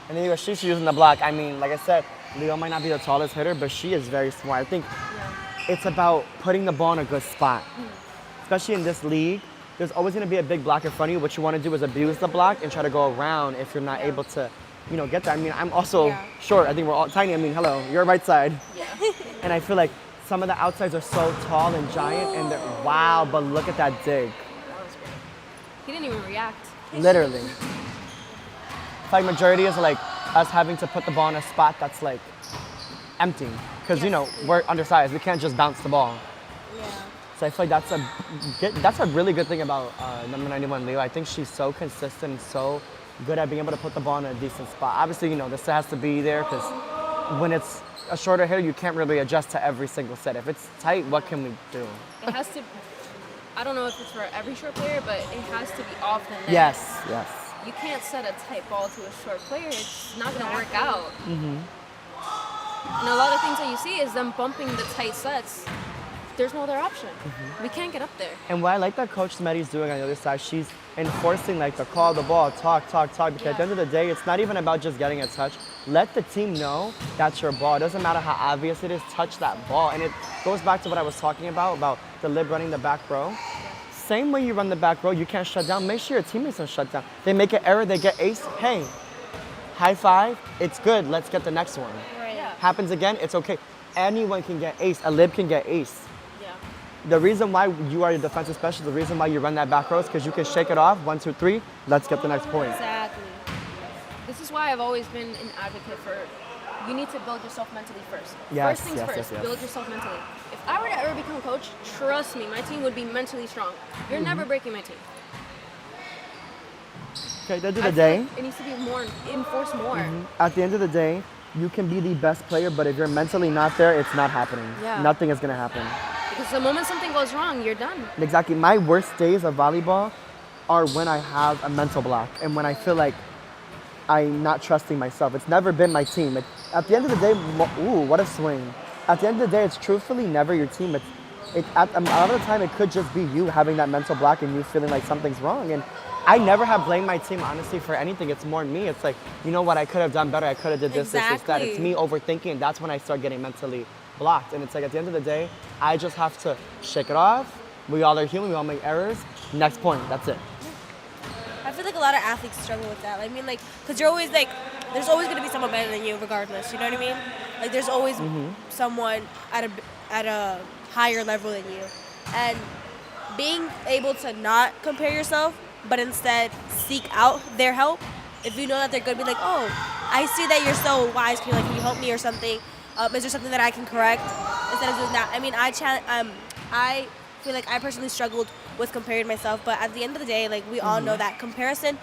And then she's using the block. I mean, like I said, Leo might not be the tallest hitter, but she is very smart. I think it's about putting the ball in a good spot. Especially in this league, there's always going to be a big block in front of you. What you want to do is abuse the block and try to go around if you're not able to, get that. I mean, I'm also short. I think we're all tiny. I mean, hello, you're right side. Yeah. And I feel like some of the outsides are so tall and giant, and they're, wow, but look at that dig. That was great. He didn't even react. Literally. It's like majority is like us having to put the ball in a spot that's like empty. Because, we're undersized. We can't just bounce the ball. Yeah. So I feel like that's a really good thing about number 91, Leo. I think she's so consistent, so good at being able to put the ball in a decent spot. Obviously, the set has to be there because when it's a shorter hitter, you can't really adjust to every single set. If it's tight, what can we do? It has to. I don't know if it's for every short player, but it has to be off the net. Yes. You can't set a tight ball to a short player. It's not going to work out. And a lot of things that you see is them bumping the tight sets. There's no other option. We can't get up there. And what I like that Coach Smetty's doing on the other side, she's enforcing like the call the ball, talk. Because at the end of the day, it's not even about just getting a touch. Let the team know that's your ball. It doesn't matter how obvious it is, touch that ball. And it goes back to what I was talking about the lib running the back row. Same way you run the back row, you can't shut down. Make sure your teammates don't shut down. They make an error, they get ace. Hey, high five, it's good. Let's get the next one. Right. Yeah. Happens again, it's okay. Anyone can get ace. A lib can get ace. Yeah. The reason why you are a defensive specialist, the reason why you run that back row is because you can shake it off. 1, 2, 3. Let's get the next point. Exactly. This is why I've always been an advocate for you need to build yourself mentally first. Yes, first things yes, first, yes. build yourself mentally. If I were to ever become a coach, trust me, my team would be mentally strong. You're never breaking my team. Okay, at the end of I the feel day, like it needs to be more enforced more. at the end of the day, you can be the best player, but if you're mentally not there, it's not happening. Yeah. Nothing is gonna happen. Because the moment something goes wrong, you're done. Exactly. My worst days of volleyball are when I have a mental block and when I feel like I'm not trusting myself. It's never been my team. At the end of the day, ooh, what a swing. At the end of the day, it's truthfully never your team. A lot of the time, it could just be you having that mental block and you feeling like something's wrong. And I never have blamed my team, honestly, for anything. It's more me. It's like, you know what, I could have done better. I could have did this, that. Exactly. It's me overthinking, and that's when I start getting mentally blocked. And it's like, at the end of the day, I just have to shake it off. We all are human. We all make errors. Next point. That's it. I feel like a lot of athletes struggle with that. I mean, like, because you're always like, there's always going to be someone better than you regardless. You know what I mean? Like, there's always someone at a higher level than you. And being able to not compare yourself, but instead seek out their help. If you know that they're good, be like, oh, I see that you're so wise. Can you help me or something? Is there something that I can correct? Instead of doing that. I mean, I feel like I personally struggled with comparing myself, but at the end of the day, like we all know that comparison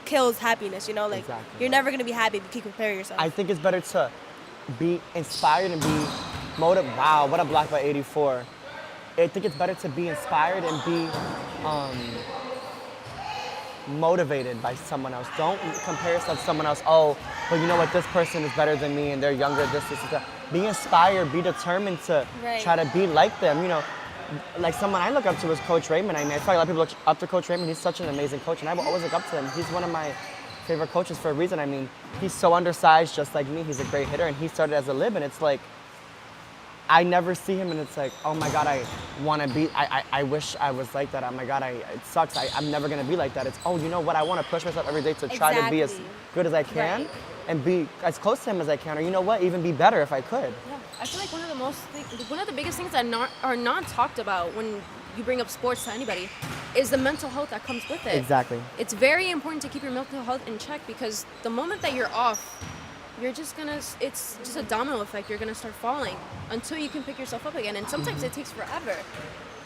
kills happiness. You know, like Exactly. you're never gonna be happy if you keep comparing yourself. I think it's better to be inspired and be motivated. Wow, what a block by 84. I think it's better to be inspired and be motivated by someone else. Don't compare yourself to someone else. Oh, but you know what? This person is better than me and they're younger. This, that. Be inspired. Be determined to Right. try to be like them. You know, like someone I look up to is Coach Raymond. I mean, I feel like a lot of people look up to Coach Raymond. He's such an amazing coach, and I will always look up to him. He's one of my favorite coaches for a reason. I mean, he's so undersized, just like me. He's a great hitter, and he started as a lib, and it's like, I never see him, and it's like, oh my God, I want to be, I wish I was like that. Oh my God, it sucks. I'm never going to be like that. It's, oh, you know what? I want to push myself every day to try to be as Exactly. good as I can Right. and be as close to him as I can, or you know what? Even be better if I could. Yeah, I feel like one of the biggest things that are not talked about when you bring up sports to anybody is the mental health that comes with it. Exactly. It's very important to keep your mental health in check because the moment that you're off, it's just a domino effect. You're gonna start falling until you can pick yourself up again. And sometimes it takes forever.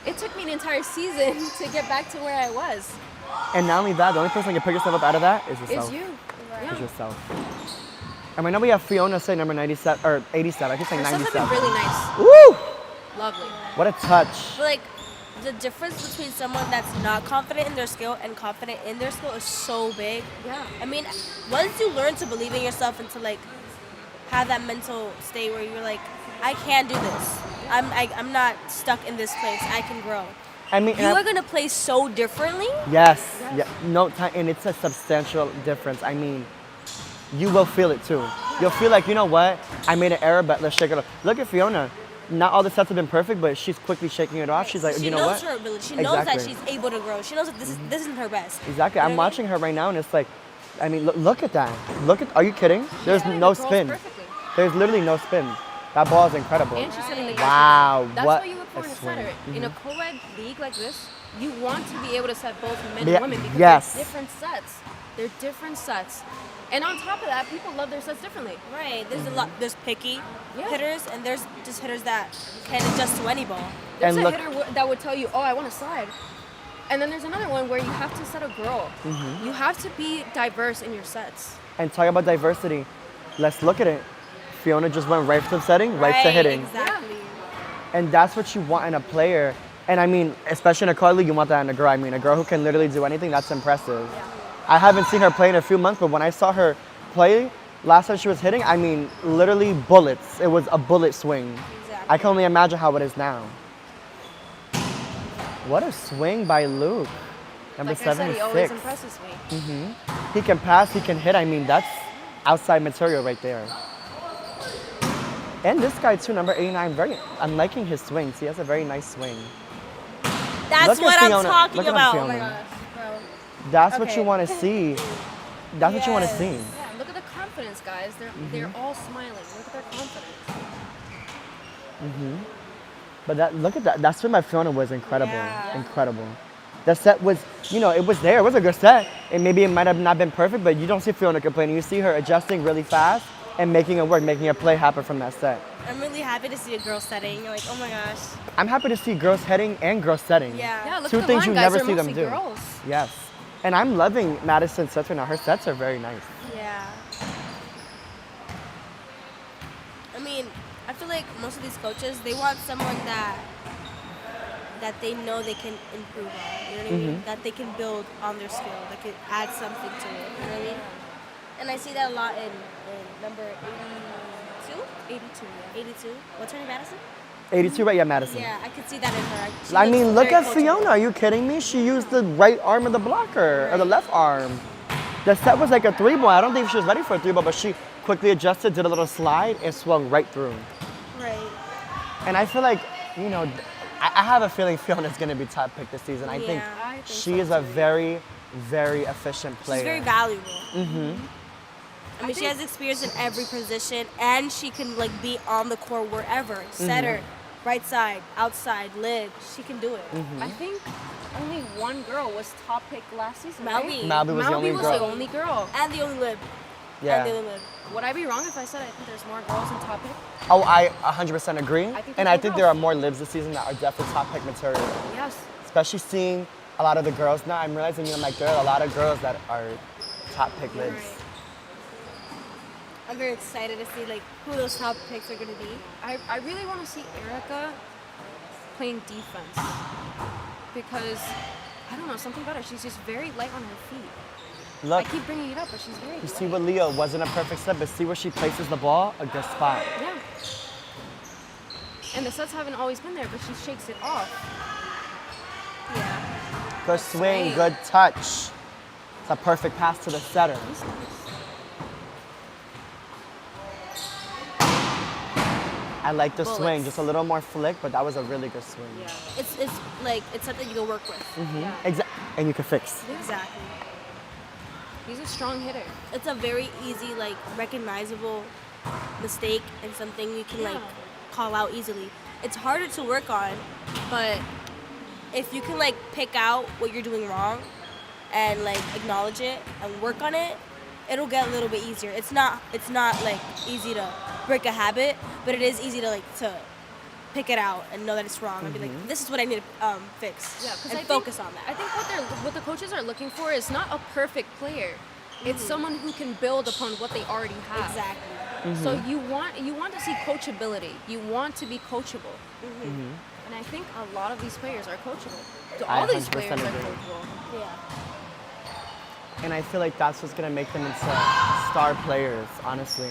It took me an entire season to get back to where I was. And not only that, the only person that can pick yourself up out of that is yourself. Is you. Is yourself. And I know we have Fiona say number 97 or 87. I keep saying Her stuff have 97. been really nice. Woo! Lovely. What a touch. But like the difference between someone that's not confident in their skill and confident in their skill is so big. Yeah. I mean, once you learn to believe in yourself and to like have that mental state where you're like, I can do this. I'm not stuck in this place. I can grow. I mean, You are gonna play so differently. Yes. Yeah. No time, and it's a substantial difference. I mean, you will feel it too. You'll feel like, you know what? I made an error, but let's shake it off. Look at Fiona. Not all the sets have been perfect, but she's quickly shaking it off. She's like, She you know knows what? her ability. She knows that Exactly. she's able to grow. She knows that this isn't her best. Exactly. You know I'm what I watching her right now, and it's like, I mean, look at that. Look at. Are you kidding? There's Yeah, no the girl's spin. perfectly. There's literally no spin. That ball is incredible. And she's setting the Wow, That's what what you look for a in a swing. setter. In a co-ed league like this, you want to be able to set both men Yeah, and women because yes. they're different sets. They're different sets. And on top of that, people love their sets differently. Right. There's a lot. There's picky Yeah. hitters, and there's just hitters that can adjust to any ball. There's And a look- hitter that would tell you, oh, I want to slide. And then there's another one where you have to set a girl. Mm-hmm. You have to be diverse in your sets. And talk about diversity. Let's look at it. Fiona just went right from setting, right to hitting. Exactly. And that's what you want in a player. And I mean, especially in a co-ed league, you want that in a girl. I mean, a girl who can literally do anything, that's impressive. I haven't seen her play in a few months, but when I saw her play last time she was hitting, I mean, literally bullets. It was a bullet swing. Exactly. I can only imagine how it is now. What a swing by Luke. Number Like I said, he always 76. impresses me. He can pass, he can hit. I mean, that's outside material right there. And this guy too, number 89, I'm liking his swings. He has a very nice swing. That's Look at what I'm Fiona. talking Look at about. Oh Fiona. my gosh, bro. That's what Okay. you want to see. That's what you want to Yes. see. Yeah, look at the confidence, guys. They're all smiling. Look at their confidence. But look at that. That swing by Fiona was incredible. Yeah. Incredible. The set was, it was there. It was a good set. And maybe it might have not been perfect, but you don't see Fiona complaining. You see her adjusting really fast and making it work, making a play happen from that set. I'm really happy to see a girl setting. You're like, oh my gosh. I'm happy to see girls heading and girls setting. Yeah. Yeah, look Two at the things line, you guys. never They're see them mostly do. girls. Yes. And I'm loving Madison's sets right now. Her sets are very nice. Yeah. I mean, I feel like most of these coaches, they want someone that they know they can improve on. You know what I mean? That they can build on their skill. They can add something to it. You know what I mean? And I see that a lot in number 82? 82, yeah. 82. What's her name, Madison? 82, right? Yeah, Madison. Yeah, I could see that in her. She I looks mean, look very at Fiona. Are you kidding me? She used the right arm of the blocker, or the left arm. The set was like a 3-ball. I don't think she was ready for a 3-ball, but she quickly adjusted, did a little slide, and swung right through. Right. And I feel like, I have a feeling Fiona's going to be top pick this season. I think Yeah, I think she is a very, very efficient player. She's very valuable. I mean, she has experience in every position, and she can like be on the court wherever. Setter, right side, outside, lid. She can do it. I think only one girl was top pick last season. Malby. Right? Malby was the only was girl. the only girl. And the only lid. Yeah. And the only lid. Would I be wrong if I said I think there's more girls in top pick? Oh, I 100% agree. I think And there's I more think there are girls. more libs this season that are definitely top pick material. Yes. Especially seeing a lot of the girls now. I'm realizing, like, there are a lot of girls that are top pick libs. Right. I'm very excited to see like who those top picks are gonna be. I really want to see Erica playing defense because I don't know, something about her. She's just very light on her feet. Look, I keep bringing it up, but she's very you light. see what Leah wasn't a perfect set, but see where she places the ball, a good spot. Yeah. And the sets haven't always been there, but she shakes it off. Yeah. Good swing, right. good touch. It's a perfect pass to the setter. I like the swing, Bullets. just a little more flick, but that was a really good swing. Yeah. It's like it's something you can work with. And you can fix. Exactly. He's a strong hitter. It's a very easy, like recognizable mistake and something you can like call out easily. It's harder to work on, but if you can like pick out what you're doing wrong and like acknowledge it and work on it, it'll get a little bit easier. It's not like easy to break a habit, but it is easy to pick it out and know that it's wrong and be like, this is what I need to fix. Yeah, because and I focus think, on that. I think what the coaches are looking for is not a perfect player. It's someone who can build upon what they already have. Exactly. So you want to see coachability. You want to be coachable. And I think a lot of these players are coachable. So I all these 100% players are agree. coachable. Yeah. And I feel like that's what's gonna make them into star players, honestly.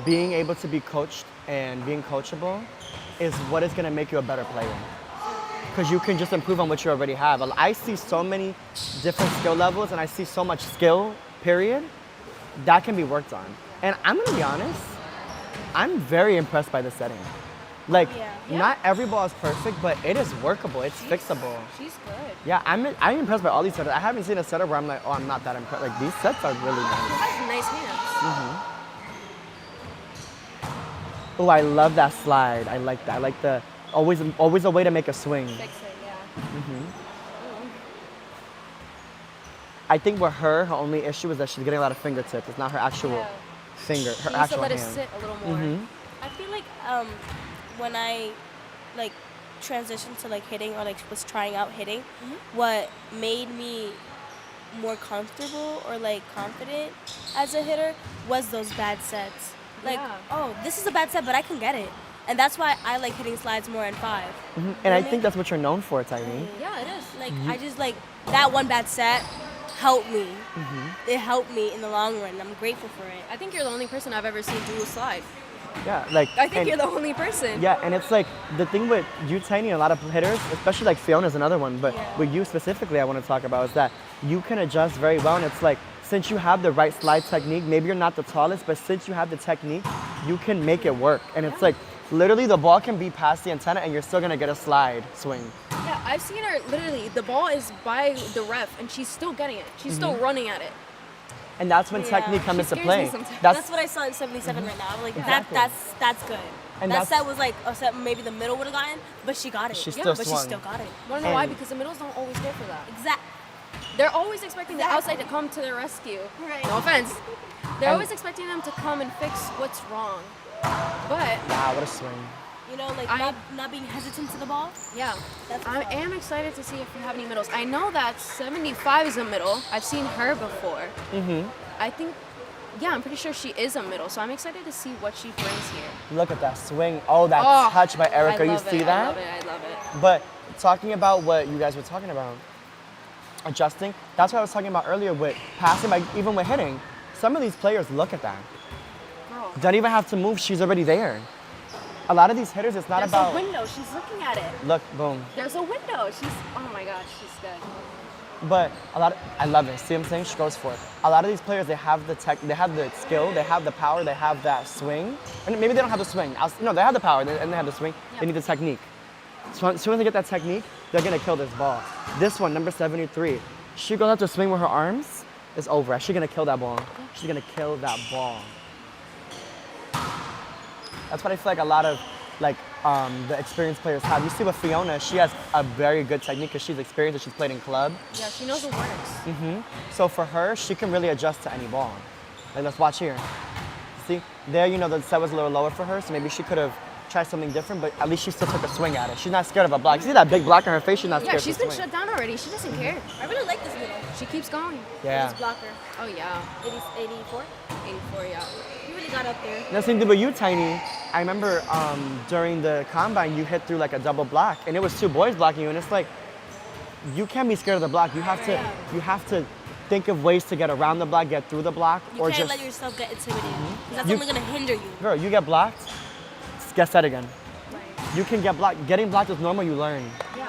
Being able to be coached and being coachable is what is gonna make you a better player. Because you can just improve on what you already have. I see so many different skill levels and I see so much skill, period, that can be worked on. And I'm gonna be honest, I'm very impressed by the setting. Like, not every ball is perfect, but it is workable, it's fixable. She's good. Yeah, I'm impressed by all these setters. I haven't seen a setter where I'm like, oh, I'm not that impressed. Like, these sets are really nice. She has nice hands. Oh, I love that slide. I like that. I like the, always a way to make a swing. Fix it, yeah. I think with her only issue is that she's getting a lot of fingertips. It's not her actual finger, her She needs to actual let hand. it sit a little more. I feel like when I like transitioned to like hitting or like was trying out hitting, what made me more comfortable or like confident as a hitter was those bad sets. Like, oh, this is a bad set, but I can get it. And that's why I like hitting slides more in 5. And I think that's what you're known for, Tyree. Yeah, it is. Like, I just like that one bad set helped me. It helped me in the long run. I'm grateful for it. I think you're the only person I've ever seen do a slide. Yeah, like. I think and- you're the only person. Yeah, and it's like the thing with you, Tiny, and a lot of hitters, especially like Fiona's another one, but with you specifically, I want to talk about is that you can adjust very well, and it's like since you have the right slide technique, maybe you're not the tallest, but since you have the technique, you can make it work. And it's like literally the ball can be past the antenna, and you're still gonna get a slide swing. Yeah, I've seen her literally. The ball is by the ref, and she's still getting it. She's still running at it. And that's when technique comes into scares play. me sometimes. That's what I saw in 77 right now. I'm like, Exactly. that's good. And that that's- set was like a set maybe the middle would have gotten, but she got it. She yeah, still but swung. she still got it. Wanna know why? And- Because the middles don't always go for that. Exactly. They're always expecting the outside to come to their rescue. Right. No offense. They're And- always expecting them to come and fix what's wrong. But Wow, what a swing. You know, like not being hesitant to the ball. yeah, That's I am excited to see if we have any middles. I know that 75 is a middle. I've seen her before. I think, yeah, I'm pretty sure she is a middle. So I'm excited to see what she brings here. Look at that swing. Oh, that Oh, touch by Erica. I You love see it, that? I love it. I love it. But talking about what you guys were talking about, adjusting, that's what I was talking about earlier with passing, like even with hitting. Some of these players look at that. Girl, Don't even have to move, she's already there. A lot of these hitters, it's not there's about, a window. She's looking at it. look, boom. There's a window. She's, oh my gosh, she's good. But I love it. See what I'm saying? She goes for it. A lot of these players, they have the they have the skill, they have the power, they have that swing. And maybe they don't have the swing. No, they have the power and they have the swing. They need the technique. So as soon as they get that technique, they're gonna kill this ball. This one, number 73, she goes out to swing with her arms, it's over. She's gonna kill that ball. She's gonna kill that ball. That's what I feel like a lot of like the experienced players have. You see with Fiona, she has a very good technique because she's experienced and she's played in club. Yeah, she knows what works. So for her, she can really adjust to any ball. Like, let's watch here. See, there, you know, the set was a little lower for her, so maybe she could have tried something different, but at least she still took a swing at it. She's not scared of a block. You see that big block on her face? She's not Yeah, scared she's to been swing. shut down already. She doesn't care. I really like this middle. She keeps going. Yeah. This blocker. Oh yeah, 84? 84. Yeah. You really got up there. That's the thing with you, Tiny. I remember during the combine, you hit through like a double block, and it was two boys blocking you, and it's like, you can't be scared of the block. You have to think of ways to get around the block, get through the block, You or can't just let yourself get intimidated. 'Cause that's You- only gonna hinder you. girl, you get blocked, get set again. You can get blocked. Getting blocked is normal. You learn. Yeah.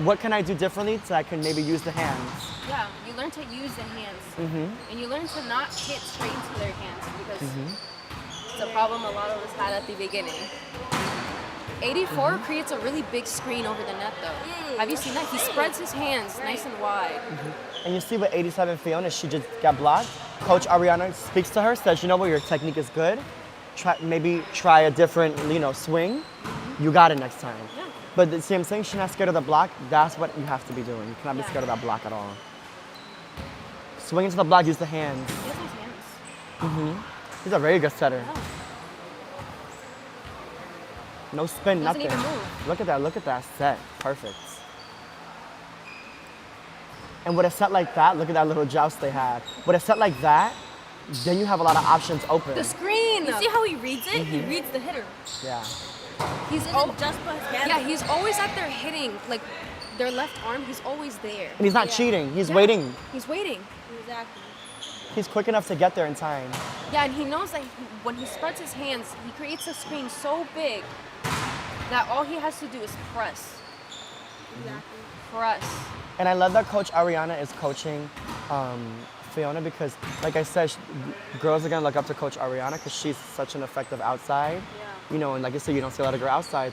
What can I do differently so I can maybe use the hands? Yeah. You learn to use the hands, and you learn to not hit straight into their hands because it's a problem a lot of us had at the beginning. 84 creates a really big screen over the net, though. Have you seen that? He spreads his hands nice and wide. And you see with 87 Fiona, she just got blocked. Coach Ariana speaks to her, says, you know what, your technique is good. Maybe try a different, swing. You got it next time. Yeah. But the same thing, she's not scared of the block. That's what you have to be doing. You cannot be scared of that block at all. Swing into the block, use the hands. He has nice hands. He's a very good setter. Oh. No spin, Doesn't nothing. even move. Look at that set. Perfect. And with a set like that, look at that little joust they had. With a set like that, then you have a lot of options open. The screen. You see how he reads it? He reads the hitter. Yeah. He's Just put his hand. yeah, he's always at their hitting, like their left arm. He's always there. And he's not cheating. He's waiting. He's waiting. Exactly. He's quick enough to get there in time. Yeah, and he knows that when he spreads his hands, he creates a screen so big that all he has to do is press. Exactly. Press. And I love that Coach Ariana is coaching Fiona because, like I said, girls are gonna look up to Coach Ariana because she's such an effective outside. Yeah. And like you said, you don't see a lot of girl outside.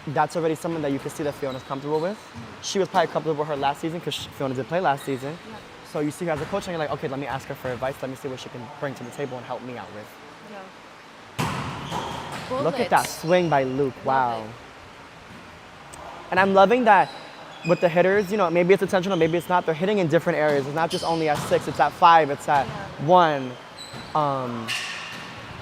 That's already someone that you can see that Fiona's comfortable with. She was probably comfortable with her last season because Fiona did play last season. Yeah. So you see her as a coach and you're like, okay, let me ask her for advice. Let me see what she can bring to the table and help me out with. Yeah. Look at that swing by Luke. Wow. And I'm loving that with the hitters, maybe it's intentional, maybe it's not. They're hitting in different areas. It's not just only at 6, it's at 5, it's at 1.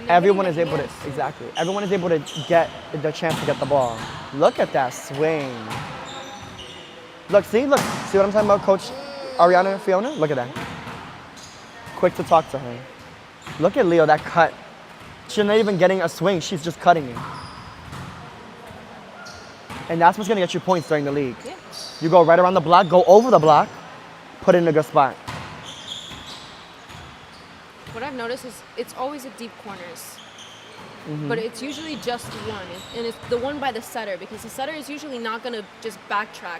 Everyone is able to, exactly. Everyone is able to get the chance to get the ball. Look at that swing. Look, see what I'm talking about, Coach Ariana and Fiona? Look at that. Quick to talk to her. Look at Leo, that cut. She's not even getting a swing, she's just cutting it. And that's what's gonna get you points during the league. Yeah. You go right around the block, go over the block, put it in a good spot. What I've noticed is it's always at deep corners. But it's usually just one. And it's the one by the setter because the setter is usually not going to just backtrack.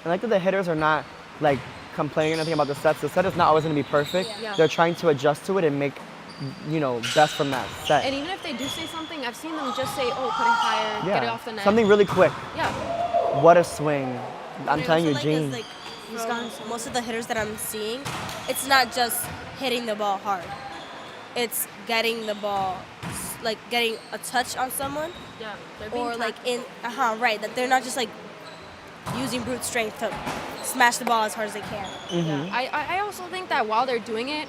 I like that the hitters are not like complaining or anything about the sets. The set is not always going to be perfect. Yeah. They're trying to adjust to it and make, best from that set. And even if they do say something, I've seen them just say, oh, put it higher, get it off the net. Something really quick. Yeah. What a swing. I'm telling you, Gene. From most of the hitters that I'm seeing, it's not just hitting the ball hard. It's getting the ball, like getting a touch on someone, Yeah. They're being or like tactical. right. That they're not just like using brute strength to smash the ball as hard as they can. Yeah. I also think that while they're doing it,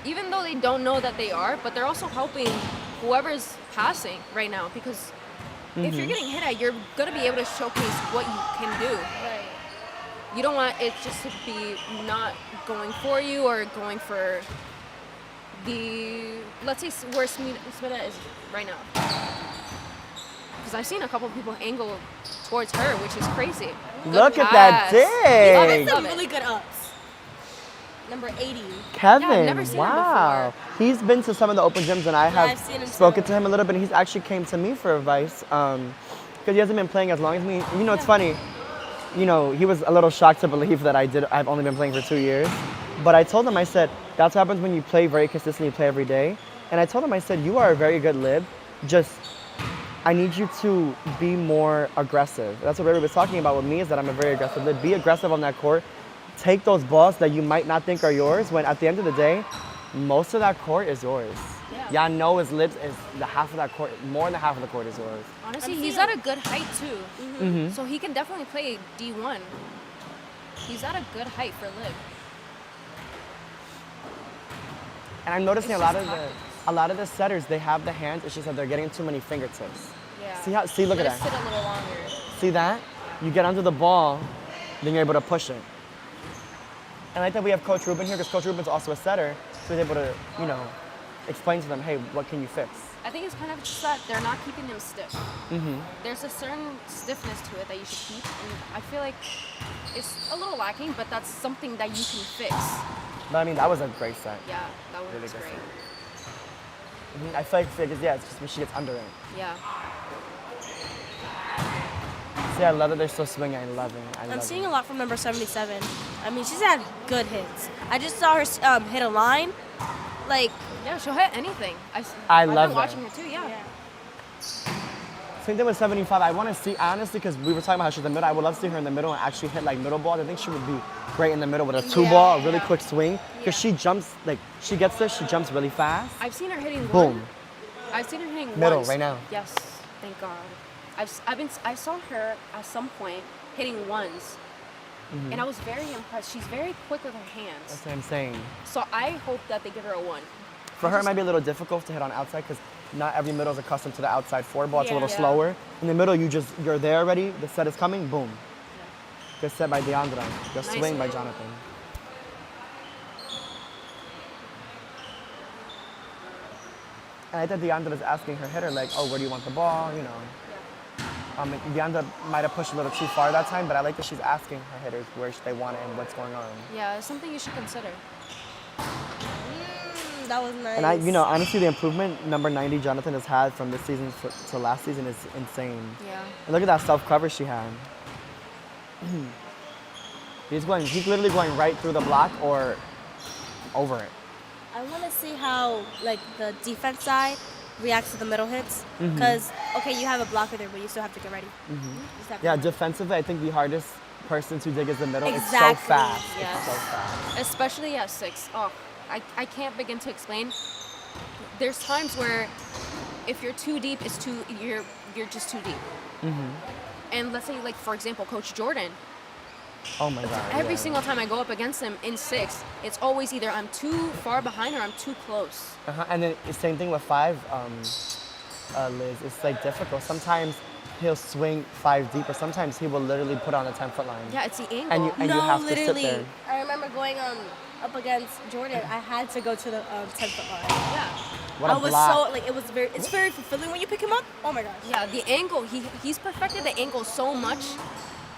even though they don't know that they are, but they're also helping whoever's passing right now because if you're getting hit at, you're going to be able to showcase what you can do. Right. You don't want it just to be not going for you or going for let's say where Smita is right now. Because I've seen a couple of people angle towards her, which is crazy. Good Look at that pass. dig. Love Some it. really good ups. Number 80. Kevin, Yeah, I've never seen him wow. before. He's been to some of the open gyms and I I've have seen him spoken too. to him a little bit and he's actually came to me for advice because he hasn't been playing as long as me. It's funny. He was a little shocked to believe that I've only been playing for 2 years. But I told him, I said, that's what happens when you play very consistently, you play every day. And I told him, I said, you are a very good lib. Just, I need you to be more aggressive. That's what Ray was talking about with me, is that I'm a very aggressive lib. Be aggressive on that court. Take those balls that you might not think are yours when at the end of the day, most of that court is yours. Yeah. Noah's lips is the half of that court, more than half of the court is yours. Honestly, he's at a good height too. So he can definitely play D1. He's at a good height for Lib. And I'm noticing It's a lot just of tactics. a lot of the setters, they have the hands. It's just that they're getting too many fingertips. Yeah. See, look Let at it that. sit a little longer. See that? You get under the ball, then you're able to push it. And I think we have Coach Ruben here because Coach Ruben's also a setter, so he's able to, explain to them, hey, what can you fix? I think it's kind of just that they're not keeping him stiff. There's a certain stiffness to it that you should keep, and I feel like it's a little lacking, but that's something that you can fix. But I mean, that was a great set. Yeah, that was Really good great. I feel like it's just when she gets under it. Yeah. See, I love that they're still swinging. I love it. I'm seeing a lot from number 77. I mean, she's had good hits. I just saw her hit a line. Like, Yeah, she'll hit anything. I I've love been that. watching her too, yeah. Same thing with 75. I want to see, honestly, because we were talking about how she's in the middle. I would love to see her in the middle and actually hit like middle balls. I think she would be great in the middle with a two ball, a really quick swing. Because she jumps, like, she gets this, she jumps really fast. I've seen her hitting Boom. one. I've seen her hitting Middle, ones. right now. Yes, thank God. I saw her at some point hitting ones, and I was very impressed. She's very quick with her hands. That's what I'm saying. So I hope that they give her a one. For her, it might be a little difficult to hit on outside because not every middle is accustomed to the outside four ball. It's a little Yeah. slower. In the middle, you're there already. The set is coming. Boom. Good set by Deandra. Good Nice. swing by Jonathan. And I think Deandra is asking her hitter like, oh, where do you want the ball? Deandra might have pushed a little too far that time, but I like that she's asking her hitters where they want it and what's going on. Yeah, it's something you should consider. that was nice. And honestly, the improvement number 90 Jonathan has had from this season to last season is insane. Yeah. And look at that self-cover she had. He's literally going right through the block or over it. I want to see how like the defense side reacts to the middle hits. Because you have a blocker there, but you still have to get ready. You just have to- Yeah, defensively, I think the hardest person to dig is the middle. It's so Exactly. fast. Yes. It's so fast. Especially at 6. Oh, I can't begin to explain. There's times where if you're too deep, you're just too deep. And let's say, like, for example, Coach Jordan, Oh my God. every yeah. single time I go up against him in 6, it's always either I'm too far behind or I'm too close. And then the same thing with 5, Liz. It's like difficult. Sometimes he'll swing 5 deep, or sometimes he will literally put on a 10-foot line. Yeah, it's the angle. And you have to sit literally. there. I remember going up against Jordan. I had to go to the 10-foot line. Yeah. What a I was block. so like it's very fulfilling when you pick him up. Oh my gosh. Yeah, the angle, he's perfected the angle so much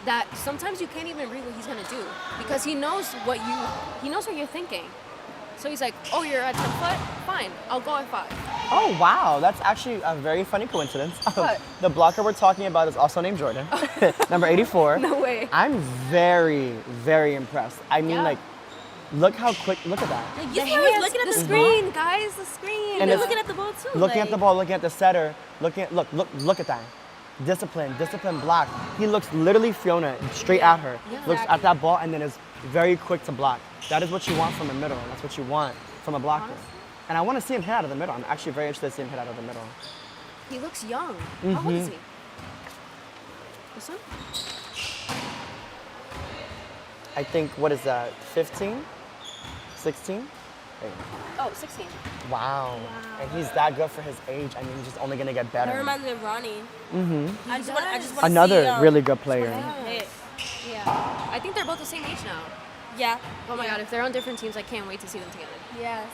that sometimes you can't even read what he's gonna do because he knows what you're thinking. So he's like, oh, you're at 10 foot? Fine, I'll go at 5. Oh, wow. That's actually a very funny coincidence. What? The blocker we're talking about is also named Jordan, number 84. No way. I'm very, very impressed. I mean, Yeah. like, look how quick, look at that. Like, The you were hands, looking at the the screen, guys, the screen. And You're it's- looking at the ball too. Looking at like- the ball, looking at the setter, look at that. Discipline block. He looks literally Fiona straight at her. Yeah. Looks at that ball and then is very quick to block. That is what you want from a middle. That's what you want from a blocker. And I want to see him hit out of the middle. I'm actually very interested to see him hit out of the middle. He looks young. How old is he? This one? I think, what is that, 15? 16? Wait. Oh, 16. Wow. And he's that good for his age. I mean, he's just only going to get better. That reminds me of Ronnie. I just want to Another see, really good player. hit. Yeah. I think they're both the same age now. Yeah. Oh my God, if they're on different teams, I can't wait to see them together. Yes.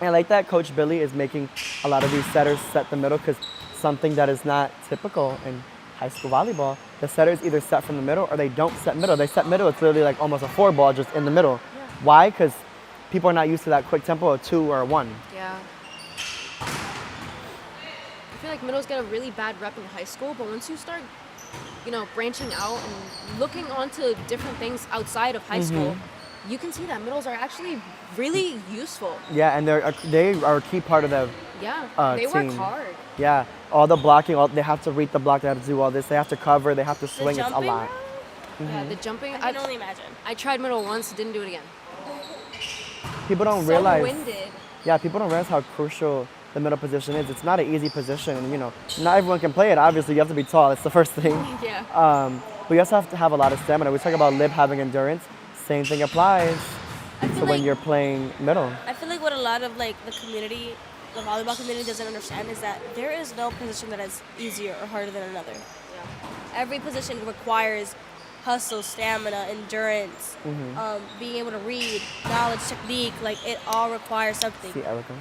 I like that Coach Billy is making a lot of these setters set the middle because something that is not typical in high school volleyball, the setters either set from the middle or they don't set middle. They set middle, it's literally like almost a 4-ball just in the middle. Yeah. Why? Because people are not used to that quick tempo of 2 or 1. Yeah. I feel like middles get a really bad rep in high school, but once you start, branching out and looking onto different things outside of high school, you can see that middles are actually really useful. Yeah, and they are a key part of the Yeah, they work team. hard. Yeah, all the blocking, they have to read the block, they have to do all this, they have to cover, they have to swing, it's a jumping lot. round? Yeah, the jumping. I can only imagine. I tried middle once, didn't do it again. People don't So realize. winded. Yeah, people don't realize how crucial the middle position is. It's not an easy position, and not everyone can play it. Obviously, you have to be tall. That's the first thing. Yeah. But you also have to have a lot of stamina. We talk about Lib having endurance. Same thing applies I to feel when like you're playing middle. I feel like what a lot of like the community, the volleyball community doesn't understand is that there is no position that is easier or harder than another. Every position requires hustle, stamina, endurance, being able to read, knowledge, technique. Like it all requires something. See, Erica.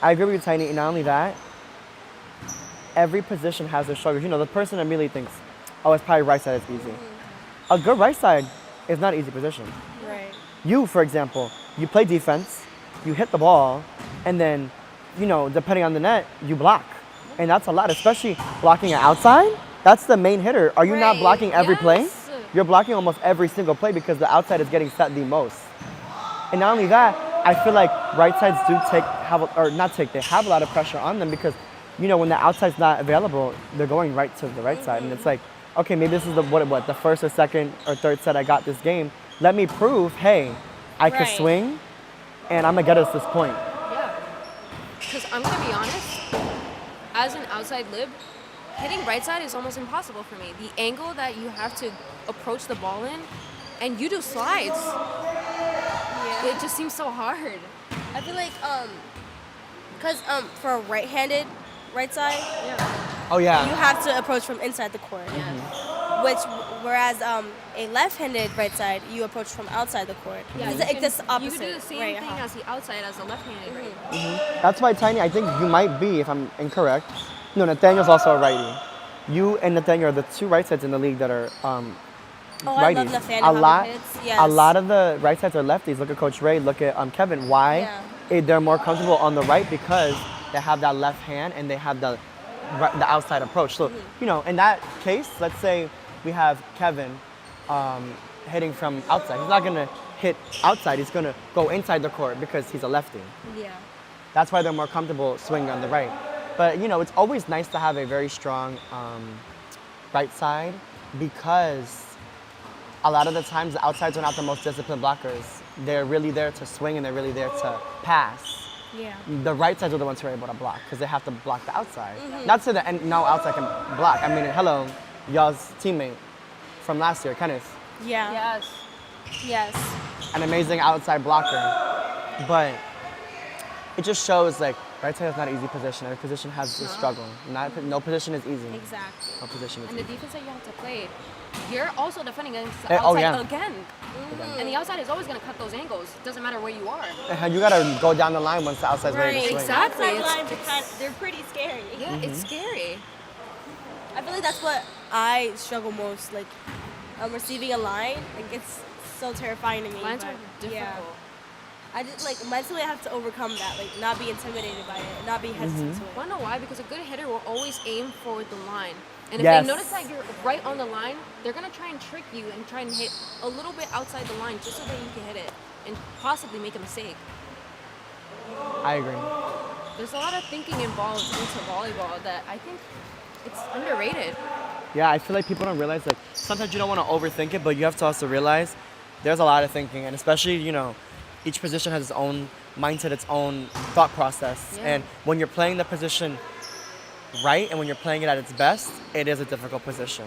I agree with you, Tiny. And not only that, every position has their struggles. The person immediately thinks, oh, it's probably right side is easy. A good right side is not an easy position. Right. You, for example, you play defense, you hit the ball, and then, depending on the net, you block. And that's a lot, especially blocking it outside. That's the main hitter. Are you not Right, blocking every play? yes. You're blocking almost every single play because the outside is getting set the most. And not only that, I feel like right sides do they have a lot of pressure on them because, when the outside's not available, they're going right to the right side. And it's like, okay, maybe this is the first or second or third set I got this game. Let me prove, hey, I can Right. swing, and I'm gonna get us this point. Yeah. Because I'm gonna be honest, as an outside lib, hitting right side is almost impossible for me. The angle that you have to approach the ball in, and you do slides. It just seems so hard. I feel like because for a right-handed right side, Oh yeah. you have to approach from inside the court. Whereas a left-handed right side, you approach from outside the court. It's like this opposite. You can do the same right, thing as the outside as a left-handed right. That's why, Tiny, I think you might be, if I'm incorrect. No, Nathaniel's also a righty. You and Nathaniel are the two right sides in the league that are Oh, I righties. love Nathaniel. A lot of the right sides are lefties. Look at Coach Ray. Look at Kevin. Why? They're more comfortable on the right because they have that left hand and they have the outside approach. So, in that case, let's say we have Kevin hitting from outside. He's not going to hit outside. He's going to go inside the court because he's a lefty. Yeah. That's why they're more comfortable swinging on the right. But, it's always nice to have a very strong right side because a lot of the times the outsides are not the most disciplined blockers. They're really there to swing and they're really there to pass. Yeah. The right sides are the ones who are able to block because they have to block the outside. Not to the end, no outside can block. I mean, hello, y'all's teammate from last year, Kenneth. Yeah. Yes. Yes. An amazing outside blocker. But it just shows like right side is not an easy position. Every position has a struggle. No position is easy. Exactly. No position is And the easy. defense that you have to play, you're also defending against the Oh, outside yeah. again. And the outside is always going to cut those angles. Doesn't matter where you are. And you gotta go down the line once the outside's ready to swing. Exactly. Outside It's- lines, they're pretty scary. Yeah, it's scary. I feel like that's what I struggle most. Like, receiving a line, like it's so terrifying to me. Lines but, are difficult. Yeah. I just like mentally I have to overcome that, like not be intimidated by it, not be hesitant to it. Wanna know why? Because a good hitter will always aim for the line. And if Yes. they notice that you're right on the line, they're gonna try and trick you and try and hit a little bit outside the line just so that you can hit it and possibly make a mistake. I agree. There's a lot of thinking involved into volleyball that I think it's underrated. Yeah, I feel like people don't realize like sometimes you don't want to overthink it, but you have to also realize there's a lot of thinking, and especially each position has its own mindset, its own thought process, Yeah. and when you're playing the position right and when you're playing it at its best, it is a difficult position.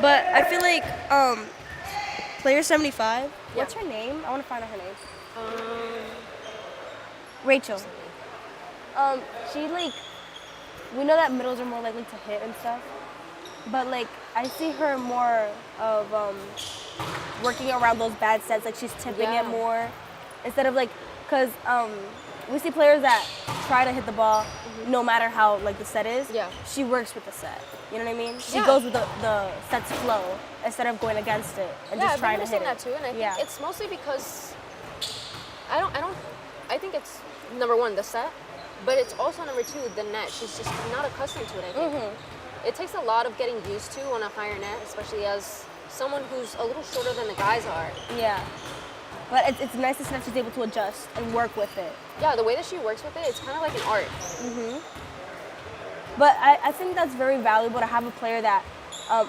But I feel like player 75. What's her name? I want to find out her name. Rachel. She like, we know that middles are more likely to hit and stuff, but like I see her more of working around those bad sets. Like she's tipping it Yeah. more instead of like, cause we see players that try to hit the ball no matter how like the set is. Yeah. She works with the set. You know what I mean? She Yeah. goes with the set's flow instead of going against it and Yeah, just I've trying been to hit noticing it. that too, and I Yeah. think it's mostly because I think it's number one, the set, but it's also number two, the net. She's just not accustomed to it, I think. It takes a lot of getting used to on a higher net, especially as someone who's a little shorter than the guys are. Yeah. But it's nice to see that she's able to adjust and work with it. Yeah, the way that she works with it, it's kind of like an art. But I think that's very valuable to have a player that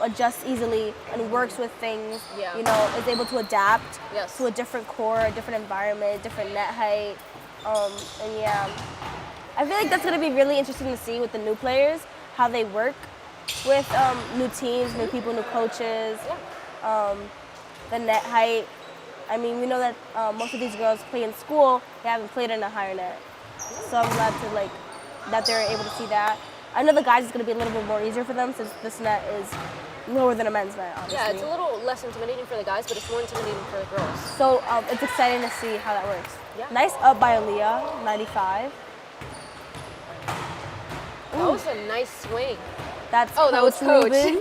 adjusts easily and works with things. Yeah. You know, is able to adapt Yes. to a different court, a different environment, different net height. And yeah, I feel like that's going to be really interesting to see with the new players, how they work with new teams, new people, new coaches, the net height. I mean, we know that most of these girls play in school, they haven't played in a higher net. So I'm glad to like that they're able to see that. I know the guys is going to be a little bit more easier for them since this net is lower than a men's net, obviously. Yeah, it's a little less intimidating for the guys, but it's more intimidating for the girls. So it's exciting to see how that works. Yeah. Nice up by Aaliyah, 95. That was a nice swing. That's That was Coach. Rubin.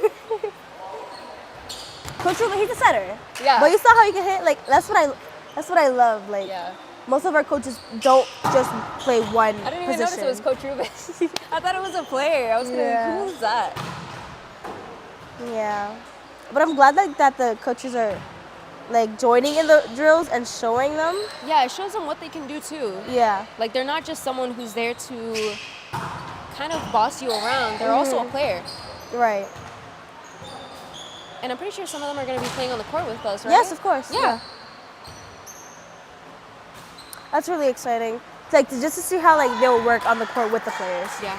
Coach Rubin, he's a setter. Yeah. But you saw how he can hit. Like that's what I love. Like Yeah. most of our coaches don't just play one I didn't even position. notice it was Coach Rubin. I thought it was a player. I was gonna, Yeah. who's that? Yeah. But I'm glad that the coaches are like joining in the drills and showing them. Yeah, it shows them what they can do too. Yeah. Like they're not just someone who's there to kind of boss you around. They're also a player. Right. And I'm pretty sure some of them are going to be playing on the court with us, right? Yes, of course. Yeah. That's really exciting. It's like just to see how like they'll work on the court with the players. Yeah.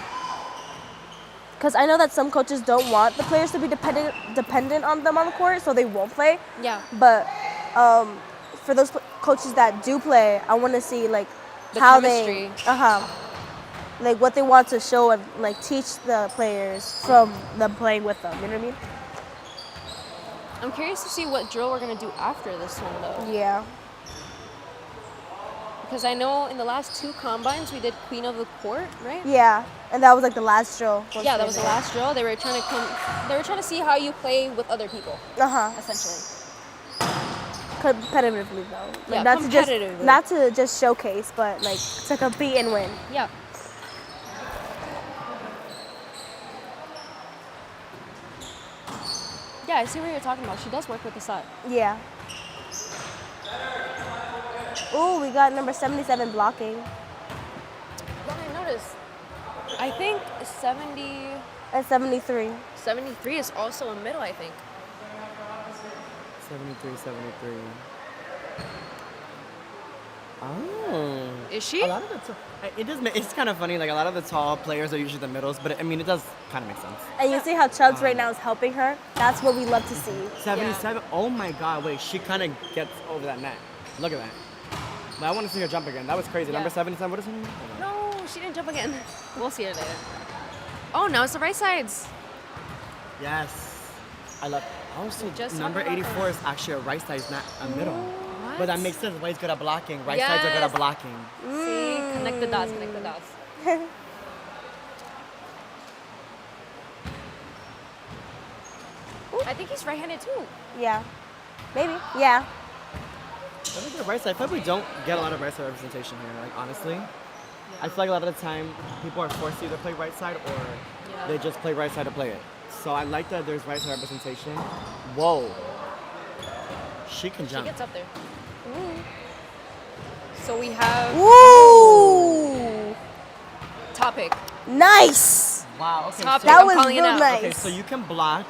Because I know that some coaches don't want the players to be dependent on them on the court, so they won't play. Yeah. But for those coaches that do play, I want to see like The how chemistry. they, like what they want to show and like teach the players from them playing with them. You know what I mean? I'm curious to see what drill we're going to do after this one, though. Yeah. Because I know in the last 2 combines we did Queen of the Court, right? Yeah, and that was like the last drill. Yeah, that was the last drill. They were trying to see how you play with other people, essentially. Competitively though. Yeah, Like, competitively. not to just showcase, but like to compete and win. Yeah. Yeah, I see what you're talking about. She does work with the set. Yeah. Ooh, we got number 77 blocking. Yeah, I noticed. I think 70... At 73. 73 is also a middle, I think. 73. Oh. Is she? A lot of it's kind of funny. Like a lot of the tall players are usually the middles, but I mean it does kind of make sense. And you see how Chubbs right now is helping her? That's what we love to see. 77. Oh my God! Wait, she kind of gets over that net. Look at that. But I want to see her jump again. That was crazy. Yeah. Number 77. What is her name? Hold on. No, she didn't jump again. We'll see her later. Oh, now it's the right sides. Yes. I love. Oh, so Just number talking about 84 is actually a right side, not a middle. What? But that makes sense. Why he's good at blocking. Right sides are good at Yes. blocking. See, connect the dots, connect the dots. I think he's right-handed too. Yeah. Maybe. Yeah. I think the right side. I feel like we don't get a lot of right side representation here. Like honestly, I feel like a lot of the time people are forced to either play right side or they just play right side to play it. So I like that there's right side representation. Whoa. She can She jump. gets up there. So we have Woo! topic. Nice. Wow. Okay. Topic. So, That I'm was calling it real out. nice. okay, so you can block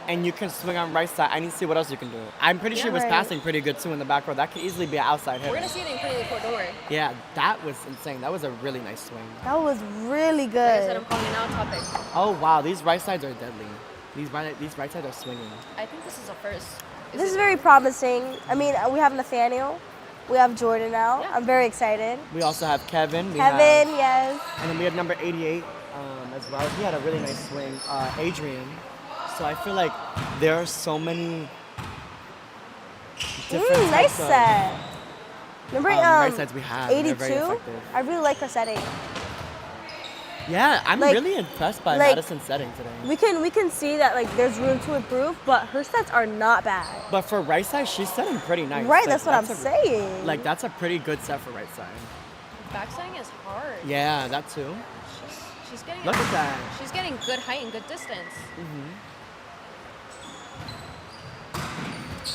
and you can swing on right side. I need to see what else you can do. I'm pretty sure he was Right. passing pretty good too in the back row. That could easily be an outside hit. We're gonna see it in Queen of the Court, don't worry. Yeah, that was insane. That was a really nice swing. That was really Like I said, good. I'm calling it out topic. Oh wow, these right sides are deadly. These right sides are swinging. I think this is a first. This is very promising. I mean, we have Nathaniel. We have Jordan now. Yeah. I'm very excited. We also have Kevin. Kevin, yes. And then we have number 88 as well. He had a really nice swing. Adrian. So I feel like there are so many different Nice types of, set. Remember right sides we have. and they're 82? very effective. I really like her setting. Yeah, I'm Like- really impressed by like- Madison's setting today. We can see that like there's room to improve, but her sets are not bad. But for right side, she's setting pretty nice. Right, Like, that's what I'm a- saying. Like that's a pretty good set for right side. Backsetting is hard. Yeah, that too. She's getting. Look at that. She's getting good height and good distance.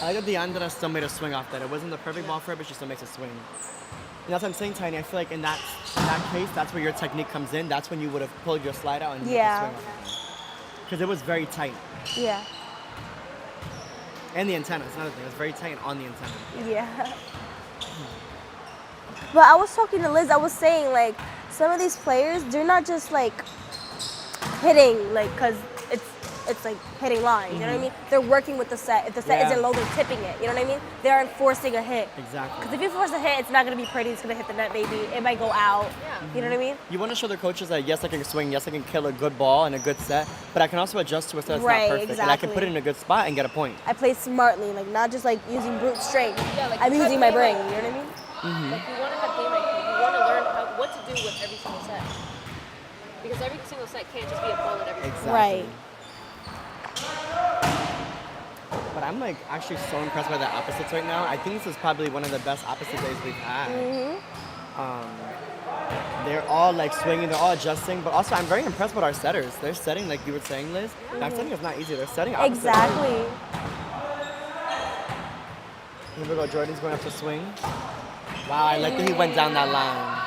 I like that Deandra still made a swing off that. It wasn't the perfect ball for her, but she still makes a swing. And that's what I'm saying, Tiny. I feel like in that case, that's where your technique comes in. That's when you would have pulled your slide out and made a swing off. Because it was very tight. Yeah. And the antenna, it's another thing. It was very tight on the antenna. Yeah. But I was talking to Liz, I was saying, like, some of these players, they're not just, like, hitting, like, because it's like hitting lines, you know what I mean? They're working with the set. If the set isn't low, they're tipping it, you know what I mean? They aren't forcing a hit. Exactly. Because if you force a hit, it's not going to be pretty. It's going to hit the net, maybe. It might go out. You know what I mean? You want to show the coaches that, yes, I can swing, yes, I can kill a good ball and a good set, but I can also adjust to a set that's Right, not perfect. And I can put exactly. it in a good spot and get a point. I play smartly, like, not just, like, using brute strength. Yeah, like, I'm you using have my brain, game you know what I mean? Like you want to have game IQ. You want to learn what to do with every single set. Because every single set can't just be a bullet every single Exactly. Right. But I'm like actually so impressed by the opposites right now. I think this is probably one of the best opposite days we've had. They're all like swinging, they're all adjusting, but also I'm very impressed with our setters. They're setting, like you were saying, Liz. That setting is not easy. They're setting opposite. Exactly. Here we go. Jordan's going up to swing. Wow, I like that he went down that line.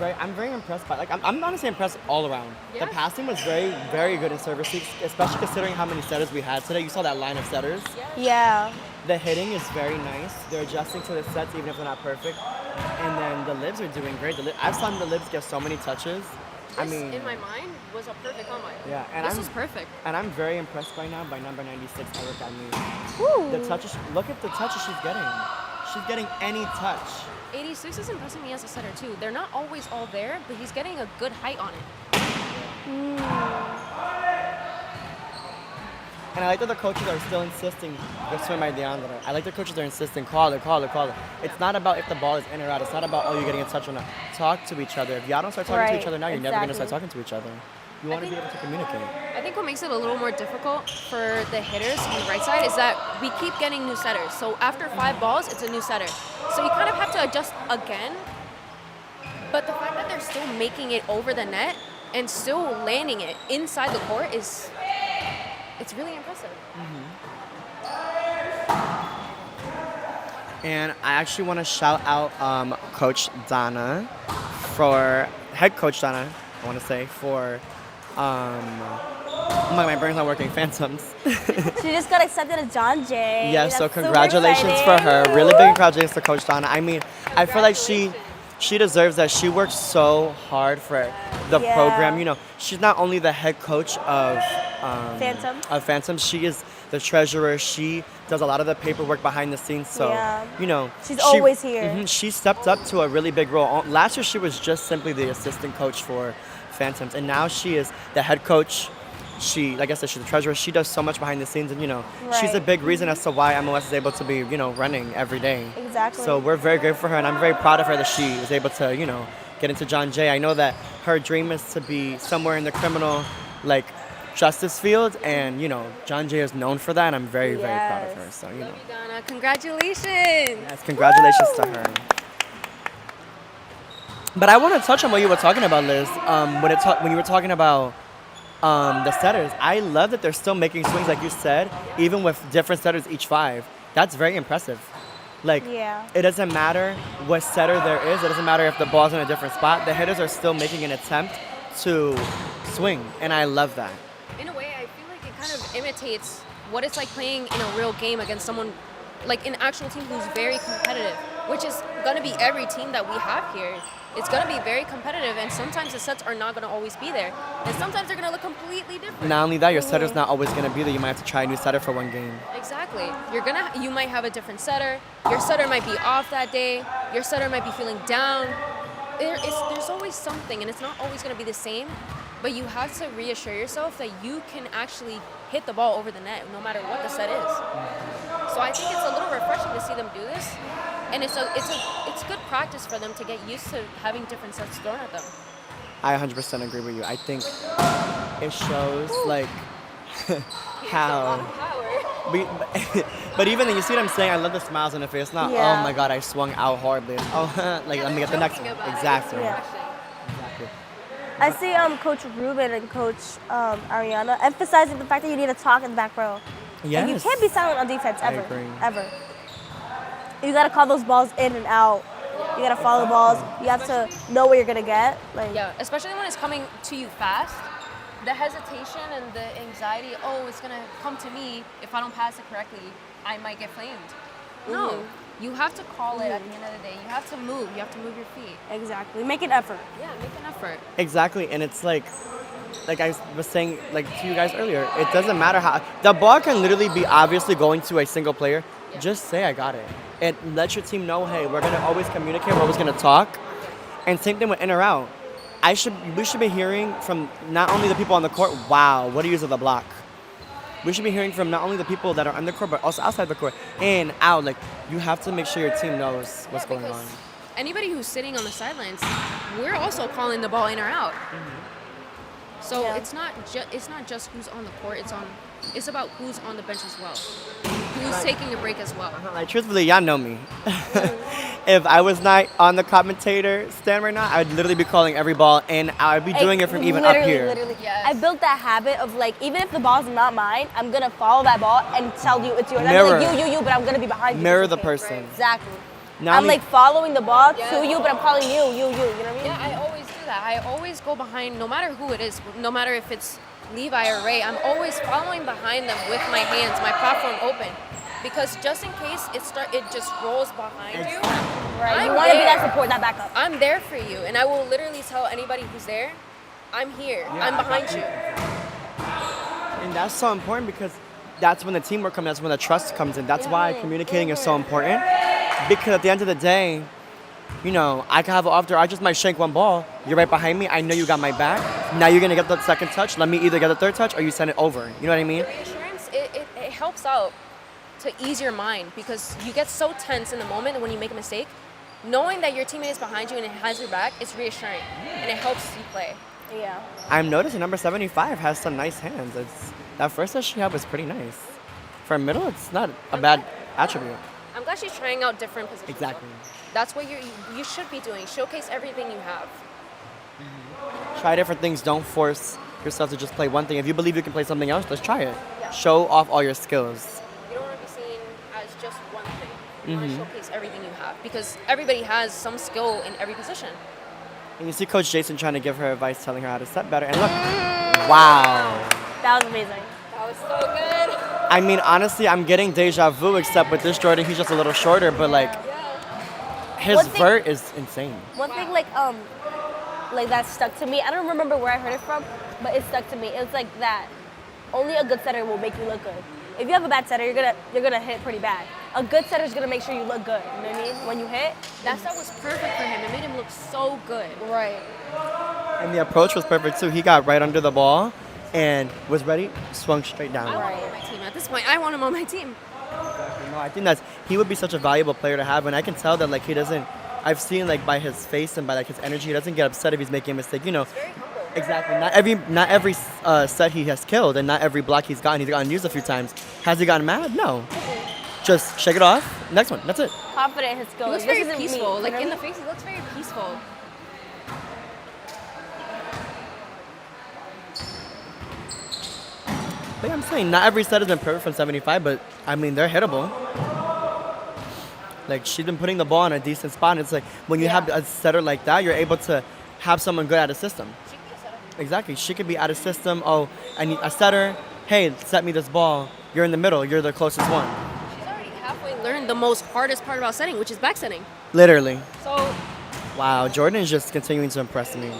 I'm very impressed by, like, I'm honestly impressed all around. Yeah. The passing was very, very good in service leagues, especially considering how many setters we had today. You saw that line of setters. Yeah. The hitting is very nice. They're adjusting to the sets even if they're not perfect. And then the libs are doing great. I've seen the libs get so many touches. I This, mean, in my mind, was a perfect combine. yeah, and This I'm was perfect. and I'm very impressed by now by number 96, Erica Amir. Woo. The touches. Look at the touches she's getting. She's getting any touch. 86 is impressing me as a setter too. They're not always all there, but he's getting a good height on it. And I like that the coaches are still insisting, go swim by Deandra. I like the coaches are insisting, call it. It's not about if the ball is in or out. It's not about, oh, you're getting a touch or not. Talk to each other. If y'all don't start talking to Right, each other now, you're never going to start exactly. talking to each other. You want to be able to communicate. I think what makes it a little more difficult for the hitters on the right side is that we keep getting new setters. So after 5 balls, it's a new setter. So you kind of have to adjust again. But the fact that they're still making it over the net and still landing it inside the court it's really impressive. And I actually want to shout out Coach Donna head coach Donna, I want to say, for, my brain's not working, Phantoms. She just got accepted as John Jay. Yes, so That's super congratulations for her. exciting. Really big congratulations to Coach Donna. I mean, I feel like she deserves that. She worked so hard for the Yeah. program. You know, she's not only the head coach of Phantoms, she is the treasurer. She does a lot of the paperwork behind the scenes. So, Yeah. you know, She's always here. She stepped up to a really big role. Last year, she was just simply the assistant coach for Phantoms, and now she is the head coach. She, like I said, she's the treasurer. She does so much behind the scenes, and, you know, she's a Right. big reason as to why MLS is able to be, you know, running every day. Exactly. So we're very grateful for her, and I'm very proud of her that she was able to, you know, get into John Jay. I know that her dream is to be somewhere in the criminal, like, justice field, and, you know, John Jay is known for that, and I'm very, very proud of her. So, you know, Love you, Donna. Congratulations. yes, congratulations to her. But I want to touch on what you were talking about, Liz. When you were talking about the setters, I love that they're still making swings, like you said, even with different setters each 5. That's very impressive. Like, Yeah. it doesn't matter what setter there is. It doesn't matter if the ball's in a different spot. The hitters are still making an attempt to swing, and I love that. In a way, I feel like it kind of imitates what it's like playing in a real game against someone, like an actual team who's very competitive, which is going to be every team that we have here. It's going to be very competitive, and sometimes the sets are not going to always be there, and sometimes they're going to look completely different. Not only that, your setter's not always going to be there. You might have to try a new setter for one game. Exactly. You might have a different setter. Your setter might be off that day. Your setter might be feeling down. There's always something, and it's not always going to be the same. But you have to reassure yourself that you can actually hit the ball over the net, no matter what the set is. So I think it's a little refreshing to see them do this, and it's good practice for them to get used to having different sets thrown at them. I 100% agree with you. I think it shows, like, how... But even then, you see what I'm saying? I love the smiles on the face. Not, Yeah. oh my God, I swung out horribly. Oh, like, let me get the next one. Exactly. Yeah. Exactly. I see Coach Ruben and Coach Ariana emphasizing the fact that you need to talk in the back row. Yes. And you can't be silent on defense I ever. agree. Ever. You gotta call those balls in and out. You gotta follow the balls. You have to know what you're gonna get. Like Yeah, especially when it's coming to you fast. The hesitation and the anxiety, oh, it's gonna come to me. If I don't pass it correctly, I might get flamed. No, you have to call it at the end of the day. You have to move. You have to move your feet. exactly. Make an effort. Yeah, make an effort. Exactly, and it's like I was saying like to you guys earlier, it doesn't matter how the ball can literally be obviously going to a single player. Just say I got it, and let your team know, hey, we're gonna always communicate, we're always gonna talk, and same thing with in or out. We should be hearing from not only the people on the court, wow, what a use of the block. We should be hearing from not only the people that are on the court, but also outside the court, in, out. Like you have to make sure your team knows what's going on. Anybody who's sitting on the sidelines, we're also calling the ball in or out. So Yeah. it's not just who's on the court. It's about who's on the bench as well. Who's taking a break as well. Like truthfully, y'all know me. If I was not on the commentator stand right now, I'd literally be calling every ball, and I'd be doing it from even up here. Literally. Yes. I built that habit of like, even if the ball's not mine, I'm gonna follow that ball and tell you it's yours. Mirror. I'm like, you, but I'm gonna be behind you. Mirror just the in case. person. Exactly. Not I'm only- like following the ball Yeah. to you, but I'm calling you. You know what I mean? Yeah, I always do that. I always go behind, no matter who it is, no matter if it's Levi or Ray, I'm always following behind them with my hands, my platform open. Because just in case it just rolls behind you, Right. You I'm want to be there. that support, that backup. I'm there for you. And I will literally tell anybody who's there, I'm here. I'm behind you. And that's so important because that's when the teamwork comes, that's when the trust comes in. That's why communicating is so important. Because at the end of the day, you know, I can have an off there, I just might shank one ball. You're right behind me, I know you got my back. Now you're gonna get the second touch. Let me either get the third touch or you send it over. You know what I mean? Reassurance, it helps out to ease your mind because you get so tense in the moment when you make a mistake. Knowing that your teammate is behind you and it has your back, it's reassuring and it helps you play. Yeah. I'm noticing number 75 has some nice hands. That first touch she had was pretty nice. For a middle, it's not a bad attribute. I'm glad she's trying out different positions. Exactly. That's what you should be doing. Showcase everything you have. Try different things. Don't force yourself to just play one thing. If you believe you can play something else, let's try it. Show off all your skills. You don't want to be seen as just one thing. You want to showcase everything you have because everybody has some skill in every position. And you see Coach Jason trying to give her advice, telling her how to set better. And look, wow. That was amazing. That was so good. I mean, honestly, I'm getting deja vu, except with this Jordan, he's just a little shorter, but like, his One thing- vert is insane. One thing like that stuck to me. I don't remember where I heard it from, but it stuck to me. It was like that. Only a good setter will make you look good. If you have a bad setter, you're gonna hit pretty bad. A good setter is gonna make sure you look good. You know what I mean? When you hit, That stuff was perfect for him. It made him look so good. right. And the approach was perfect too. He got right under the ball and was ready, swung straight down. I want him on my team. At this point, I want him on my team. No, I think he would be such a valuable player to have, and I can tell that like he doesn't. I've seen like by his face and by like his energy, he doesn't get upset if he's making a mistake. You know, exactly. Not every set he has killed, and not every block he's gotten used a few times. Has he gotten mad? No. Just shake it off. Next one. That's it. Confident in his skill. He looks This very isn't me, peaceful. you Like know in what the face, he looks very peaceful. But yeah, I'm saying not every set has been perfect from 75, but I mean they're hittable. Like she's been putting the ball in a decent spot, and it's like when you have a setter like that, you're able to have someone good at a system. Exactly, she could be out of system. Oh, I need a setter. Hey, set me this ball. You're in the middle. You're the closest one. She's already halfway learned the most hardest part about setting, which is back setting. Literally. So Wow, Jordan is just continuing to impress me.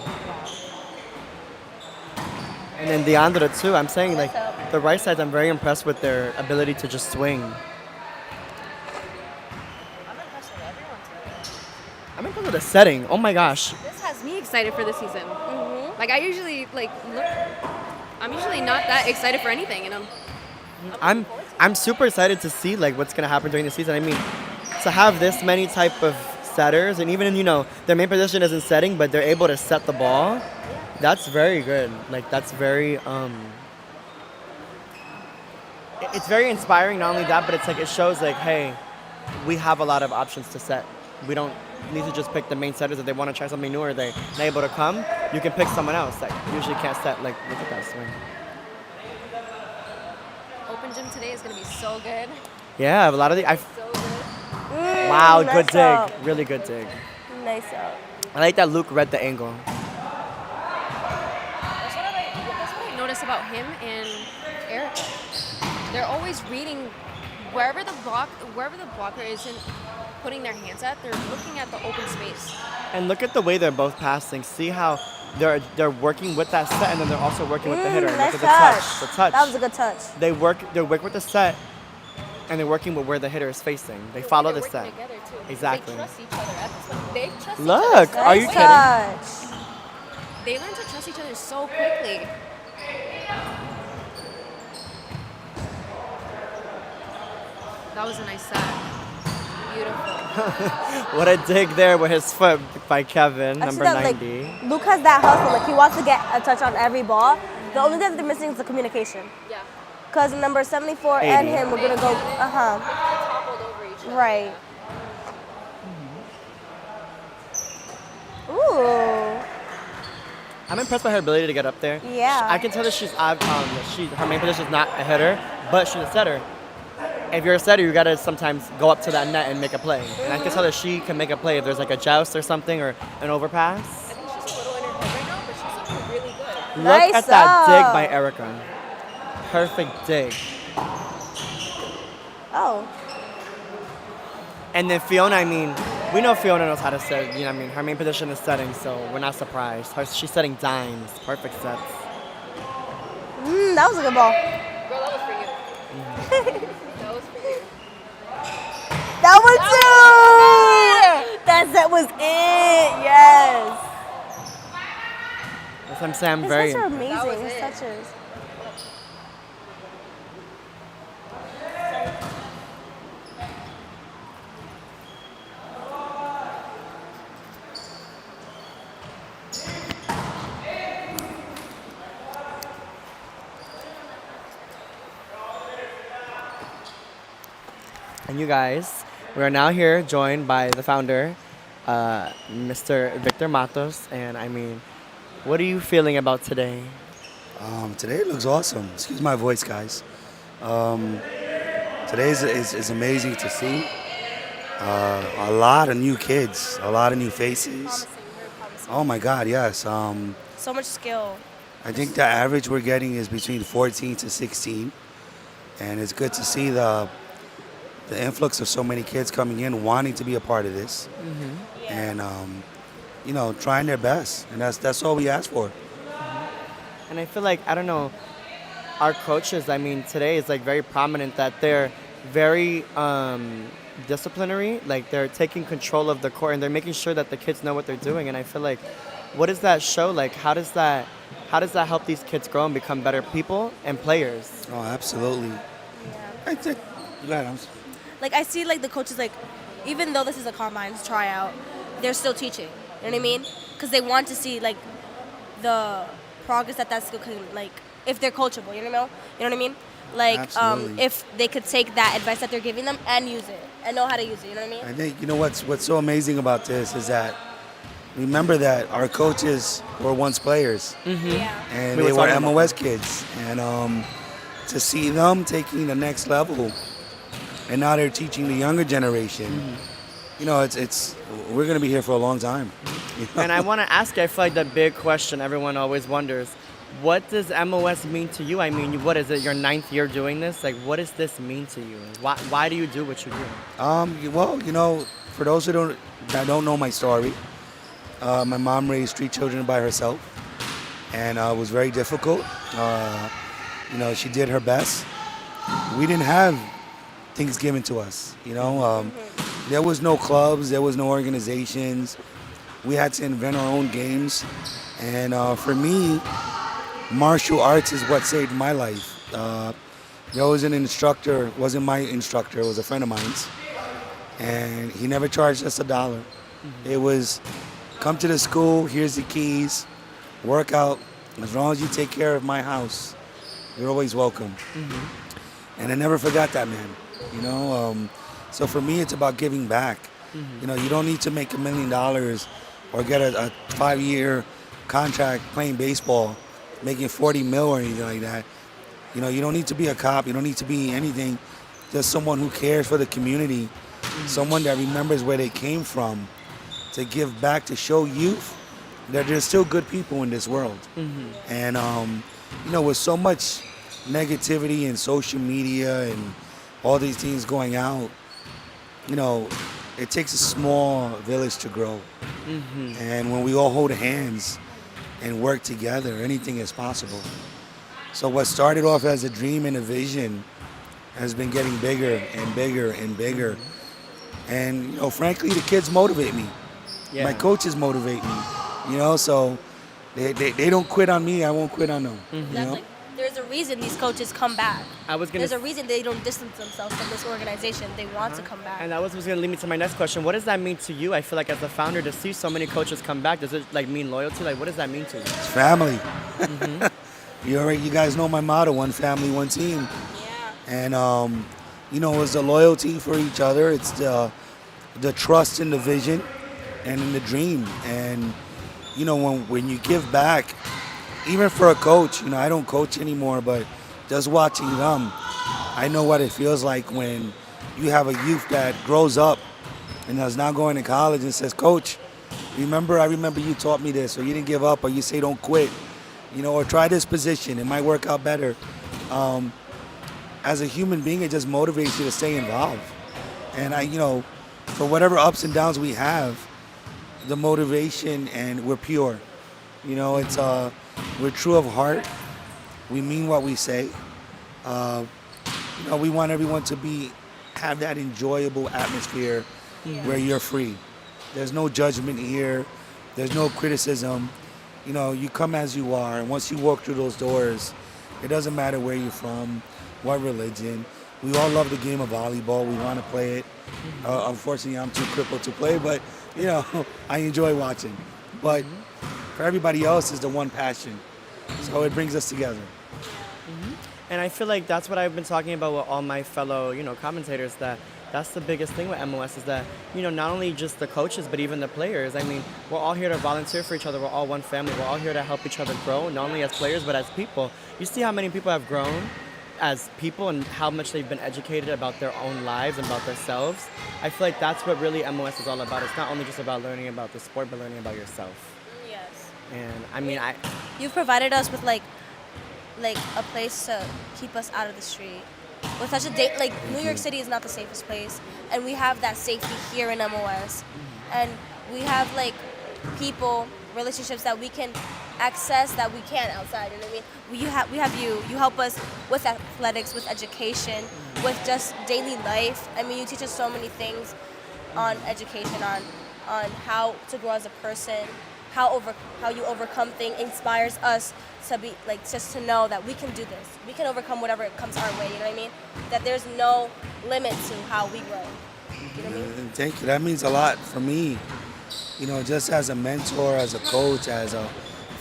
And then Deandra too. I'm saying like the right sides, I'm very impressed with their ability to just swing. I'm impressed with everyone today. I'm impressed with the setting. Oh my gosh. This has me excited for the season. Like I'm usually not that excited for anything, and I'm super excited to see like what's gonna happen during the season. I mean, to have this many type of setters, and even their main position isn't setting, but they're able to set the ball. That's very good. Like that's very it's very inspiring. Not only that, but it's like it shows like, hey, we have a lot of options to set. We don't need to just pick the main setters if they want to try something new or they're not able to come. You can pick someone else that usually can't set. Like, look at that swing. Open gym today is gonna be so good. Yeah, a lot of the. So good. Wow, nice good dig. out. Really good dig. Nice out. I like that Luke read the angle. That's what I notice about him and Eric. They're always reading wherever the blocker isn't putting their hands at. They're looking at the open space. And look at the way they're both passing. See how they're working with that set and then they're also working with the hitter. Look Nice at the touch. touch. The touch. That was a good touch. They work with the set and they're working with where the hitter is facing. They follow the They're set. working together too. Exactly. They trust each other at this point. They trust Look, each other. are you Nice kidding? touch. They learn to trust each other so quickly. That was a nice set. Beautiful. What a dig there with his foot by Kevin, I number see that, 90. Like, Luke has that hustle. Like, he wants to get a touch on every ball. The only thing they're missing is the communication. Yeah. Because number 74 and 80. him, we're going to go, Toppled over each other. right. Ooh. I'm impressed by her ability to get up there. Yeah. I can tell that her main position is not a hitter, but she's a setter. If you're a setter, you gotta sometimes go up to that net and make a play. And I can tell that she can make a play if there's like a joust or something or an overpass. I think she's a little in her head right now, but she's looking really good. Look Nice at that dig up. by Erica. Perfect dig. Oh. And then Fiona, I mean, we know Fiona knows how to set, you know what I mean? Her main position is setting, so we're not surprised. She's setting dimes, perfect sets. That was a good ball. Girl, that was for you. That was for you. That one too! That set was it, yes. That's what I'm saying, I'm His very touches are impressed. amazing, was his it. touches. And you guys, we are now here joined by the founder, Mr. Victor Matos. And I mean, what are you feeling about today? Today looks awesome. Excuse my voice, guys. Today is amazing to see. A lot of new kids, a lot of new faces. Promising, very promising. Oh my God, yes. So much skill. I think the average we're getting is between 14 to 16. And it's good to see the influx of so many kids coming in, wanting to be a part of this. And, trying their best. And that's all we ask for. And I feel like, I don't know, our coaches, I mean, today is like very prominent that they're very disciplinary. Like they're taking control of the court and they're making sure that the kids know what they're doing. And I feel like, what does that show? Like, how does that help these kids grow and become better people and players? Oh, absolutely. I think, Like, I see, like, the coaches, like, even though this is a combine's tryout, they're still teaching. You know what I mean? Because they want to see, like, the progress that skill can, like, if they're coachable, you know? You know what I mean? Like, Absolutely. if they could take that advice that they're giving them and use it and know how to use it, you know what I mean? I think, what's so amazing about this is that remember that our coaches were once players. Yeah. And We they were were talking about MOS kids. And to see them taking the next level, and now they're teaching the younger generation. It's we're gonna be here for a long time. And I want to ask you, I feel like the big question everyone always wonders, what does MOS mean to you? I mean, what is it, your 9th year doing this? Like, what does this mean to you? Why do you do what you do? Well, for those that don't know my story, my mom raised 3 children by herself, and it was very difficult. She did her best. We didn't have things given to us. There was no clubs, there was no organizations. We had to invent our own games. And for me, martial arts is what saved my life. There was an instructor, it wasn't my instructor, it was a friend of mine's. And he never charged us $1. It was, come to the school, here's the keys, work out. As long as you take care of my house, you're always welcome. And I never forgot that man, So for me, it's about giving back. You know, you don't need to make $1 million or get a 5-year contract playing baseball, making 40 mil or anything like that. You know, you don't need to be a cop. You don't need to be anything. Just someone who cares for the community, someone that remembers where they came from, to give back, to show youth that there's still good people in this world. And, you know, with so much negativity and social media and all these things going out, you know, it takes a small village to grow. And when we all hold hands and work together, anything is possible. So what started off as a dream and a vision has been getting bigger and bigger and bigger. And, you know, frankly, the kids motivate me. Yeah. My coaches motivate me, you know, so they don't quit on me, I won't quit on them. You know? Exactly. There's a reason these coaches come back. There's There's a reason they don't distance themselves from this organization. They want to come back. And that was going to lead me to my next question. What does that mean to you? I feel like as a founder, to see so many coaches come back, does it like mean loyalty? Like, what does that mean to you? It's family. You guys know my motto, one family, one team. And, you know, it's the loyalty for each other. It's the trust in the vision and in the dream. And, you know, when you give back, even for a coach, you know, I don't coach anymore, but just watching them, I know what it feels like when you have a youth that grows up and is now going to college and says, Coach, I remember you taught me this, or you didn't give up, or you say don't quit, you know, or try this position, it might work out better. As a human being, it just motivates you to stay involved. And you know, for whatever ups and downs we have, the motivation, and we're pure. You know, it's we're true of heart. We mean what we say. You know, we want everyone to have that enjoyable atmosphere where you're free. There's no judgment here. There's no criticism. You know, you come as you are, and once you walk through those doors, it doesn't matter where you're from, what religion. We all love the game of volleyball. We want to play it. Unfortunately, I'm too crippled to play, but, you know, I enjoy watching. But for everybody else, it's the one passion. So it brings us together. And I feel like that's what I've been talking about with all my fellow, you know, commentators, that's the biggest thing with MOS is that, you know, not only just the coaches, but even the players. I mean, we're all here to volunteer for each other. We're all one family. We're all here to help each other grow, not only as players, but as people. You see how many people have grown as people and how much they've been educated about their own lives and about themselves. I feel like that's what really MOS is all about. It's not only just about learning about the sport, but learning about yourself. Yes. And I mean, You've provided us with like a place to keep us out of the street. With such a New York City is not the safest place, and we have that safety here in MOS, and we have like people, relationships that we can access that we can't outside. You know what I mean? We have you. You help us with athletics, with education, with just daily life. I mean, you teach us so many things on education, on how to grow as a person, how you overcome things. Inspires us to be like, just to know that we can do this. We can overcome whatever comes our way. You know what I mean? That there's no limit to how we grow. You know what I mean? Thank you. That means a lot for me. You know, just as a mentor, as a coach, as a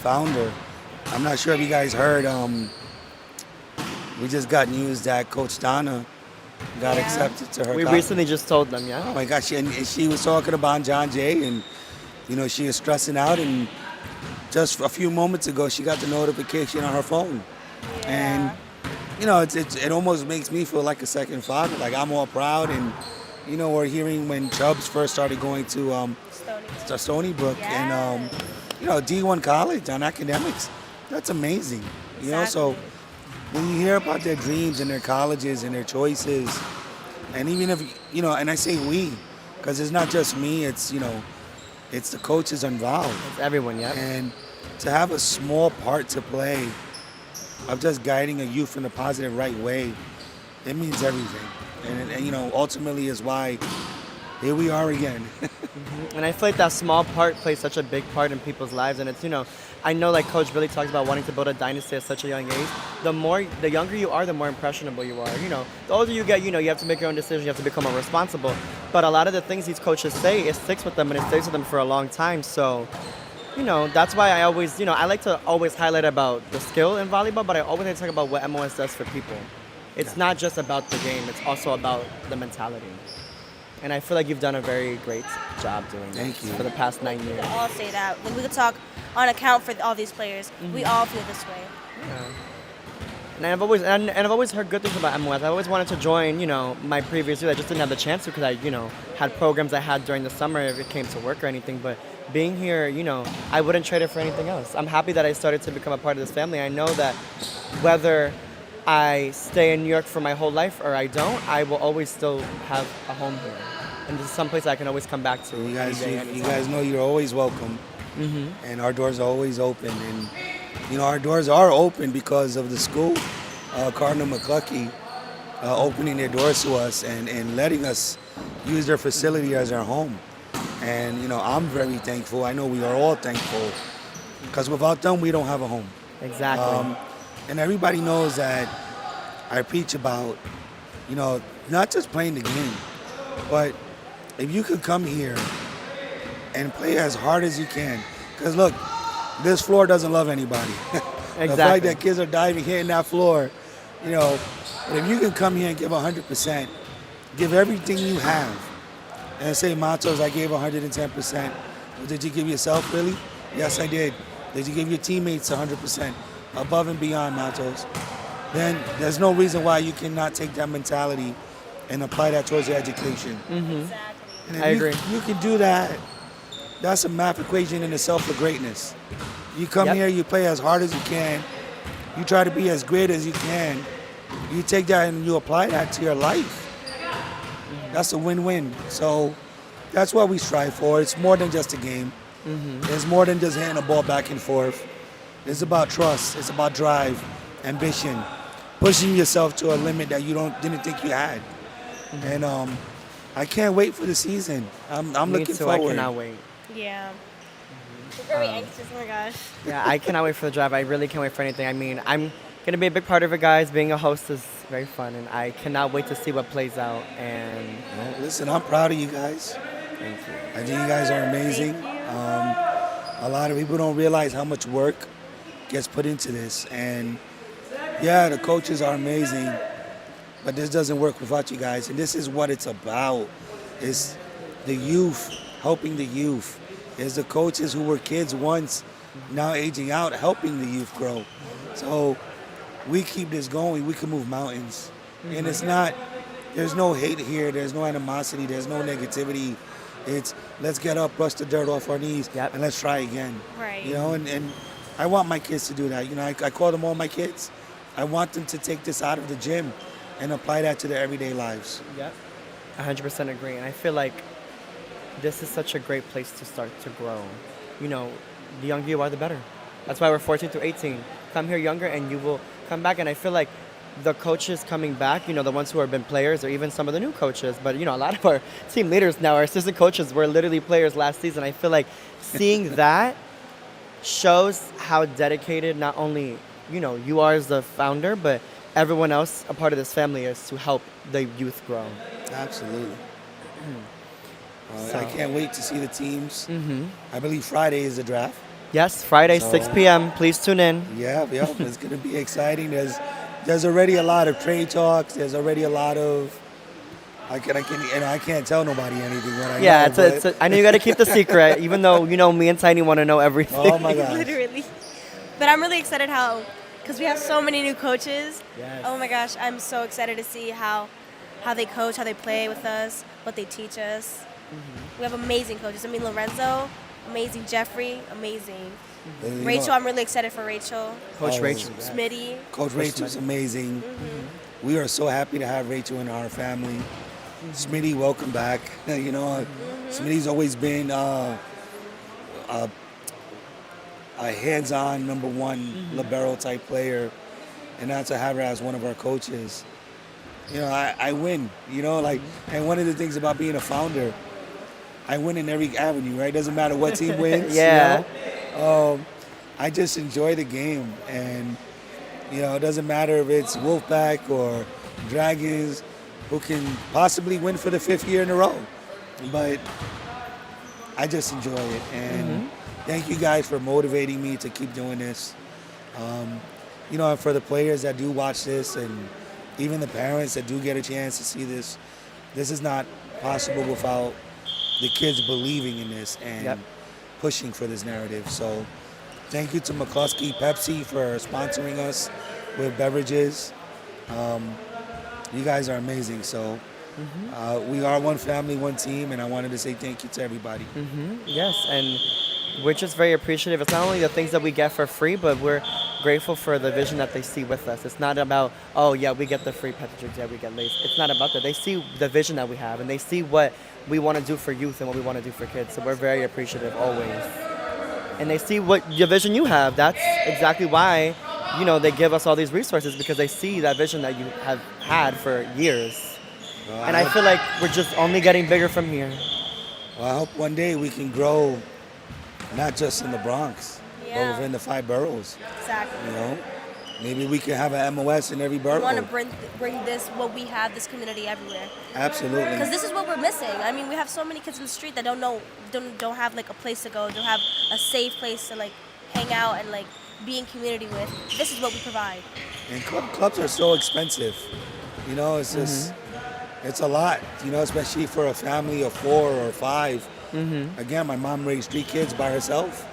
founder. I'm not sure if you guys heard, we just got news that Coach Donna got accepted to her we college. recently just told them, yeah. Oh my gosh, and she was talking about John Jay, and, you know, she was stressing out, and just a few moments ago, she got the notification on her phone. And, you know, it almost makes me feel like a second father. Like, I'm all proud, and, you know, we're hearing when Chubbs first started going to Stony Brook, and, you know, D1 college on academics. That's amazing. You know, so when you hear about their dreams and their colleges and their choices, and even if, you know, and I say we, because it's not just me, it's, you know, it's the coaches involved. It's everyone, yeah. And to have a small part to play of just guiding a youth in a positive, right way, it means everything. And you know, ultimately is why here we are again. And I feel like that small part plays such a big part in people's lives. And it's, you know, I know like Coach Billy talks about wanting to build a dynasty at such a young age. The younger you are, the more impressionable you are. You know, the older you get, you know, you have to make your own decisions. You have to become more responsible. But a lot of the things these coaches say, it sticks with them, and it stays with them for a long time. So, you know, that's why I always, you know, I like to always highlight about the skill in volleyball, but I always like to talk about what MOS does for people. It's not just about the game. It's also about the mentality. And I feel like you've done a very great job doing Thank this you. for the past 9 We years. could all say that. Like, we could talk on account for all these players. We all feel this way. And I've always heard good things about MOS. I've always wanted to join, my previous year. I just didn't have the chance to because I, had programs I had during the summer if it came to work or anything. But being here, I wouldn't trade it for anything else. I'm happy that I started to become a part of this family. I know that whether I stay in New York for my whole life or I don't, I will always still have a home here. And this is someplace I can always come back to. You guys, any day, you anytime. guys know you're always welcome, and our doors are always open. And our doors are open because of the school, Cardinal McCluskey, opening their doors to us and letting us use their facility as our home. And I'm very thankful. I know we are all thankful because without them, we don't have a home. Exactly. And everybody knows that I preach about, not just playing the game, but if you could come here and play as hard as you can. Because look, this floor doesn't love anybody. The fact that kids are diving, hitting that floor, but if you can come here and give 100%, give everything you have, and say, Matos, I gave 110%. Well, did you give yourself, really? Yes, I did. Did you give your teammates 100%? Above and beyond, Matos. Then there's no reason why you cannot take that mentality and apply that towards your education. And if I agree. You can do that. That's a math equation in itself for greatness. You come here, you play as hard as you can. You try to be as great as you can. You take that and you apply that to your life. That's a win-win. So that's what we strive for. It's more than just a game. It's more than just hitting a ball back and forth. It's about trust. It's about drive, ambition, pushing yourself to a limit that you didn't think you had. And I can't wait for the season. I'm Me looking too, forward. I cannot wait. Yeah. We're very anxious. Oh my gosh. Yeah, I cannot wait for the drive. I really can't wait for anything. I mean, I'm going to be a big part of it, guys. Being a host is very fun, and I cannot wait to see what plays out. And Well, listen, I'm proud of you guys. thank you. I think you guys are amazing. A lot of people don't realize how much work gets put into this. And yeah, the coaches are amazing, but this doesn't work without you guys. And this is what it's about. It's the youth, helping the youth. It's the coaches who were kids once, now aging out, helping the youth grow. So we keep this going, we can move mountains. And it's not, there's no hate here, there's no animosity, there's no negativity. It's let's get up, brush the dirt off our knees, and let's try again. Right. And I want my kids to do that. I call them all my kids. I want them to take this out of the gym and apply that to their everyday lives. Yep. 100% agree. And I feel like this is such a great place to start to grow. The younger you are, the better. That's why we're 14 to 18. Come here younger and you will come back. And I feel like the coaches coming back, the ones who have been players or even some of the new coaches, but a lot of our team leaders now, our assistant coaches were literally players last season. I feel like seeing that shows how dedicated not only, you are as the founder, but everyone else a part of this family is to help the youth grow. Absolutely. So- I can't wait to see the teams. I believe Friday is the draft. Yes, Friday, So- 6 p.m. Please tune in. Yeah, it's going to be exciting. There's already a lot of trade talks. There's already a lot of I can't tell nobody anything. What I Yeah, know, I know you got to keep the secret, even though me and Tiny want to know everything. Oh my gosh. Literally. But I'm really excited because we have so many new coaches. Yes. Oh my gosh, I'm so excited to see how they coach, how they play with us, what they teach us. We have amazing coaches. Lorenzo, amazing. Jeffrey, amazing. Rachel, I'm really excited for Rachel. Coach Rachel. Smitty. Coach Rachel's amazing. We are so happy to have Rachel in our family. Smitty, welcome back. Smitty's always been a hands-on number one libero type player, and now to have her as one of our coaches. I win. And one of the things about being a founder, I win in every avenue. Right? Doesn't matter what team wins. Yeah. I just enjoy the game, and it doesn't matter if it's Wolfpack or Dragons, who can possibly win for the 5th year in a row. But I just enjoy it, and thank you guys for motivating me to keep doing this. And for the players that do watch this, and even the parents that do get a chance to see this, this is not possible without the kids believing in this and Yep. pushing for this narrative. So thank you to McCluskey Pepsi for sponsoring us with beverages. You guys are amazing. So we are one family, one team, and I wanted to say thank you to everybody. Yes, and we're just very appreciative. It's not only the things that we get for free, but we're grateful for the vision that they see with us. It's not about, oh yeah, we get the free packages, yeah, we get Lays. It's not about that. They see the vision that we have, and they see what we want to do for youth and what we want to do for kids. So we're very appreciative always. And they see what your vision you have. That's exactly why, you know, they give us all these resources, because they see that vision that you have had for years. And I feel like we're just only getting bigger from here. Well, I hope one day we can grow, not just in the Bronx, but Yeah. within the 5 boroughs. Exactly. You know, maybe we can have an MOS in every We borough. want to bring this, what we have, this community everywhere. Absolutely. Because this is what we're missing. I mean, we have so many kids in the street that don't have like a place to go, don't have a safe place to like hang out and like be in community with. This is what we provide. And clubs are so expensive. You know, it's just, it's a lot, you know, especially for a family of 4 or 5. Again, my mom raised 3 kids by herself,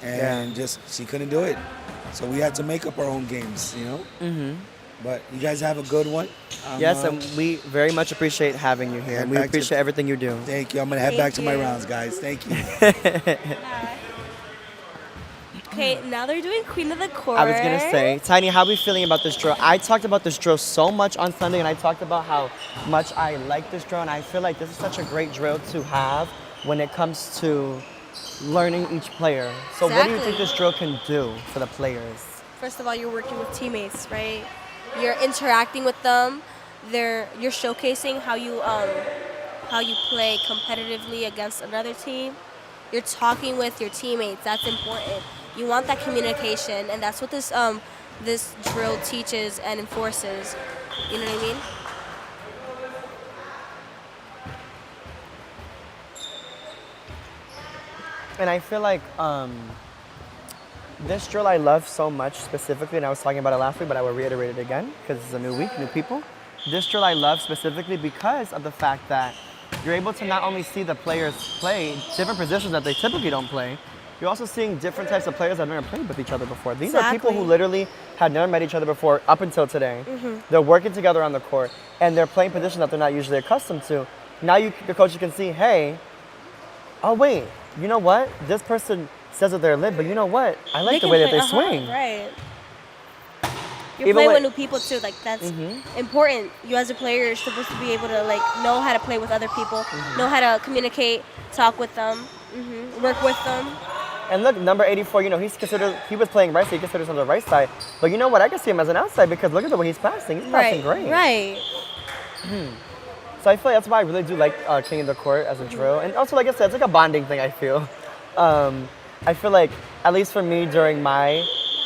and just, she couldn't do it. So we had to make up our own games, you know? But you guys have a good one. Yes, and we very much appreciate having you here. head And we back to- appreciate everything you do. Thank you. I'm going to head Thank back to my you. rounds, guys. Thank you. Okay, now they're doing Queen of the Court. I was gonna say, Tiny, how are we feeling about this drill? I talked about this drill so much on Sunday, and I talked about how much I like this drill, and I feel like this is such a great drill to have when it comes to learning each player. So what do you think Exactly. this drill can do for the players? First of all, you're working with teammates, right? You're interacting with them. You're showcasing how you play competitively against another team. You're talking with your teammates. That's important. You want that communication, and that's what this drill teaches and enforces. You know what I mean? And I feel like this drill I love so much specifically, and I was talking about it last week, but I will reiterate it again because it's a new week, new people. This drill I love specifically because of the fact that you're able to not only see the players play different positions that they typically don't play, you're also seeing different types of players that have never played with each other before. These are people who Exactly. literally had never met each other before up until today. They're working together on the court, and they're playing positions that they're not usually accustomed to. Now the coaches can see, hey, oh wait, you know what? This person says that they're lit, but you know what? I like the way that they swing. Right. You're Even playing when- with new people too. Like that's important. You as a player are supposed to be able to like know how to play with other people, know how to communicate, talk with them, work with them. And look, number 84, you know, he was playing right side, he considers on the right side. But you know what? I can see him as an outside because look at the way he's passing. He's passing great. Right. So I feel like that's why I really do like King of the Court as a drill. And also, like I said, it's like a bonding thing, I feel. I feel like, at least for me during my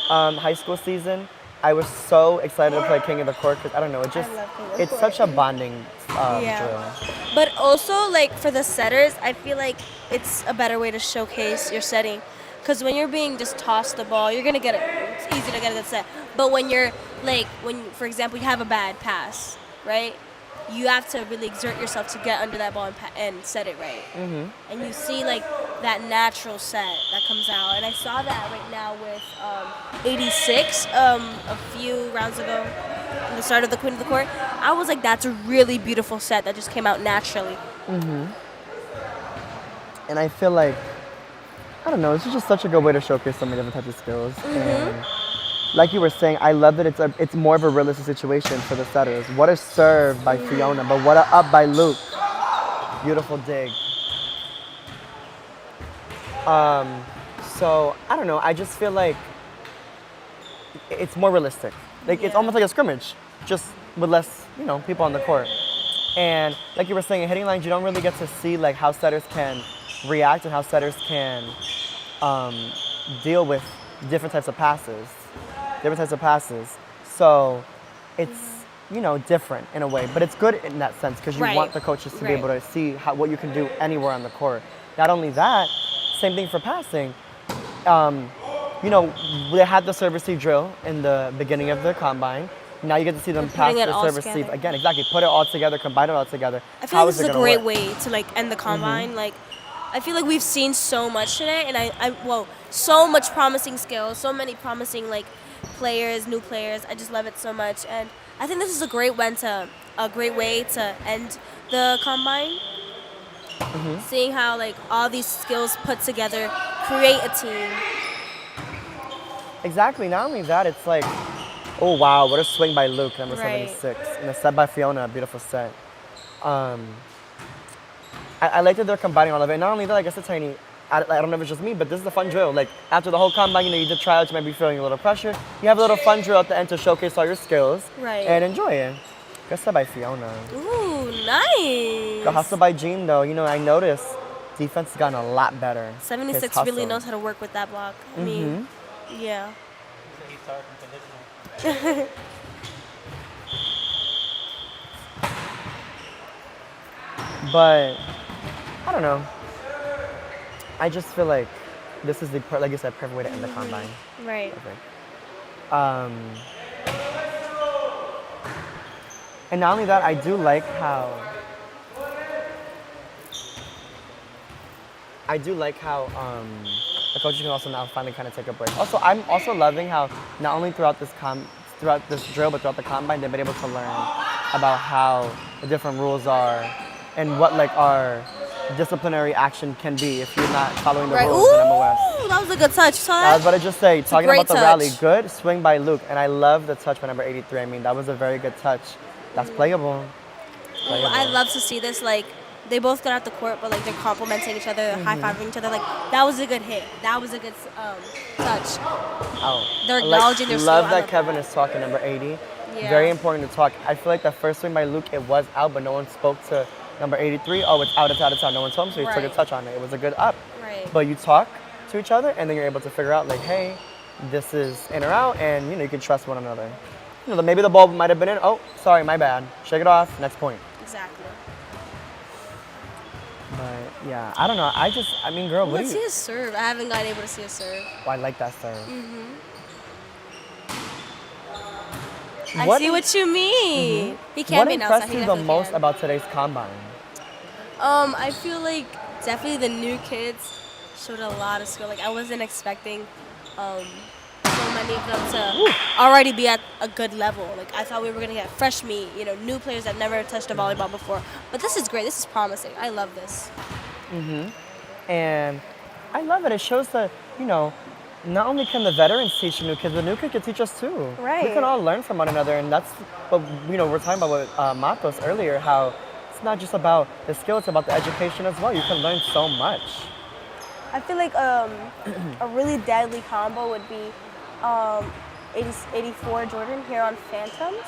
high school season, I was so excited to play King of the Court because, I don't know, love King of the it's such a bonding Yeah. drill. But also, like for the setters, I feel like it's a better way to showcase your setting. Because when you're being just tossed the ball, you're gonna get it. It's easy to get a good set. But when you're like, for example, you have a bad pass, right? You have to really exert yourself to get under that ball and set it right. And you see like that natural set that comes out. And I saw that right now with 86 a few rounds ago, in the start of the Queen of the Court. I was like, that's a really beautiful set that just came out naturally. And I feel like, I don't know, it's just such a good way to showcase so many different types of skills. And like you were saying, I love that it's more of a realistic situation for the setters. What a serve by Fiona, but what a up by Luke. Beautiful dig. So, I don't know, I just feel like it's more realistic. Like, it's almost like a scrimmage, just with less, you know, people on the court. And like you were saying, in hitting lines, you don't really get to see like how setters can react and how setters can deal with different types of passes. So it's, you know, different in a way, but it's good in that sense because you Right. want the coaches to be Right. able to see what you can do anywhere on the court. Not only that, same thing for passing. You know, they had the serve receive drill in the beginning of the combine, Now you get to see them And pass, putting it all serve, receive. together. Again, exactly. Put it all together, combine it all together. I feel How like is this is it a gonna great work? way to like end the combine. Like, I feel like we've seen so much today, and so much promising skills, so many promising like players, new players. I just love it so much, and I think this is a great way to end the combine. Seeing how like all these skills put together create a team. Exactly. Not only that, it's like, oh wow, what a swing by Luke, number Right. 76, and a set by Fiona, a beautiful set. I like that they're combining all of it. And not only that, like I said, Tiny, I don't know if it's just me, but this is a fun drill. Like after the whole combine, you did tryouts, you might be feeling a little pressure. You have a little fun drill at the end to showcase all your skills Right. and enjoy it. Good set by Fiona. Ooh, nice. The hustle by Jean, though, I noticed defense has gotten a lot better. 76 His really hustle. knows how to work with that block. I mean, yeah. But I don't know. I just feel like this is like you said, perfect way to end the combine. Right. Perfect. And not only that, I do like how the coaches can also now finally kind of take a break. Also, I'm also loving how not only throughout this drill, but throughout the combine, they've been able to learn about how the different rules are and what like our disciplinary action can be if you're not following the Right. rules in MOS. Ooh, that was a good touch. You saw I was that? about to just say, talking great about the rally, touch. good swing by Luke, and I love the touch by number 83. I mean, that was a very good touch. That's playable. Ooh, I love to see this. Like, they both got out the court, but like they're complimenting each other, they're high-fiving each other. Like, that was a good hit. That was a good touch. Oh, They're acknowledging their love skill. I that Kevin is talking number 80. Yeah. Very important to talk. I feel like the first swing by Luke, it was out, but no one spoke to number 83. Oh, it's out, it's out, it's out. No one told him, so he took a Right. touch on it. It was a good up. Right. But you talk to each other, and then you're able to figure out, like, hey, this is in or out, and you can trust one another. Maybe the ball might have been in. Oh, sorry, my bad. Shake it off. Next point. Exactly. But yeah, I don't know. I mean, girl, what do Let's you? see his serve. I haven't gotten able to see his serve. Oh, I like that serve. I What see im- what you mean. He can What be an outside. impressed He you the definitely most can. about today's combine? I feel like definitely the new kids showed a lot of skill. Like I wasn't expecting so many of them to already be at a good level. Like I thought we were gonna get fresh meat, new players that never touched a volleyball before. But this is great. This is promising. I love this. And I love it. It shows that, not only can the veterans teach the new kids, the new kids can teach us too. Right. We can all learn from one another, and that's what, we're talking about with Matos earlier, how it's not just about the skill, it's about the education as well. You can learn so much. I feel like a really deadly combo would be 84 Jordan here on Phantoms.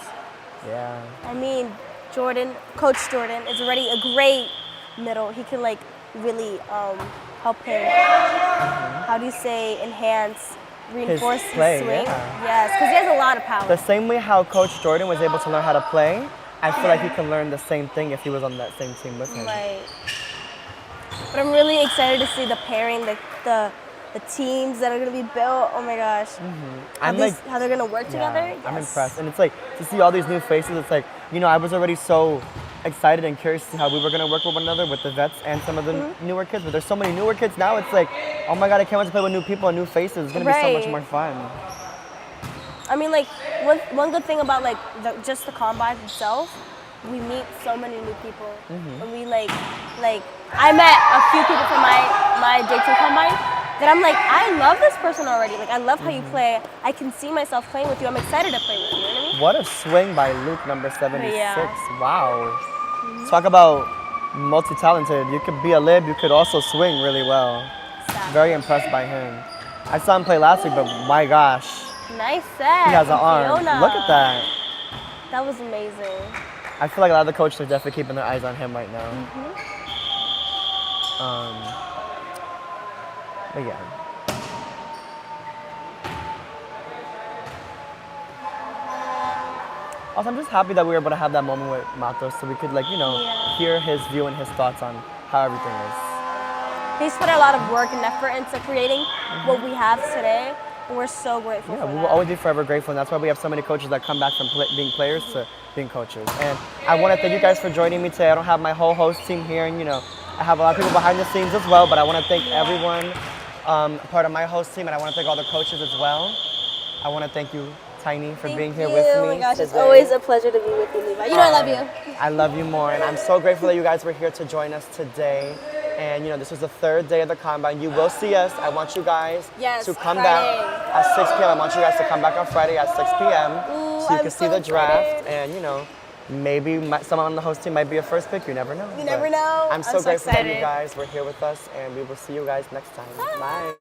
Yeah. I mean, Coach Jordan is already a great middle. He can really help him, how do you say, enhance, reinforce his play, swing. yeah. Yes, because he has a lot of power. The same way how Coach Jordan was able to learn how to play, I feel like he can learn the same thing if he was on that same team with him. Right. But I'm really excited to see the pairing, the teams that are going to be built. Oh my gosh. How they're going to work together. Yes. I'm impressed. And it's like, to see all these new faces, it's like, I was already so excited and curious to see how we were going to work with one another, with the vets and some of the newer kids. But there's so many newer kids now, it's like, oh my God, I can't wait to play with new people and new faces. It's going to be so much more fun. I mean, one good thing about just the combine itself, we meet so many new people. And we I met a few people from my day two combine that I'm like, I love this person already. Like, I love how you play. I can see myself playing with you. I'm excited to play with you. You know what I mean? What a swing by Luke, number 76. Yeah. Wow. Talk about multi-talented. You could be a lib, you could also swing really well. Very impressed by him. I saw him play last week, but my gosh. Nice set. He has an arm. Fiona. Look at that. That was amazing. I feel like a lot of the coaches are definitely keeping their eyes on him right now. But yeah. Also, I'm just happy that we were able to have that moment with Matos so we could hear his view and his thoughts on how everything is. He's put a lot of work and effort into creating what we have today. We're so grateful Yeah, for we that. will always be forever grateful, and that's why we have so many coaches that come back from being players to being coaches. And I want to thank you guys for joining me today. I don't have my whole host team here, and I have a lot of people behind the scenes as well, but I want to thank everyone part of my host team, and I want to thank all the coaches as well. I want to thank you, Tiny, for being here with me. Oh my gosh, it's today. always a pleasure to be with you, Levi. I love you. I love you more, and I'm so grateful that you guys were here to join us today. And this was the third day of the combine. You will see us. I want you guys to come back at 6 p.m. I want you guys to come back on Friday at 6 p.m. so you can see the draft. And maybe someone on the host team might be a first pick. You never know. You never know. I'm so grateful that you excited. guys were here with us, and we will see you guys next time. Bye.